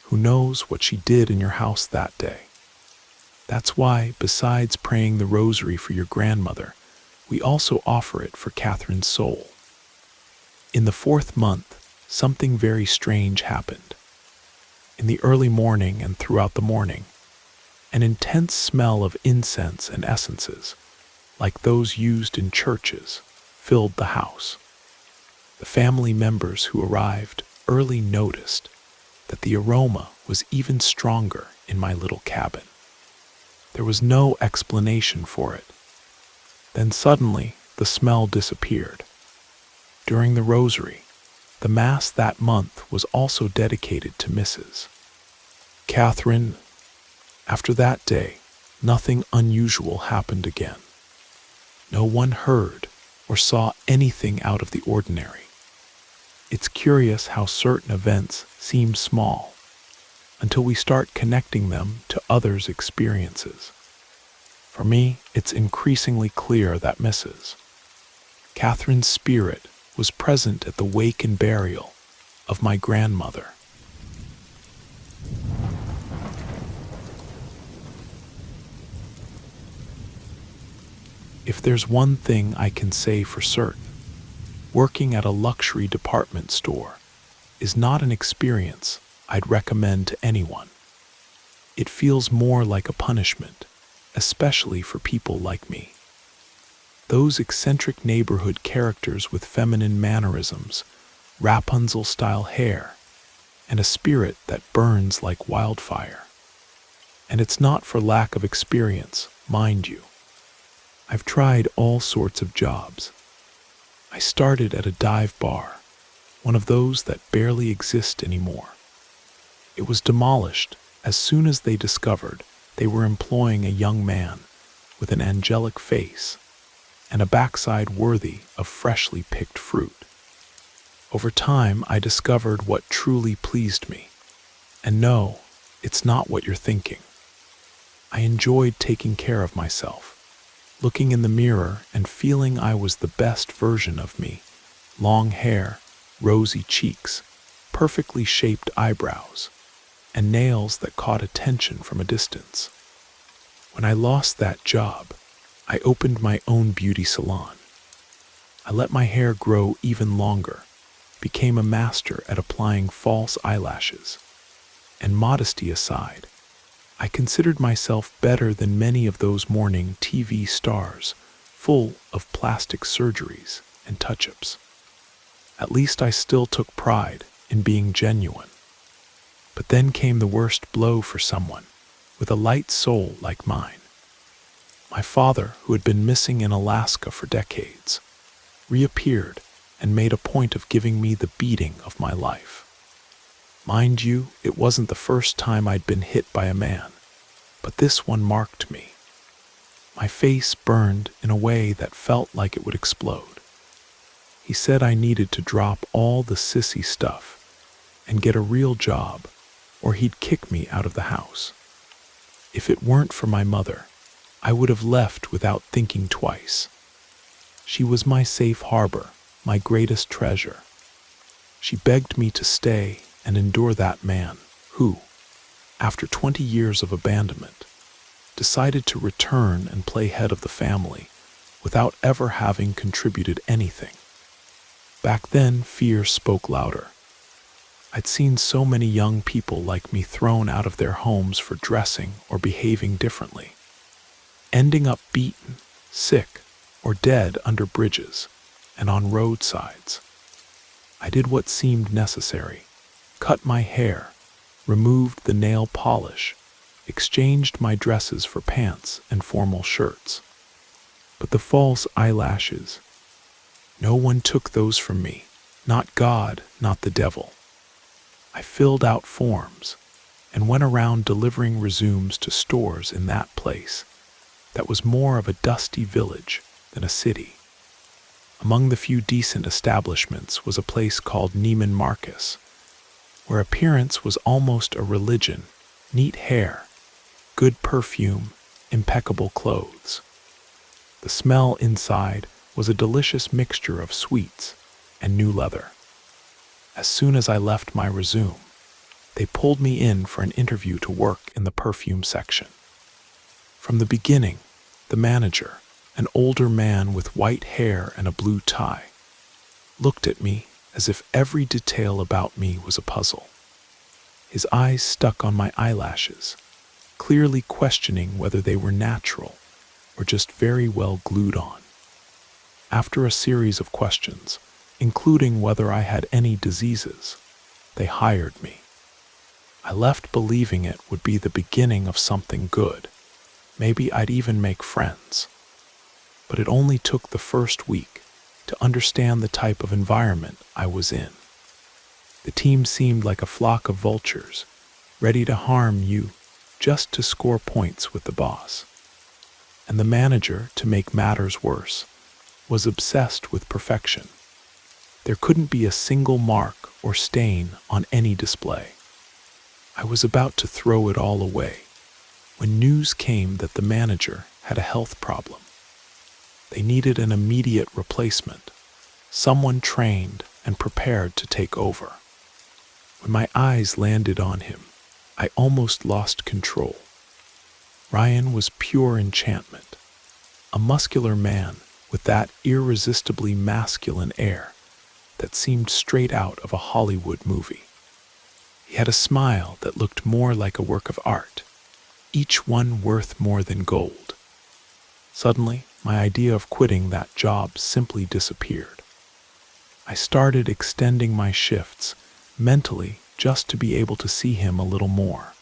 Who knows what she did in your house that day? That's why, besides praying the rosary for your grandmother, we also offer it for Catherine's soul." In the 4th month, something very strange happened. In the early morning and throughout the morning, an intense smell of incense and essences, like those used in churches, filled the house. The family members who arrived early noticed that the aroma was even stronger in my little cabin. There was no explanation for it. Then suddenly, the smell disappeared. During the rosary, the Mass that month was also dedicated to Mrs. Catherine. After that day, nothing unusual happened again. No one heard or saw anything out of the ordinary. It's curious how certain events seem small until we start connecting them to others' experiences. For me, it's increasingly clear that Mrs. Catherine's spirit was present at the wake and burial of my grandmother. If there's one thing I can say for certain, working at a luxury department store is not an experience I'd recommend to anyone. It feels more like a punishment, especially for people like me. Those eccentric neighborhood characters with feminine mannerisms, Rapunzel-style hair, and a spirit that burns like wildfire. And it's not for lack of experience, mind you. I've tried all sorts of jobs. I started at a dive bar, one of those that barely exist anymore. It was demolished as soon as they discovered they were employing a young man with an angelic face and a backside worthy of freshly picked fruit. Over time, I discovered what truly pleased me. And no, it's not what you're thinking. I enjoyed taking care of myself, looking in the mirror and feeling I was the best version of me. Long hair, rosy cheeks, perfectly shaped eyebrows, and nails that caught attention from a distance. When I lost that job, I opened my own beauty salon. I let my hair grow even longer, became a master at applying false eyelashes, and modesty aside, I considered myself better than many of those morning TV stars, full of plastic surgeries and touch-ups. At least I still took pride in being genuine. But then came the worst blow for someone with a light soul like mine. My father, who had been missing in Alaska for decades, reappeared and made a point of giving me the beating of my life. Mind you, it wasn't the first time I'd been hit by a man, but this one marked me. My face burned in a way that felt like it would explode. He said I needed to drop all the sissy stuff and get a real job, or he'd kick me out of the house. If it weren't for my mother, I would have left without thinking twice. She was my safe harbor, my greatest treasure. She begged me to stay and endure that man who, after 20 years of abandonment, decided to return and play head of the family without ever having contributed anything. Back then, fear spoke louder. I'd seen so many young people like me thrown out of their homes for dressing or behaving differently, ending up beaten, sick, or dead under bridges and on roadsides. I did what seemed necessary, cut my hair, removed the nail polish, exchanged my dresses for pants and formal shirts. But the false eyelashes, no one took those from me, not God, not the devil. I filled out forms and went around delivering resumes to stores in that place that was more of a dusty village than a city. Among the few decent establishments was a place called Neiman Marcus, where appearance was almost a religion: neat hair, good perfume, impeccable clothes. The smell inside was a delicious mixture of sweets and new leather. As soon as I left my resume, they pulled me in for an interview to work in the perfume section. From the beginning, the manager, an older man with white hair and a blue tie, looked at me as if every detail about me was a puzzle. His eyes stuck on my eyelashes, clearly questioning whether they were natural or just very well glued on. After a series of questions, including whether I had any diseases, they hired me. I left believing it would be the beginning of something good. Maybe I'd even make friends. But it only took the first week to understand the type of environment I was in. The team seemed like a flock of vultures, ready to harm you just to score points with the boss. And the manager, to make matters worse, was obsessed with perfection. There couldn't be a single mark or stain on any display. I was about to throw it all away when news came that the manager had a health problem. They needed an immediate replacement, someone trained and prepared to take over. When my eyes landed on him, I almost lost control. Ryan was pure enchantment, a muscular man with that irresistibly masculine air that seemed straight out of a Hollywood movie. He had a smile that looked more like a work of art, each one worth more than gold. Suddenly, my idea of quitting that job simply disappeared. I started extending my shifts mentally just to be able to see him a little more.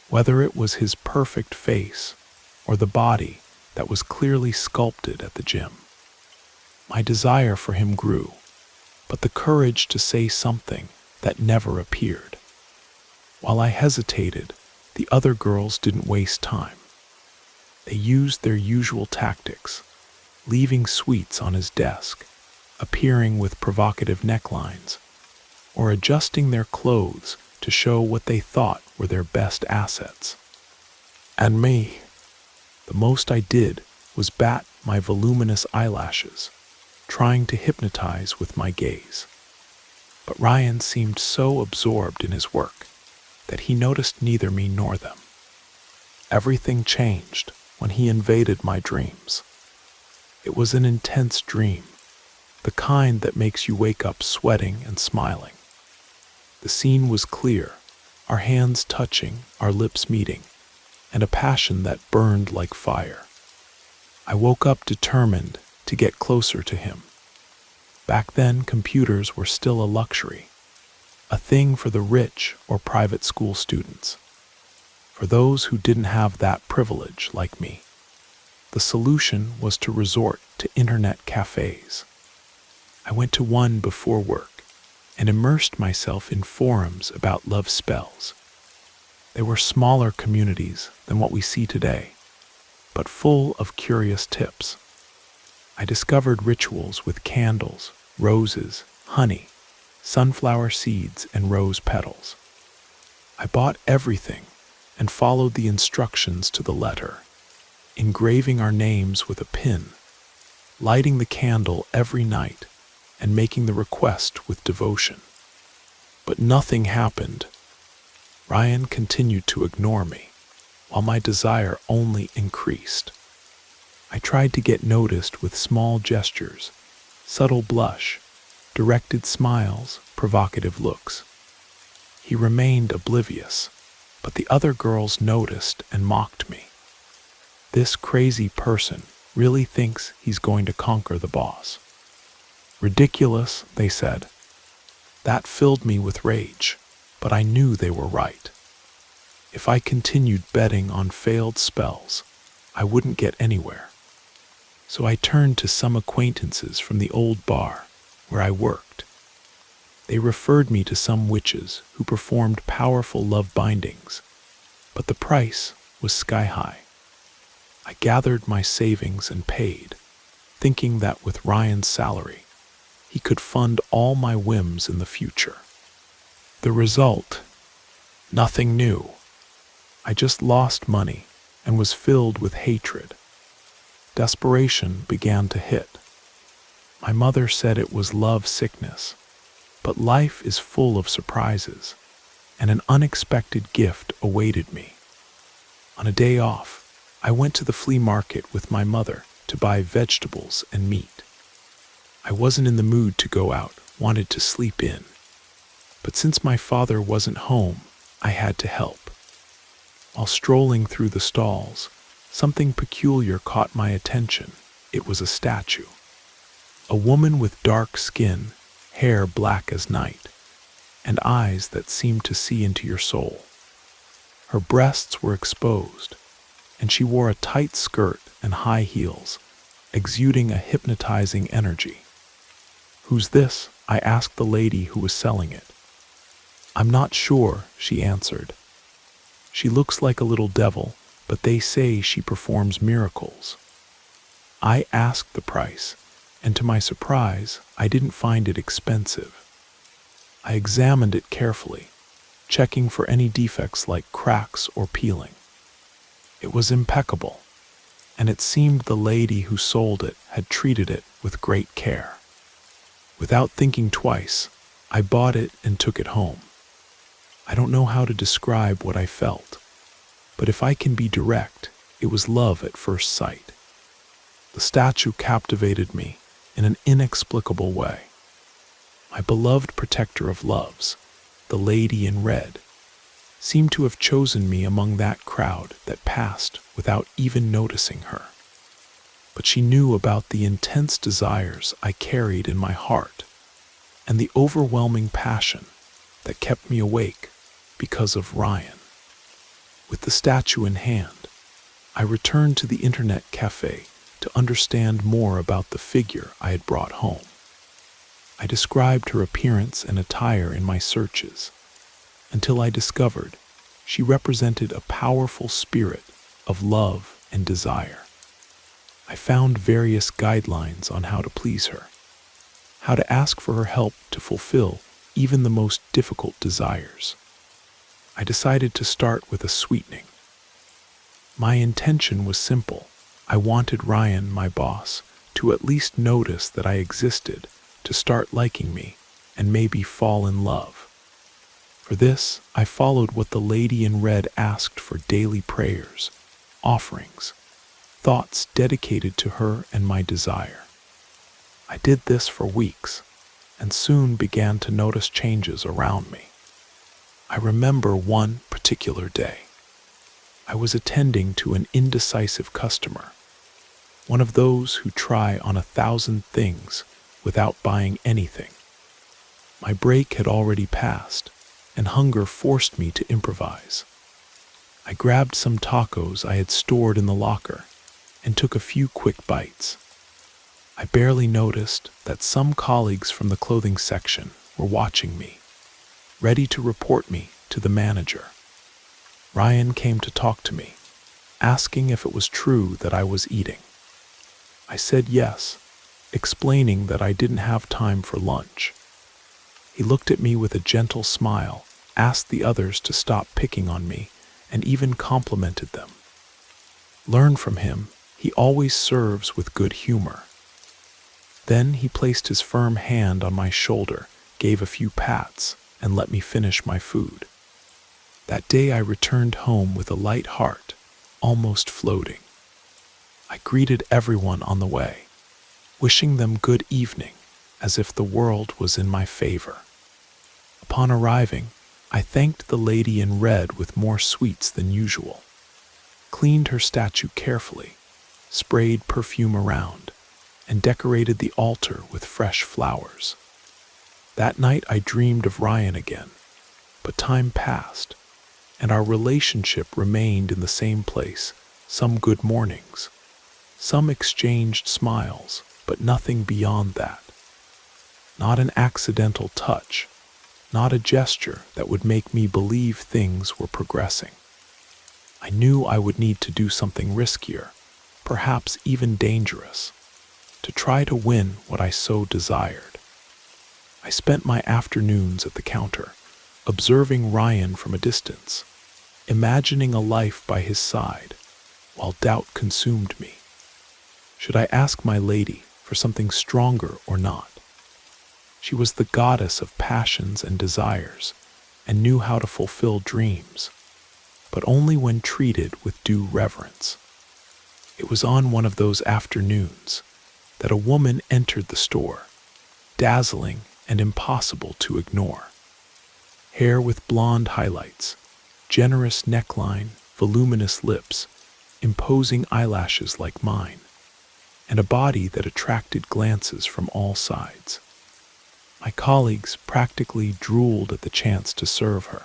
Whether it was his perfect face or the body that was clearly sculpted at the gym. My desire for him grew, but the courage to say something that never appeared. While I hesitated, The other girls didn't waste time. They used their usual tactics, leaving sweets on his desk, appearing with provocative necklines, or adjusting their clothes to show what they thought were their best assets. And me, the most I did was bat my voluminous eyelashes, trying to hypnotize with my gaze. But Ryan seemed so absorbed in his work that he noticed neither me nor them. Everything changed when he invaded my dreams. It was an intense dream, the kind that makes you wake up sweating and smiling. The scene was clear, our hands touching, our lips meeting, and a passion that burned like fire. I woke up determined to get closer to him. Back then, computers were still a luxury, a thing for the rich or private school students. For those who didn't have that privilege like me, the solution was to resort to internet cafes. I went to one before work and immersed myself in forums about love spells. They were smaller communities than what we see today, but full of curious tips. I discovered rituals with candles, roses, honey, sunflower seeds, and rose petals. I bought everything and followed the instructions to the letter, engraving our names with a pin, lighting the candle every night, and making the request with devotion. But nothing happened. Ryan continued to ignore me, while my desire only increased. I tried to get noticed with small gestures, subtle blush, directed smiles, provocative looks. He remained oblivious, but the other girls noticed and mocked me. This crazy person really thinks he's going to conquer the boss. Ridiculous, they said. That filled me with rage, but I knew they were right. If I continued betting on failed spells, I wouldn't get anywhere. So I turned to some acquaintances from the old bar where I worked. They referred me to some witches who performed powerful love bindings, but the price was sky high. I gathered my savings and paid, thinking that with Ryan's salary, he could fund all my whims in the future. The result? Nothing new. I just lost money and was filled with hatred. Desperation began to hit. My mother said it was love sickness, but life is full of surprises, and an unexpected gift awaited me. On a day off, I went to the flea market with my mother to buy vegetables and meat. I wasn't in the mood to go out, wanted to sleep in. But since my father wasn't home, I had to help. While strolling through the stalls, something peculiar caught my attention. It was a statue. A woman with dark skin, hair black as night, and eyes that seemed to see into your soul. Her breasts were exposed, and she wore a tight skirt and high heels, exuding a hypnotizing energy. "Who's this?" I asked the lady who was selling it. "I'm not sure," she answered. "She looks like a little devil, but they say she performs miracles." I asked the price, and to my surprise, I didn't find it expensive. I examined it carefully, checking for any defects like cracks or peeling. It was impeccable, and it seemed the lady who sold it had treated it with great care. Without thinking twice, I bought it and took it home. I don't know how to describe what I felt, but if I can be direct, it was love at first sight. The statue captivated me in an inexplicable way. My beloved protector of loves, the lady in red, seemed to have chosen me among that crowd that passed without even noticing her. But she knew about the intense desires I carried in my heart and the overwhelming passion that kept me awake because of Ryan. With the statue in hand, I returned to the internet cafe to understand more about the figure I had brought home. I described her appearance and attire in my searches until I discovered She represented a powerful spirit of love and desire. I found various guidelines on how to please her, how to ask for her help to fulfill even the most difficult desires. I decided to start with a sweetening. My intention was simple. I wanted Ryan, my boss, to at least notice that I existed, to start liking me, and maybe fall in love. For this, I followed what the lady in red asked for: daily prayers, offerings, thoughts dedicated to her and my desire. I did this for weeks, and soon began to notice changes around me. I remember one particular day. I was attending to an indecisive customer, one of those who try on 1,000 things without buying anything. My break had already passed, and hunger forced me to improvise. I grabbed some tacos I had stored in the locker and took a few quick bites. I barely noticed that some colleagues from the clothing section were watching me, ready to report me to the manager. Ryan came to talk to me, asking if it was true that I was eating. I said yes, explaining that I didn't have time for lunch. He looked at me with a gentle smile, asked the others to stop picking on me, and even complimented them. Learn from him, he always serves with good humor. Then he placed his firm hand on my shoulder, gave a few pats, and let me finish my food. That day I returned home with a light heart, almost floating. I greeted everyone on the way, wishing them good evening, as if the world was in my favor. Upon arriving, I thanked the lady in red with more sweets than usual, cleaned her statue carefully, sprayed perfume around, and decorated the altar with fresh flowers. That night I dreamed of Ryan again, but time passed, and our relationship remained in the same place. Some good mornings, some exchanged smiles, but nothing beyond that. Not an accidental touch, not a gesture that would make me believe things were progressing. I knew I would need to do something riskier, perhaps even dangerous, to try to win what I so desired. I spent my afternoons at the counter, observing Ryan from a distance, imagining a life by his side, while doubt consumed me. Should I ask my lady for something stronger or not? She was the goddess of passions and desires, and knew how to fulfill dreams, but only when treated with due reverence. It was on one of those afternoons that a woman entered the store, dazzling and impossible to ignore. Hair with blonde highlights, generous neckline, voluminous lips, imposing eyelashes like mine, and a body that attracted glances from all sides. My colleagues practically drooled at the chance to serve her,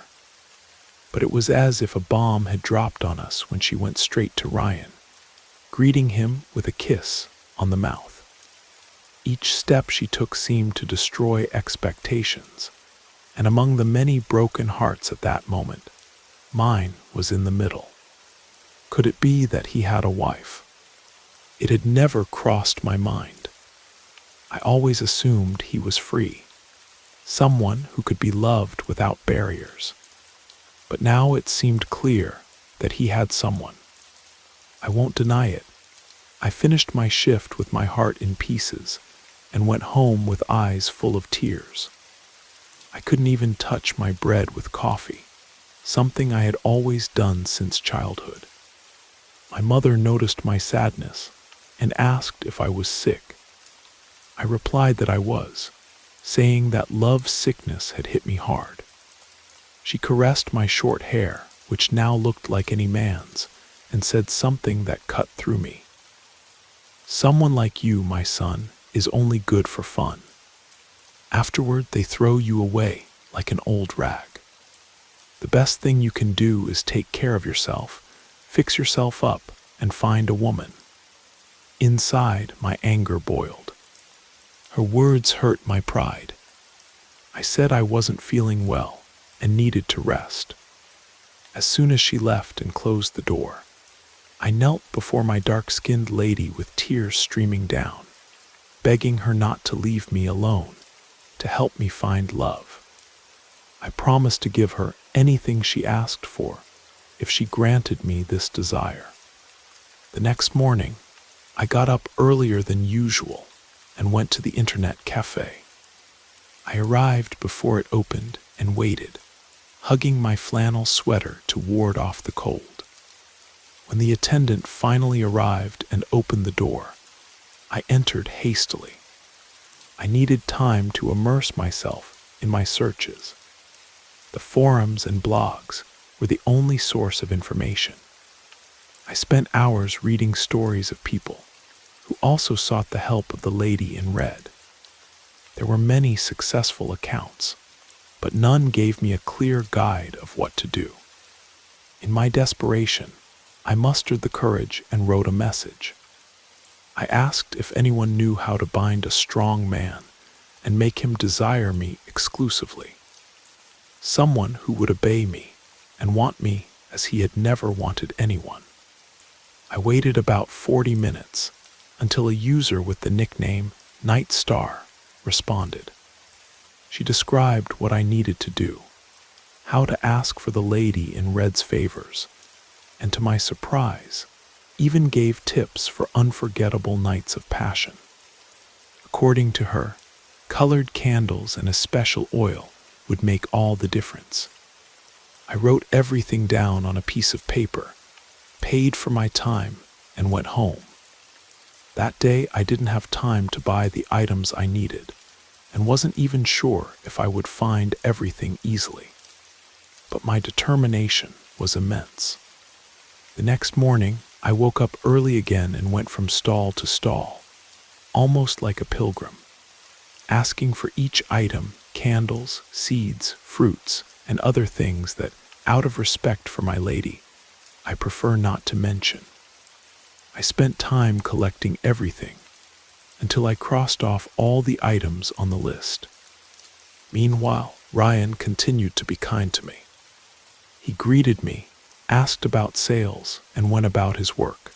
but it was as if a bomb had dropped on us when she went straight to Ryan, greeting him with a kiss on the mouth. Each step she took seemed to destroy expectations, and among the many broken hearts at that moment, mine was in the middle. Could it be that he had a wife? It had never crossed my mind. I always assumed he was free, someone who could be loved without barriers. But now it seemed clear that he had someone. I won't deny it. I finished my shift with my heart in pieces and went home with eyes full of tears. I couldn't even touch my bread with coffee, something I had always done since childhood. My mother noticed my sadness and asked if I was sick. I replied that I was, saying that love sickness had hit me hard. She caressed my short hair, which now looked like any man's, and said something that cut through me. Someone like you, my son, is only good for fun. Afterward, they throw you away like an old rag. The best thing you can do is take care of yourself, fix yourself up, and find a woman. Inside, my anger boiled. Her words hurt my pride. I said I wasn't feeling well and needed to rest. As soon as she left and closed the door, I knelt before my dark-skinned lady with tears streaming down, begging her not to leave me alone, to help me find love. I promised to give her anything she asked for if she granted me this desire. The next morning, I got up earlier than usual and went to the internet cafe. I arrived before it opened and waited, hugging my flannel sweater to ward off the cold. When the attendant finally arrived and opened the door, I entered hastily. I needed time to immerse myself in my searches. The forums and blogs were the only source of information. I spent hours reading stories of people who also sought the help of the lady in red. There were many successful accounts, but none gave me a clear guide of what to do. In my desperation, I mustered the courage and wrote a message. I asked if anyone knew how to bind a strong man and make him desire me exclusively. Someone who would obey me and want me as he had never wanted anyone. I waited about 40 minutes until a user with the nickname Night Star responded. She described what I needed to do, how to ask for the lady in red's favors, and to my surprise, even gave tips for unforgettable nights of passion. According to her, colored candles and a special oil would make all the difference. I wrote everything down on a piece of paper, paid for my time, and went home. That day, I didn't have time to buy the items I needed, and wasn't even sure if I would find everything easily. But my determination was immense. The next morning, I woke up early again and went from stall to stall, almost like a pilgrim, asking for each item, candles, seeds, fruits, and other things that, out of respect for my lady, I prefer not to mention. I spent time collecting everything until I crossed off all the items on the list. Meanwhile, Ryan continued to be kind to me. He greeted me, asked about sales, and went about his work.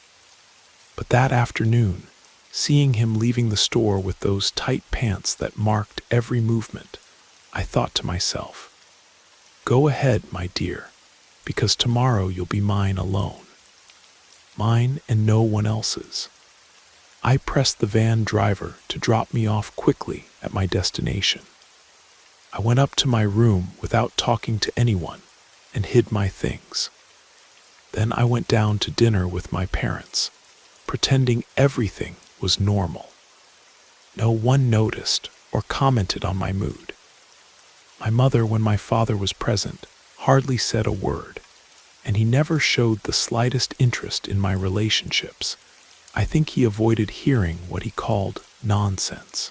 But that afternoon, seeing him leaving the store with those tight pants that marked every movement, I thought to myself, "Go ahead, my dear, because tomorrow you'll be mine alone. Mine and no one else's." I pressed the van driver to drop me off quickly at my destination. I went up to my room without talking to anyone and hid my things. Then I went down to dinner with my parents, pretending everything was normal. No one noticed or commented on my mood. My mother, when my father was present, hardly said a word, and he never showed the slightest interest in my relationships. I think he avoided hearing what he called nonsense.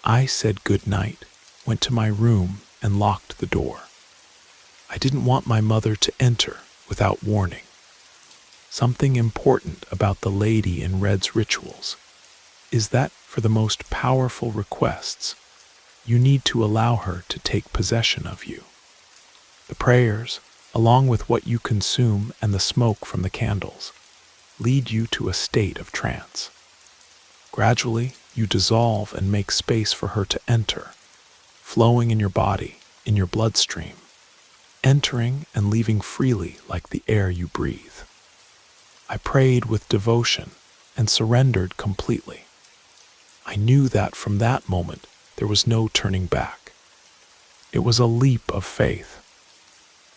I said good night, went to my room, and locked the door. I didn't want my mother to enter without warning. Something important about the lady in red's rituals is that for the most powerful requests, you need to allow her to take possession of you. The prayers, along with what you consume and the smoke from the candles, lead you to a state of trance. Gradually, you dissolve and make space for her to enter, flowing in your body, in your bloodstream, entering and leaving freely like the air you breathe. I prayed with devotion and surrendered completely. I knew that from that moment there was no turning back. It was a leap of faith.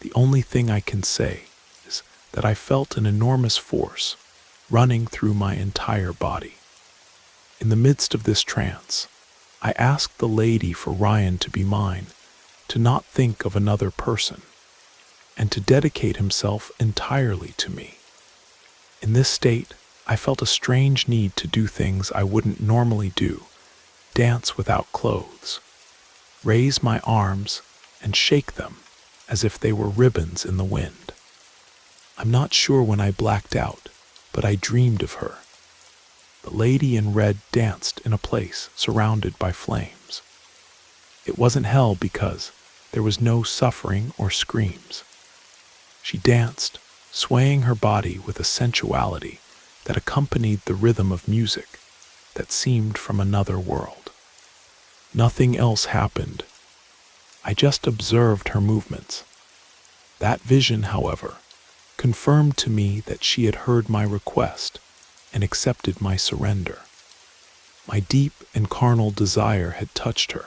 The only thing I can say is that I felt an enormous force running through my entire body. In the midst of this trance, I asked the lady for Ryan to be mine, to not think of another person, and to dedicate himself entirely to me. In this state, I felt a strange need to do things I wouldn't normally do, dance without clothes, raise my arms and shake them as if they were ribbons in the wind. I'm not sure when I blacked out, but I dreamed of her. The lady in red danced in a place surrounded by flames. It wasn't hell because there was no suffering or screams. She danced, swaying her body with a sensuality that accompanied the rhythm of music that seemed from another world. Nothing else happened. I just observed her movements. That vision, however, confirmed to me that she had heard my request and accepted my surrender. My deep and carnal desire had touched her.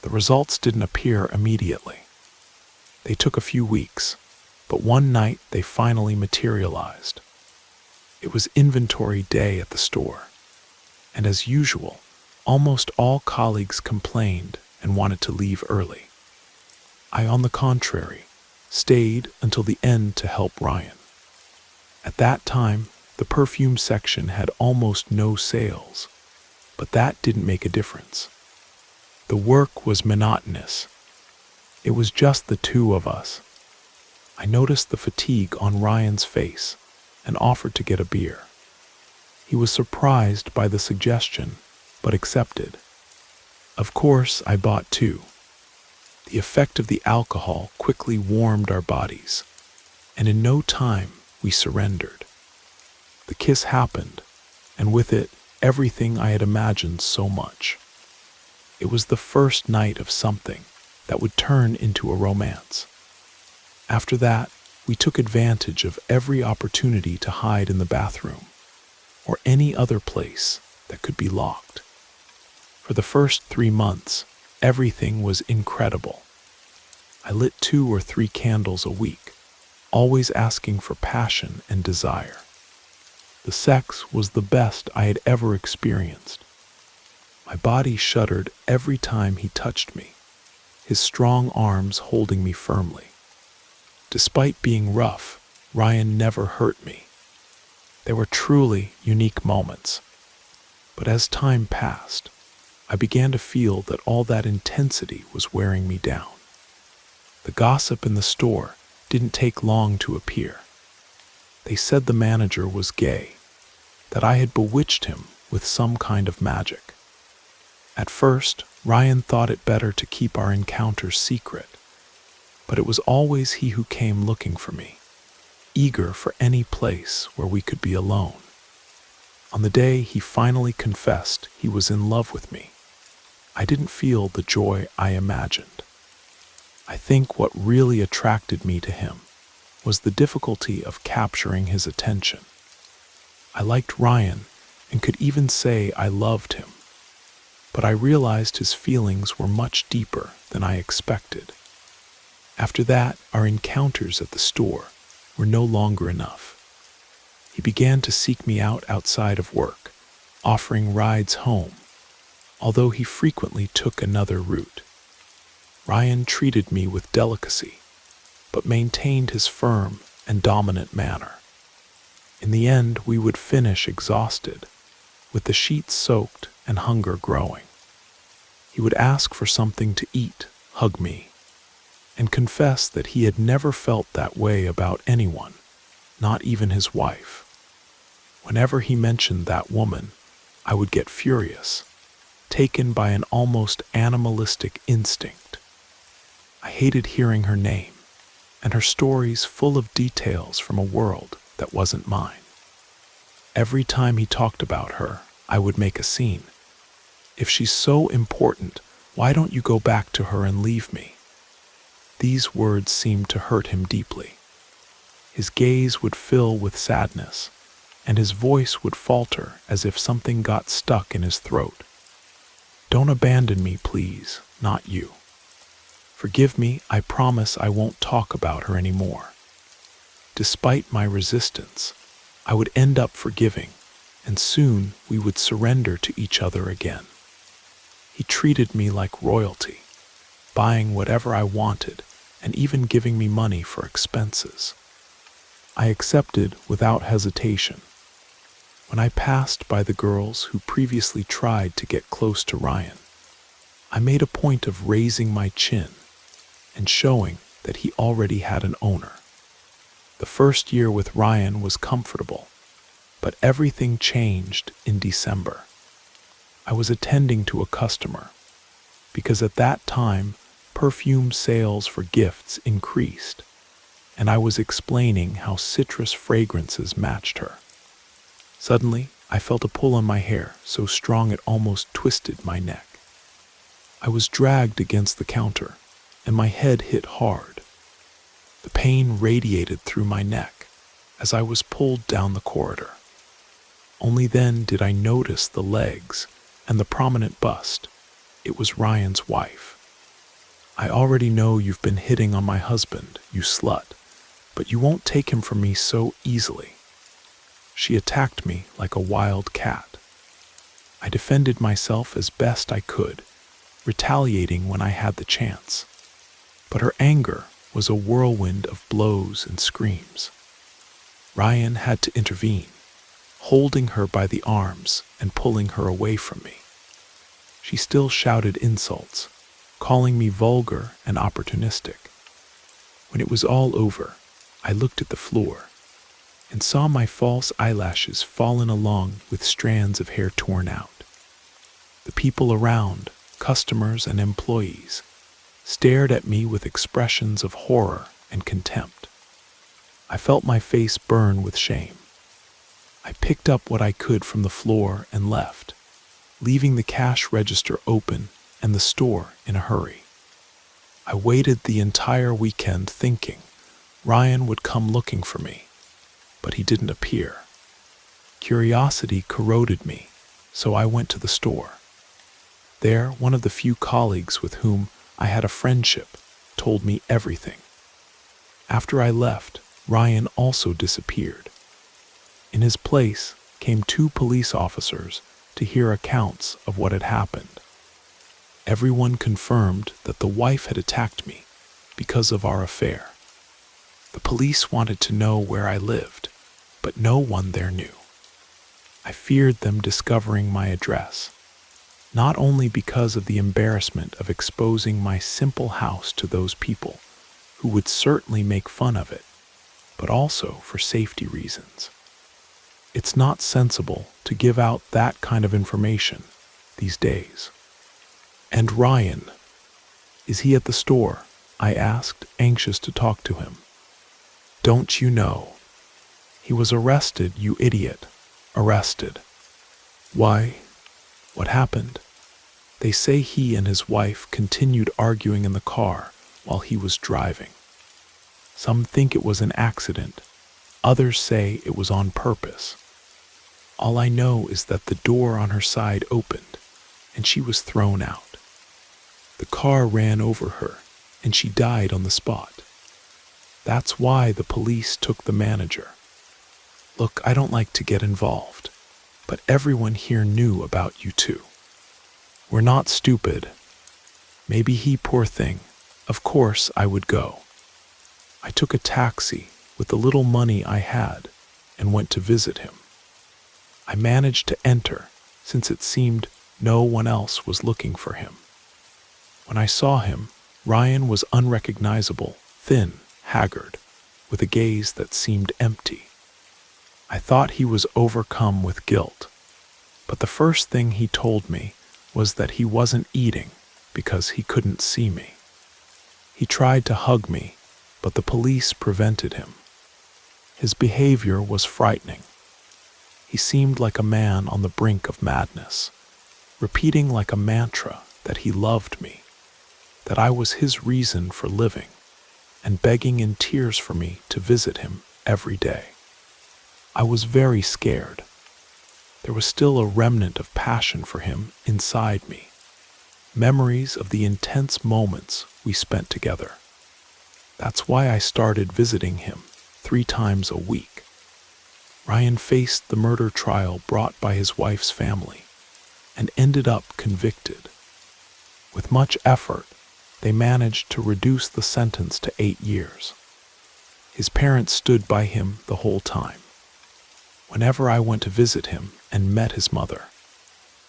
The results didn't appear immediately. They took a few weeks, but one night they finally materialized. It was inventory day at the store, and as usual, almost all colleagues complained and wanted to leave early. I, on the contrary, stayed until the end to help Ryan. At that time, the perfume section had almost no sales, but that didn't make a difference. The work was monotonous. It was just the two of us. I noticed the fatigue on Ryan's face and offered to get a beer. He was surprised by the suggestion, but accepted. Of course, I bought two. The effect of the alcohol quickly warmed our bodies, and in no time we surrendered. The kiss happened, and with it, everything I had imagined so much. It was the first night of something that would turn into a romance. After that, we took advantage of every opportunity to hide in the bathroom or any other place that could be locked. For the first 3 months, everything was incredible. I lit 2 or 3 candles a week, always asking for passion and desire. The sex was the best I had ever experienced. My body shuddered every time he touched me, his strong arms holding me firmly. Despite being rough, Ryan never hurt me. They were truly unique moments. But as time passed, I began to feel that all that intensity was wearing me down. The gossip in the store didn't take long to appear. They said the manager was gay, that I had bewitched him with some kind of magic. At first, Ryan thought it better to keep our encounters secret, but it was always he who came looking for me, eager for any place where we could be alone. On the day he finally confessed he was in love with me, I didn't feel the joy I imagined. I think what really attracted me to him was the difficulty of capturing his attention. I liked Ryan and could even say I loved him, but I realized his feelings were much deeper than I expected. After that, our encounters at the store were no longer enough. He began to seek me out outside of work, offering rides home, although he frequently took another route. Ryan treated me with delicacy, but maintained his firm and dominant manner. In the end, we would finish exhausted, with the sheets soaked and hunger growing. He would ask for something to eat, hug me, and confess that he had never felt that way about anyone, not even his wife. Whenever he mentioned that woman, I would get furious, taken by an almost animalistic instinct. I hated hearing her name, and her stories full of details from a world that wasn't mine. Every time he talked about her, I would make a scene. If she's so important, why don't you go back to her and leave me? These words seemed to hurt him deeply. His gaze would fill with sadness, and his voice would falter as if something got stuck in his throat. Don't abandon me, please, not you. Forgive me, I promise I won't talk about her anymore. Despite my resistance, I would end up forgiving, and soon we would surrender to each other again. He treated me like royalty, buying whatever I wanted and even giving me money for expenses. I accepted without hesitation. When I passed by the girls who previously tried to get close to Ryan, I made a point of raising my chin and showing that he already had an owner. The first year with Ryan was comfortable, but everything changed in December. I was attending to a customer, because at that time, perfume sales for gifts increased, and I was explaining how citrus fragrances matched her. Suddenly, I felt a pull on my hair, so strong it almost twisted my neck. I was dragged against the counter, and my head hit hard. The pain radiated through my neck as I was pulled down the corridor. Only then did I notice the legs and the prominent bust. It was Ryan's wife. "I already know you've been hitting on my husband, you slut, but you won't take him from me so easily." She attacked me like a wild cat. I defended myself as best I could, retaliating when I had the chance. But her anger was a whirlwind of blows and screams. Ryan had to intervene, holding her by the arms and pulling her away from me. She still shouted insults, calling me vulgar and opportunistic. When it was all over, I looked at the floor and saw my false eyelashes fallen along with strands of hair torn out. The people around, customers and employees, stared at me with expressions of horror and contempt. I felt my face burn with shame. I picked up what I could from the floor and left, leaving the cash register open and the store in a hurry. I waited the entire weekend thinking Ryan would come looking for me, but he didn't appear. Curiosity corroded me, so I went to the store. There, one of the few colleagues with whom I had a friendship told me everything. After I left, Ryan also disappeared. In his place came 2 police officers to hear accounts of what had happened. Everyone confirmed that the wife had attacked me because of our affair. The police wanted to know where I lived, but no one there knew. I feared them discovering my address, not only because of the embarrassment of exposing my simple house to those people who would certainly make fun of it, but also for safety reasons. It's not sensible to give out that kind of information these days. "And Ryan, is he at the store?" I asked, anxious to talk to him. "Don't you know? He was arrested, you idiot. Arrested." "Why? What happened?" "They say he and his wife continued arguing in the car while he was driving. Some think it was an accident. Others say it was on purpose. All I know is that the door on her side opened, and she was thrown out. The car ran over her, and she died on the spot. That's why the police took the manager. Look, I don't like to get involved, but everyone here knew about you too. We're not stupid. Maybe he, poor thing. Of course I would go. I took a taxi with the little money I had and went to visit him. I managed to enter since it seemed no one else was looking for him. When I saw him, Ryan was unrecognizable, thin, haggard, with a gaze that seemed empty. I thought he was overcome with guilt, but the first thing he told me was that he wasn't eating because he couldn't see me. He tried to hug me, but the police prevented him. His behavior was frightening. He seemed like a man on the brink of madness, repeating like a mantra that he loved me, that I was his reason for living, and begging in tears for me to visit him every day. I was very scared. There was still a remnant of passion for him inside me, memories of the intense moments we spent together. That's why I started visiting him 3 times a week. Ryan faced the murder trial brought by his wife's family and ended up convicted. With much effort, they managed to reduce the sentence to 8 years. His parents stood by him the whole time. Whenever I went to visit him and met his mother,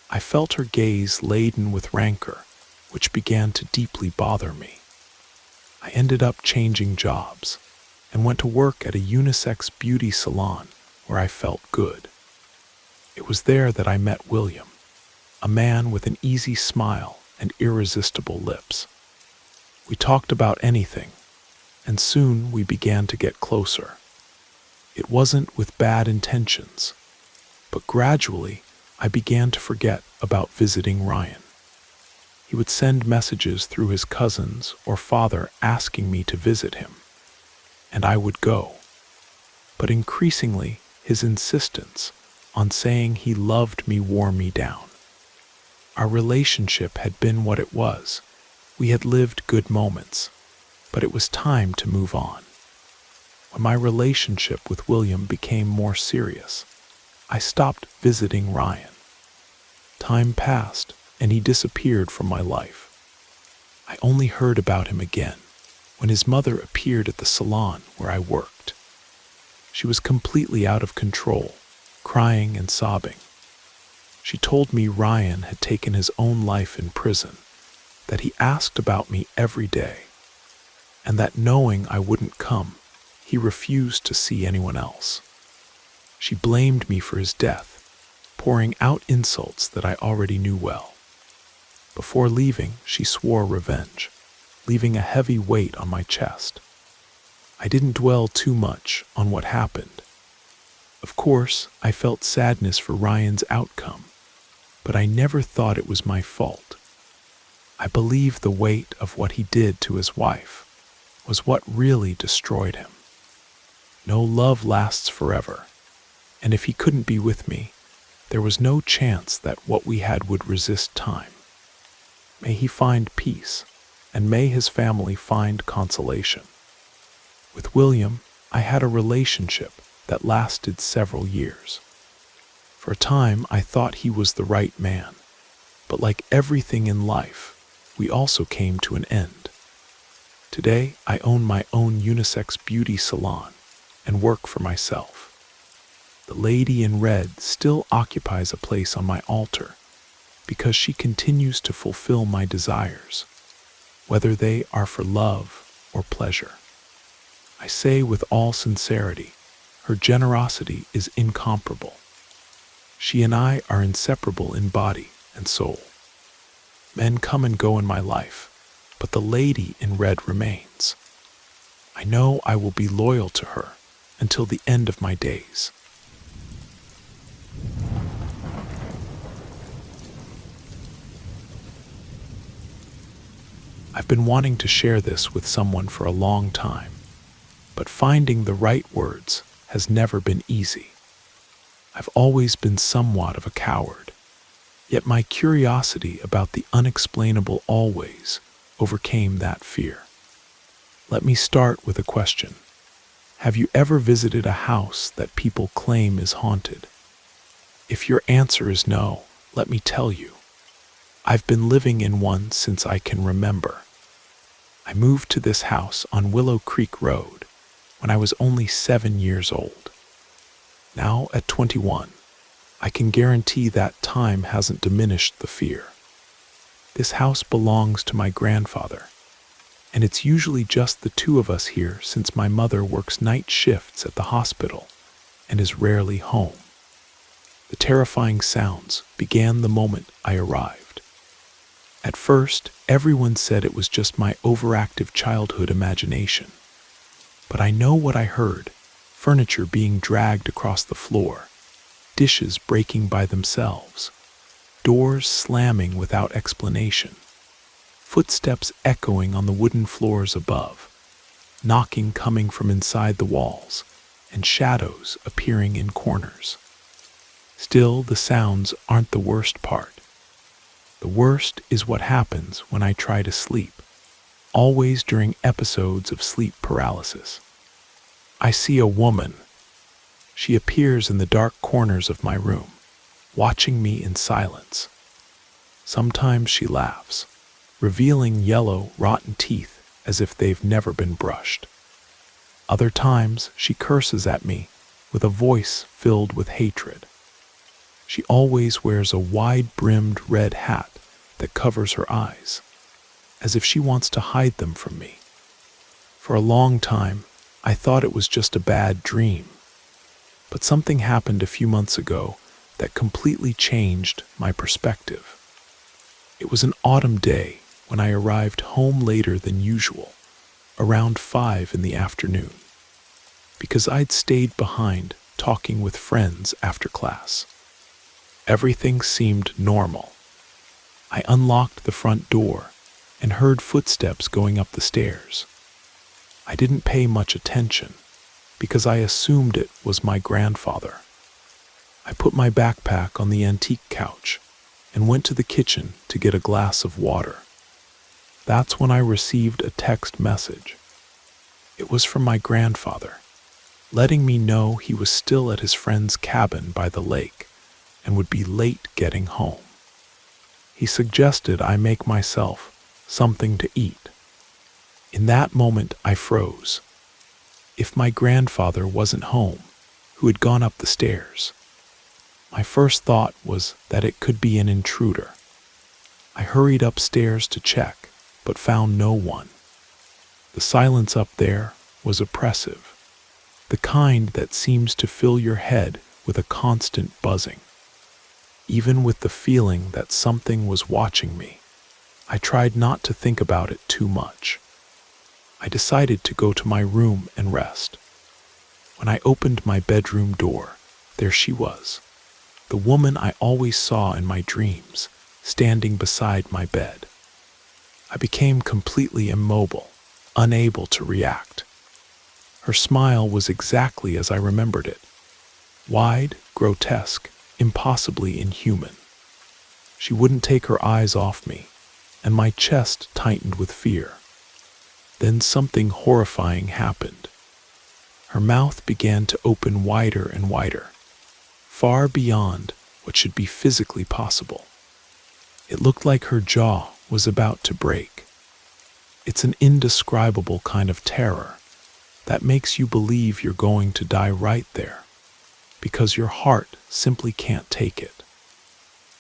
I felt her gaze laden with rancor, which began to deeply bother me. I ended up changing jobs and went to work at a unisex beauty salon where I felt good. It was there that I met William, a man with an easy smile and irresistible lips. We talked about anything, and soon we began to get closer. It wasn't with bad intentions, but gradually I began to forget about visiting Ryan. He would send messages through his cousins or father asking me to visit him, and I would go. But increasingly, his insistence on saying he loved me wore me down. Our relationship had been what it was. We had lived good moments, but it was time to move on. When my relationship with William became more serious, I stopped visiting Ryan. Time passed, and he disappeared from my life. I only heard about him again when his mother appeared at the salon where I worked. She was completely out of control, crying and sobbing. She told me Ryan had taken his own life in prison, that he asked about me every day, and that knowing I wouldn't come, he refused to see anyone else. She blamed me for his death, pouring out insults that I already knew well. Before leaving, she swore revenge, leaving a heavy weight on my chest. I didn't dwell too much on what happened. Of course, I felt sadness for Ryan's outcome, but I never thought it was my fault. I believe the weight of what he did to his wife was what really destroyed him. No love lasts forever, and if he couldn't be with me, there was no chance that what we had would resist time. May he find peace, and may his family find consolation. With William, I had a relationship that lasted several years. For a time, I thought he was the right man, but like everything in life, we also came to an end. Today, I own my own unisex beauty salon and work for myself. The lady in red still occupies a place on my altar because she continues to fulfill my desires, whether they are for love or pleasure. I say with all sincerity, her generosity is incomparable. She and I are inseparable in body and soul. Men come and go in my life, but the lady in red remains. I know I will be loyal to her until the end of my days. I've been wanting to share this with someone for a long time, but finding the right words has never been easy. I've always been somewhat of a coward, yet my curiosity about the unexplainable always overcame that fear. Let me start with a question. Have you ever visited a house that people claim is haunted? If your answer is no, let me tell you, I've been living in one since I can remember. I moved to this house on Willow Creek Road when I was only 7 years old. Now at 21, I can guarantee that time hasn't diminished the fear. This house belongs to my grandfather, and it's usually just the two of us here since my mother works night shifts at the hospital and is rarely home. The terrifying sounds began the moment I arrived. At first, everyone said it was just my overactive childhood imagination. But I know what I heard: furniture being dragged across the floor, dishes breaking by themselves, doors slamming without explanation, footsteps echoing on the wooden floors above, knocking coming from inside the walls, and shadows appearing in corners. Still, the sounds aren't the worst part. The worst is what happens when I try to sleep, always during episodes of sleep paralysis. I see a woman. She appears in the dark corners of my room, watching me in silence. Sometimes she laughs, revealing yellow, rotten teeth as if they've never been brushed. Other times she curses at me with a voice filled with hatred. She always wears a wide-brimmed red hat that covers her eyes, as if she wants to hide them from me. For a long time, I thought it was just a bad dream, but something happened a few months ago that completely changed my perspective. It was an autumn day when I arrived home later than usual, around 5 in the afternoon, because I'd stayed behind talking with friends after class. Everything seemed normal. I unlocked the front door and heard footsteps going up the stairs. I didn't pay much attention because I assumed it was my grandfather. I put my backpack on the antique couch and went to the kitchen to get a glass of water. That's when I received a text message. It was from my grandfather, letting me know he was still at his friend's cabin by the lake and would be late getting home. He suggested I make myself something to eat. In that moment, I froze. If my grandfather wasn't home, who had gone up the stairs? My first thought was that it could be an intruder. I hurried upstairs to check, but found no one. The silence up there was oppressive, the kind that seems to fill your head with a constant buzzing. Even with the feeling that something was watching me, I tried not to think about it too much. I decided to go to my room and rest. When I opened my bedroom door, there she was, the woman I always saw in my dreams, standing beside my bed. I became completely immobile, unable to react. Her smile was exactly as I remembered it, wide, grotesque, impossibly inhuman. She wouldn't take her eyes off me, and my chest tightened with fear. Then something horrifying happened. Her mouth began to open wider and wider, far beyond what should be physically possible. It looked like her jaw was about to break. It's an indescribable kind of terror that makes you believe you're going to die right there, because your heart simply can't take it.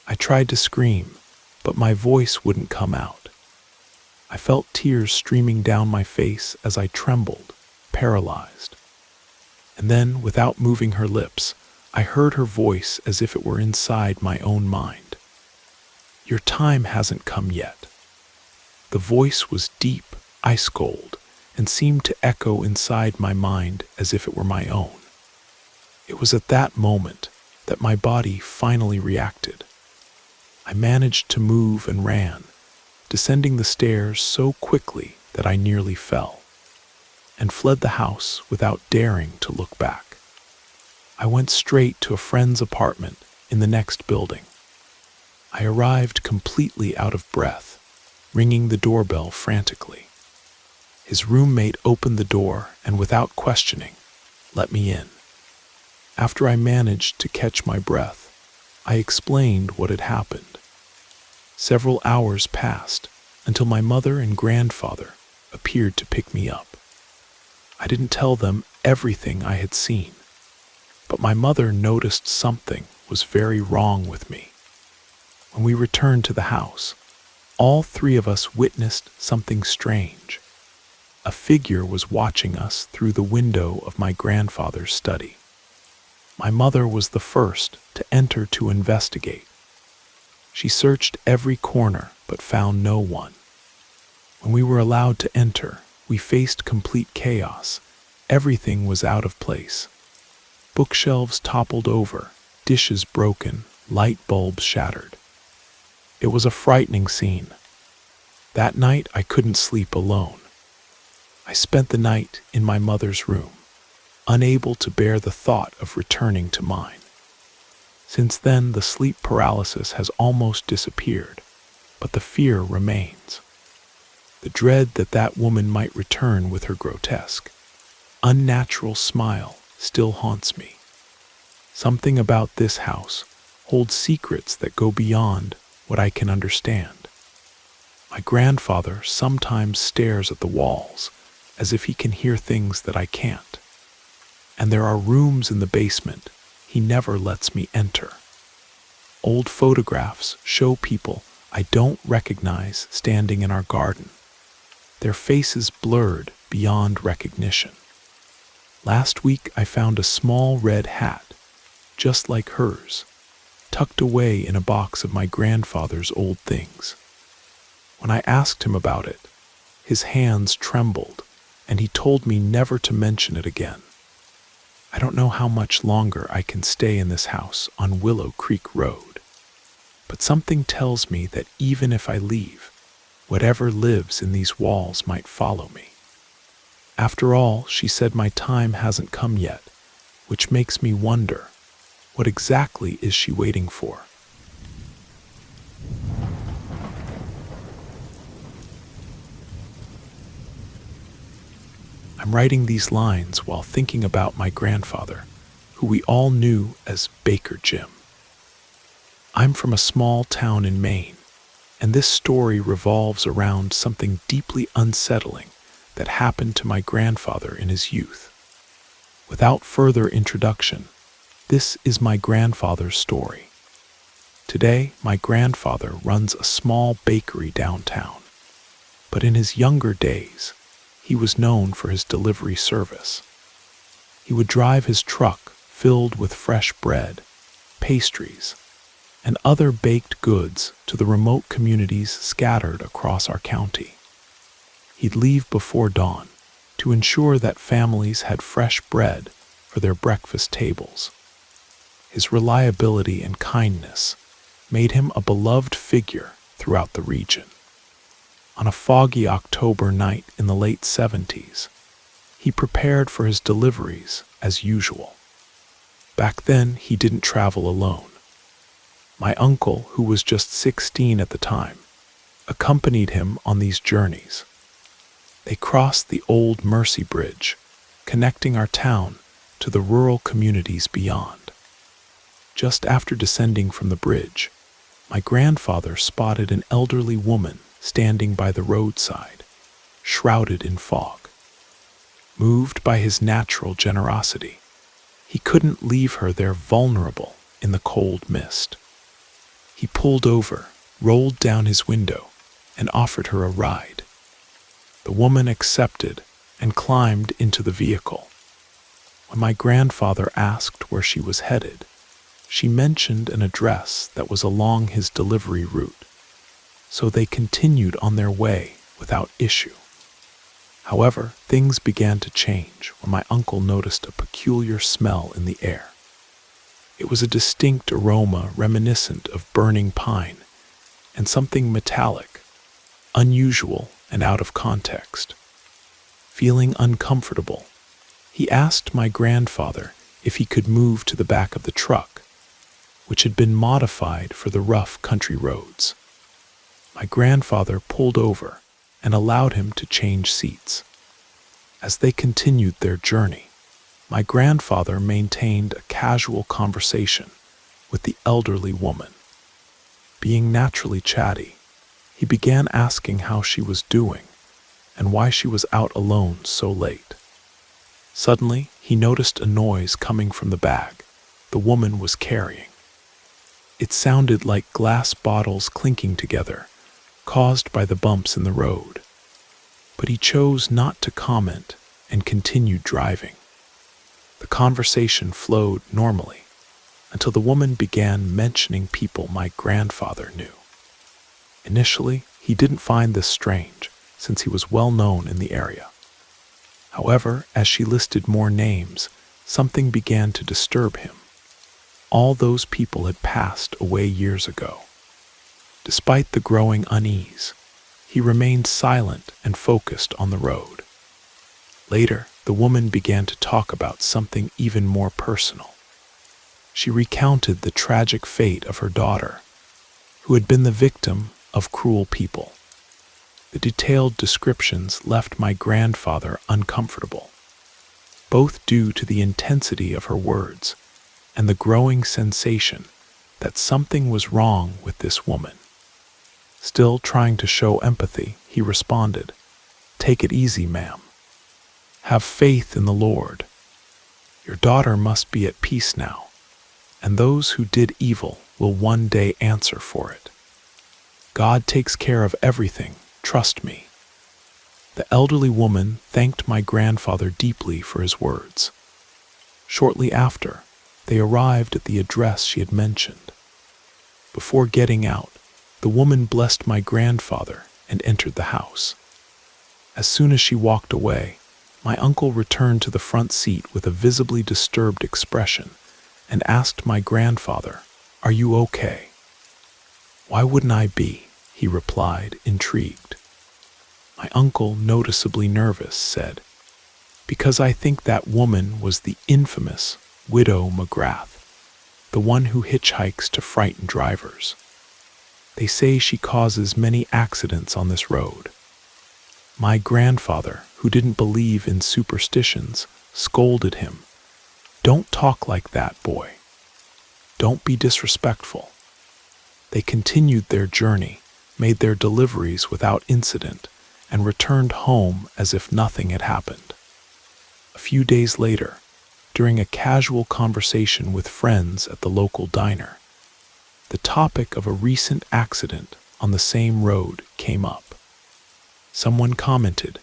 I tried to scream, but my voice wouldn't come out. I felt tears streaming down my face as I trembled, paralyzed. And then, without moving her lips, I heard her voice as if it were inside my own mind. "Your time hasn't come yet." The voice was deep, ice cold, and seemed to echo inside my mind as if it were my own. It was at that moment that my body finally reacted. I managed to move and ran, descending the stairs so quickly that I nearly fell, and fled the house without daring to look back. I went straight to a friend's apartment in the next building. I arrived completely out of breath, ringing the doorbell frantically. His roommate opened the door and, without questioning, let me in. After I managed to catch my breath, I explained what had happened. Several hours passed until my mother and grandfather appeared to pick me up. I didn't tell them everything I had seen, but my mother noticed something was very wrong with me. When we returned to the house, all three of us witnessed something strange. A figure was watching us through the window of my grandfather's study. My mother was the first to enter to investigate. She searched every corner but found no one. When we were allowed to enter, we faced complete chaos. Everything was out of place. Bookshelves toppled over, dishes broken, light bulbs shattered. It was a frightening scene. That night I couldn't sleep alone. I spent the night in my mother's room, unable to bear the thought of returning to mine. Since then, the sleep paralysis has almost disappeared, but the fear remains. The dread that that woman might return with her grotesque, unnatural smile still haunts me. Something about this house holds secrets that go beyond what I can understand. My grandfather sometimes stares at the walls as if he can hear things that I can't. And there are rooms in the basement he never lets me enter. Old photographs show people I don't recognize standing in our garden, their faces blurred beyond recognition. Last week I found a small red hat, just like hers, tucked away in a box of my grandfather's old things. When I asked him about it, his hands trembled and he told me never to mention it again. I don't know how much longer I can stay in this house on Willow Creek Road, but something tells me that even if I leave, whatever lives in these walls might follow me. After all, she said my time hasn't come yet, which makes me wonder, what exactly is she waiting for? I'm writing these lines while thinking about my grandfather, who we all knew as Baker Jim. I'm from a small town in Maine, and this story revolves around something deeply unsettling that happened to my grandfather in his youth. Without further introduction, this is my grandfather's story. Today, my grandfather runs a small bakery downtown, but in his younger days, he was known for his delivery service. He would drive his truck filled with fresh bread, pastries, and other baked goods to the remote communities scattered across our county. He'd leave before dawn to ensure that families had fresh bread for their breakfast tables. His reliability and kindness made him a beloved figure throughout the region. On a foggy October night in the late 70s, he prepared for his deliveries as usual. Back then, he didn't travel alone. My uncle, who was just 16 at the time, accompanied him on these journeys. They crossed the old Mercy Bridge, connecting our town to the rural communities beyond. Just after descending from the bridge, my grandfather spotted an elderly woman standing by the roadside, shrouded in fog. Moved by his natural generosity, he couldn't leave her there vulnerable in the cold mist. He pulled over, rolled down his window, and offered her a ride. The woman accepted and climbed into the vehicle. When my grandfather asked where she was headed, she mentioned an address that was along his delivery route, so they continued on their way without issue. However, things began to change when my uncle noticed a peculiar smell in the air. It was a distinct aroma reminiscent of burning pine and something metallic, unusual and out of context. Feeling uncomfortable, he asked my grandfather if he could move to the back of the truck, which had been modified for the rough country roads. My grandfather pulled over and allowed him to change seats. As they continued their journey, my grandfather maintained a casual conversation with the elderly woman. Being naturally chatty, he began asking how she was doing and why she was out alone so late. Suddenly, he noticed a noise coming from the bag the woman was carrying. It sounded like glass bottles clinking together, caused by the bumps in the road. But he chose not to comment and continued driving. The conversation flowed normally until the woman began mentioning people my grandfather knew. Initially, he didn't find this strange, since he was well known in the area. However, as she listed more names, something began to disturb him. All those people had passed away years ago. Despite the growing unease, he remained silent and focused on the road. Later, the woman began to talk about something even more personal. She recounted the tragic fate of her daughter, who had been the victim of cruel people. The detailed descriptions left my grandfather uncomfortable, both due to the intensity of her words and the growing sensation that something was wrong with this woman. Still trying to show empathy, he responded, "Take it easy, ma'am. Have faith in the Lord. Your daughter must be at peace now, and those who did evil will one day answer for it. God takes care of everything, trust me." The elderly woman thanked my grandfather deeply for his words. Shortly after, they arrived at the address she had mentioned. Before getting out, the woman blessed my grandfather and entered the house. As soon as she walked away, My uncle returned to the front seat with a visibly disturbed expression and asked my grandfather, "Are you okay?" "Why wouldn't I be?" he replied, intrigued. My uncle, noticeably nervous, said, "Because I think that woman was the infamous Widow McGrath, the one who hitchhikes to frighten drivers. They say she causes many accidents on this road." My grandfather, who didn't believe in superstitions, scolded him. "Don't talk like that, boy. Don't be disrespectful." They continued their journey, made their deliveries without incident, and returned home as if nothing had happened. A few days later, during a casual conversation with friends at the local diner, the topic of a recent accident on the same road came up. Someone commented,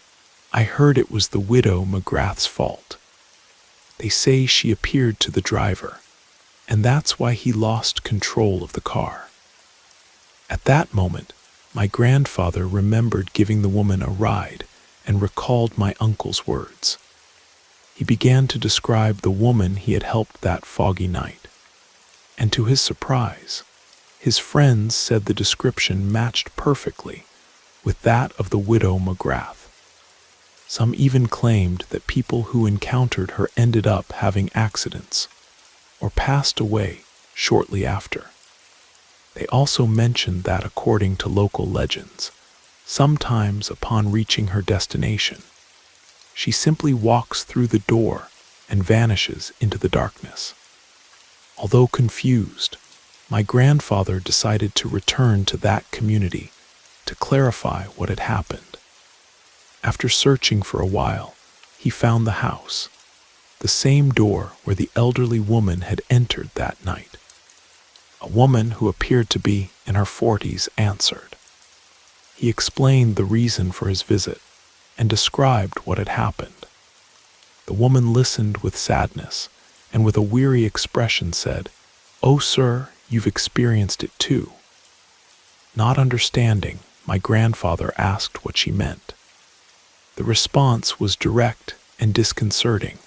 "I heard it was the Widow McGrath's fault. They say she appeared to the driver, and that's why he lost control of the car." At that moment, my grandfather remembered giving the woman a ride and recalled my uncle's words. He began to describe the woman he had helped that foggy night, and to his surprise, his friends said the description matched perfectly with that of the Widow McGrath. Some even claimed that people who encountered her ended up having accidents or passed away shortly after. They also mentioned that, according to local legends, sometimes upon reaching her destination, she simply walks through the door and vanishes into the darkness. Although confused, my grandfather decided to return to that community to clarify what had happened. After searching for a while, he found the house, the same door where the elderly woman had entered that night. A woman who appeared to be in her 40s answered. He explained the reason for his visit and described what had happened. The woman listened with sadness and with a weary expression said, "Oh, sir, you've experienced it too." Not understanding, my grandfather asked what she meant. The response was direct and disconcerting.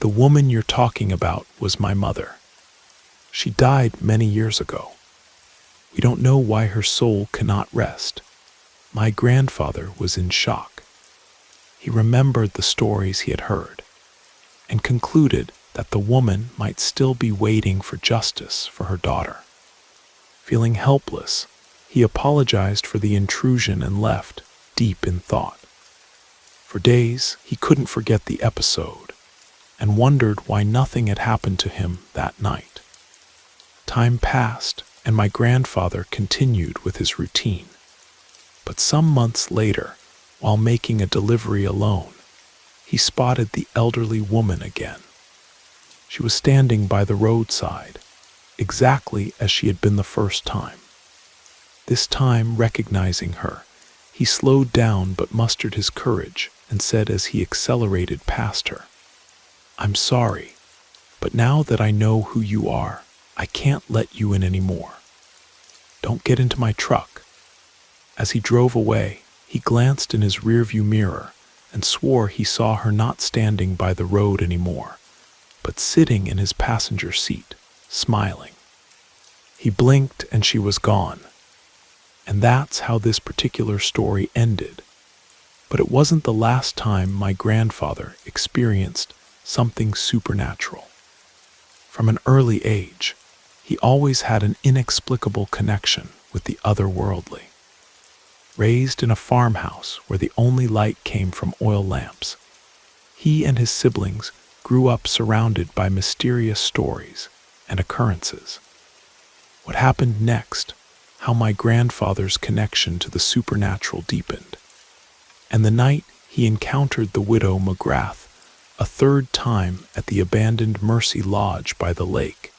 "The woman you're talking about was my mother. She died many years ago. We don't know why her soul cannot rest." My grandfather was in shock. He remembered the stories he had heard and concluded that the woman might still be waiting for justice for her daughter. Feeling helpless, he apologized for the intrusion and left, deep in thought. For days, he couldn't forget the episode and wondered why nothing had happened to him that night. Time passed, and my grandfather continued with his routine. But some months later, while making a delivery alone, he spotted the elderly woman again. She was standing by the roadside, exactly as she had been the first time. This time, recognizing her, he slowed down but mustered his courage and said as he accelerated past her, "I'm sorry, but now that I know who you are, I can't let you in anymore. Don't get into my truck." As he drove away, he glanced in his rearview mirror and swore he saw her not standing by the road anymore, but sitting in his passenger seat, smiling. He blinked and she was gone. And that's how this particular story ended. But it wasn't the last time my grandfather experienced something supernatural. From an early age, he always had an inexplicable connection with the otherworldly. Raised in a farmhouse where the only light came from oil lamps, he and his siblings grew up surrounded by mysterious stories and occurrences. What happened next, how my grandfather's connection to the supernatural deepened, and the night he encountered the Widow McGrath a third time at the abandoned Mercy Lodge by the lake,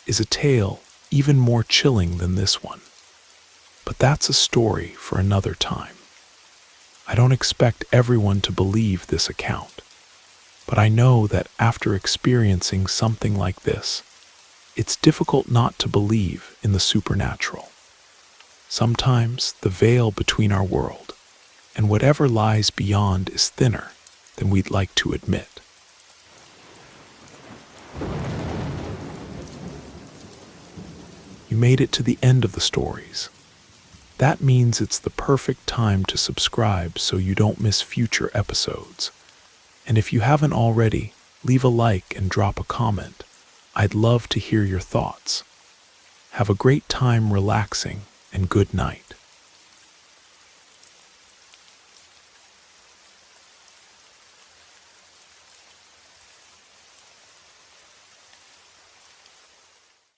is a tale even more chilling than this one. But that's a story for another time. I don't expect everyone to believe this account, but I know that after experiencing something like this, it's difficult not to believe in the supernatural. Sometimes the veil between our world and whatever lies beyond is thinner than we'd like to admit. You made it to the end of the stories. That means it's the perfect time to subscribe so you don't miss future episodes. And if you haven't already, leave a like and drop a comment. I'd love to hear your thoughts. Have a great time relaxing, and good night.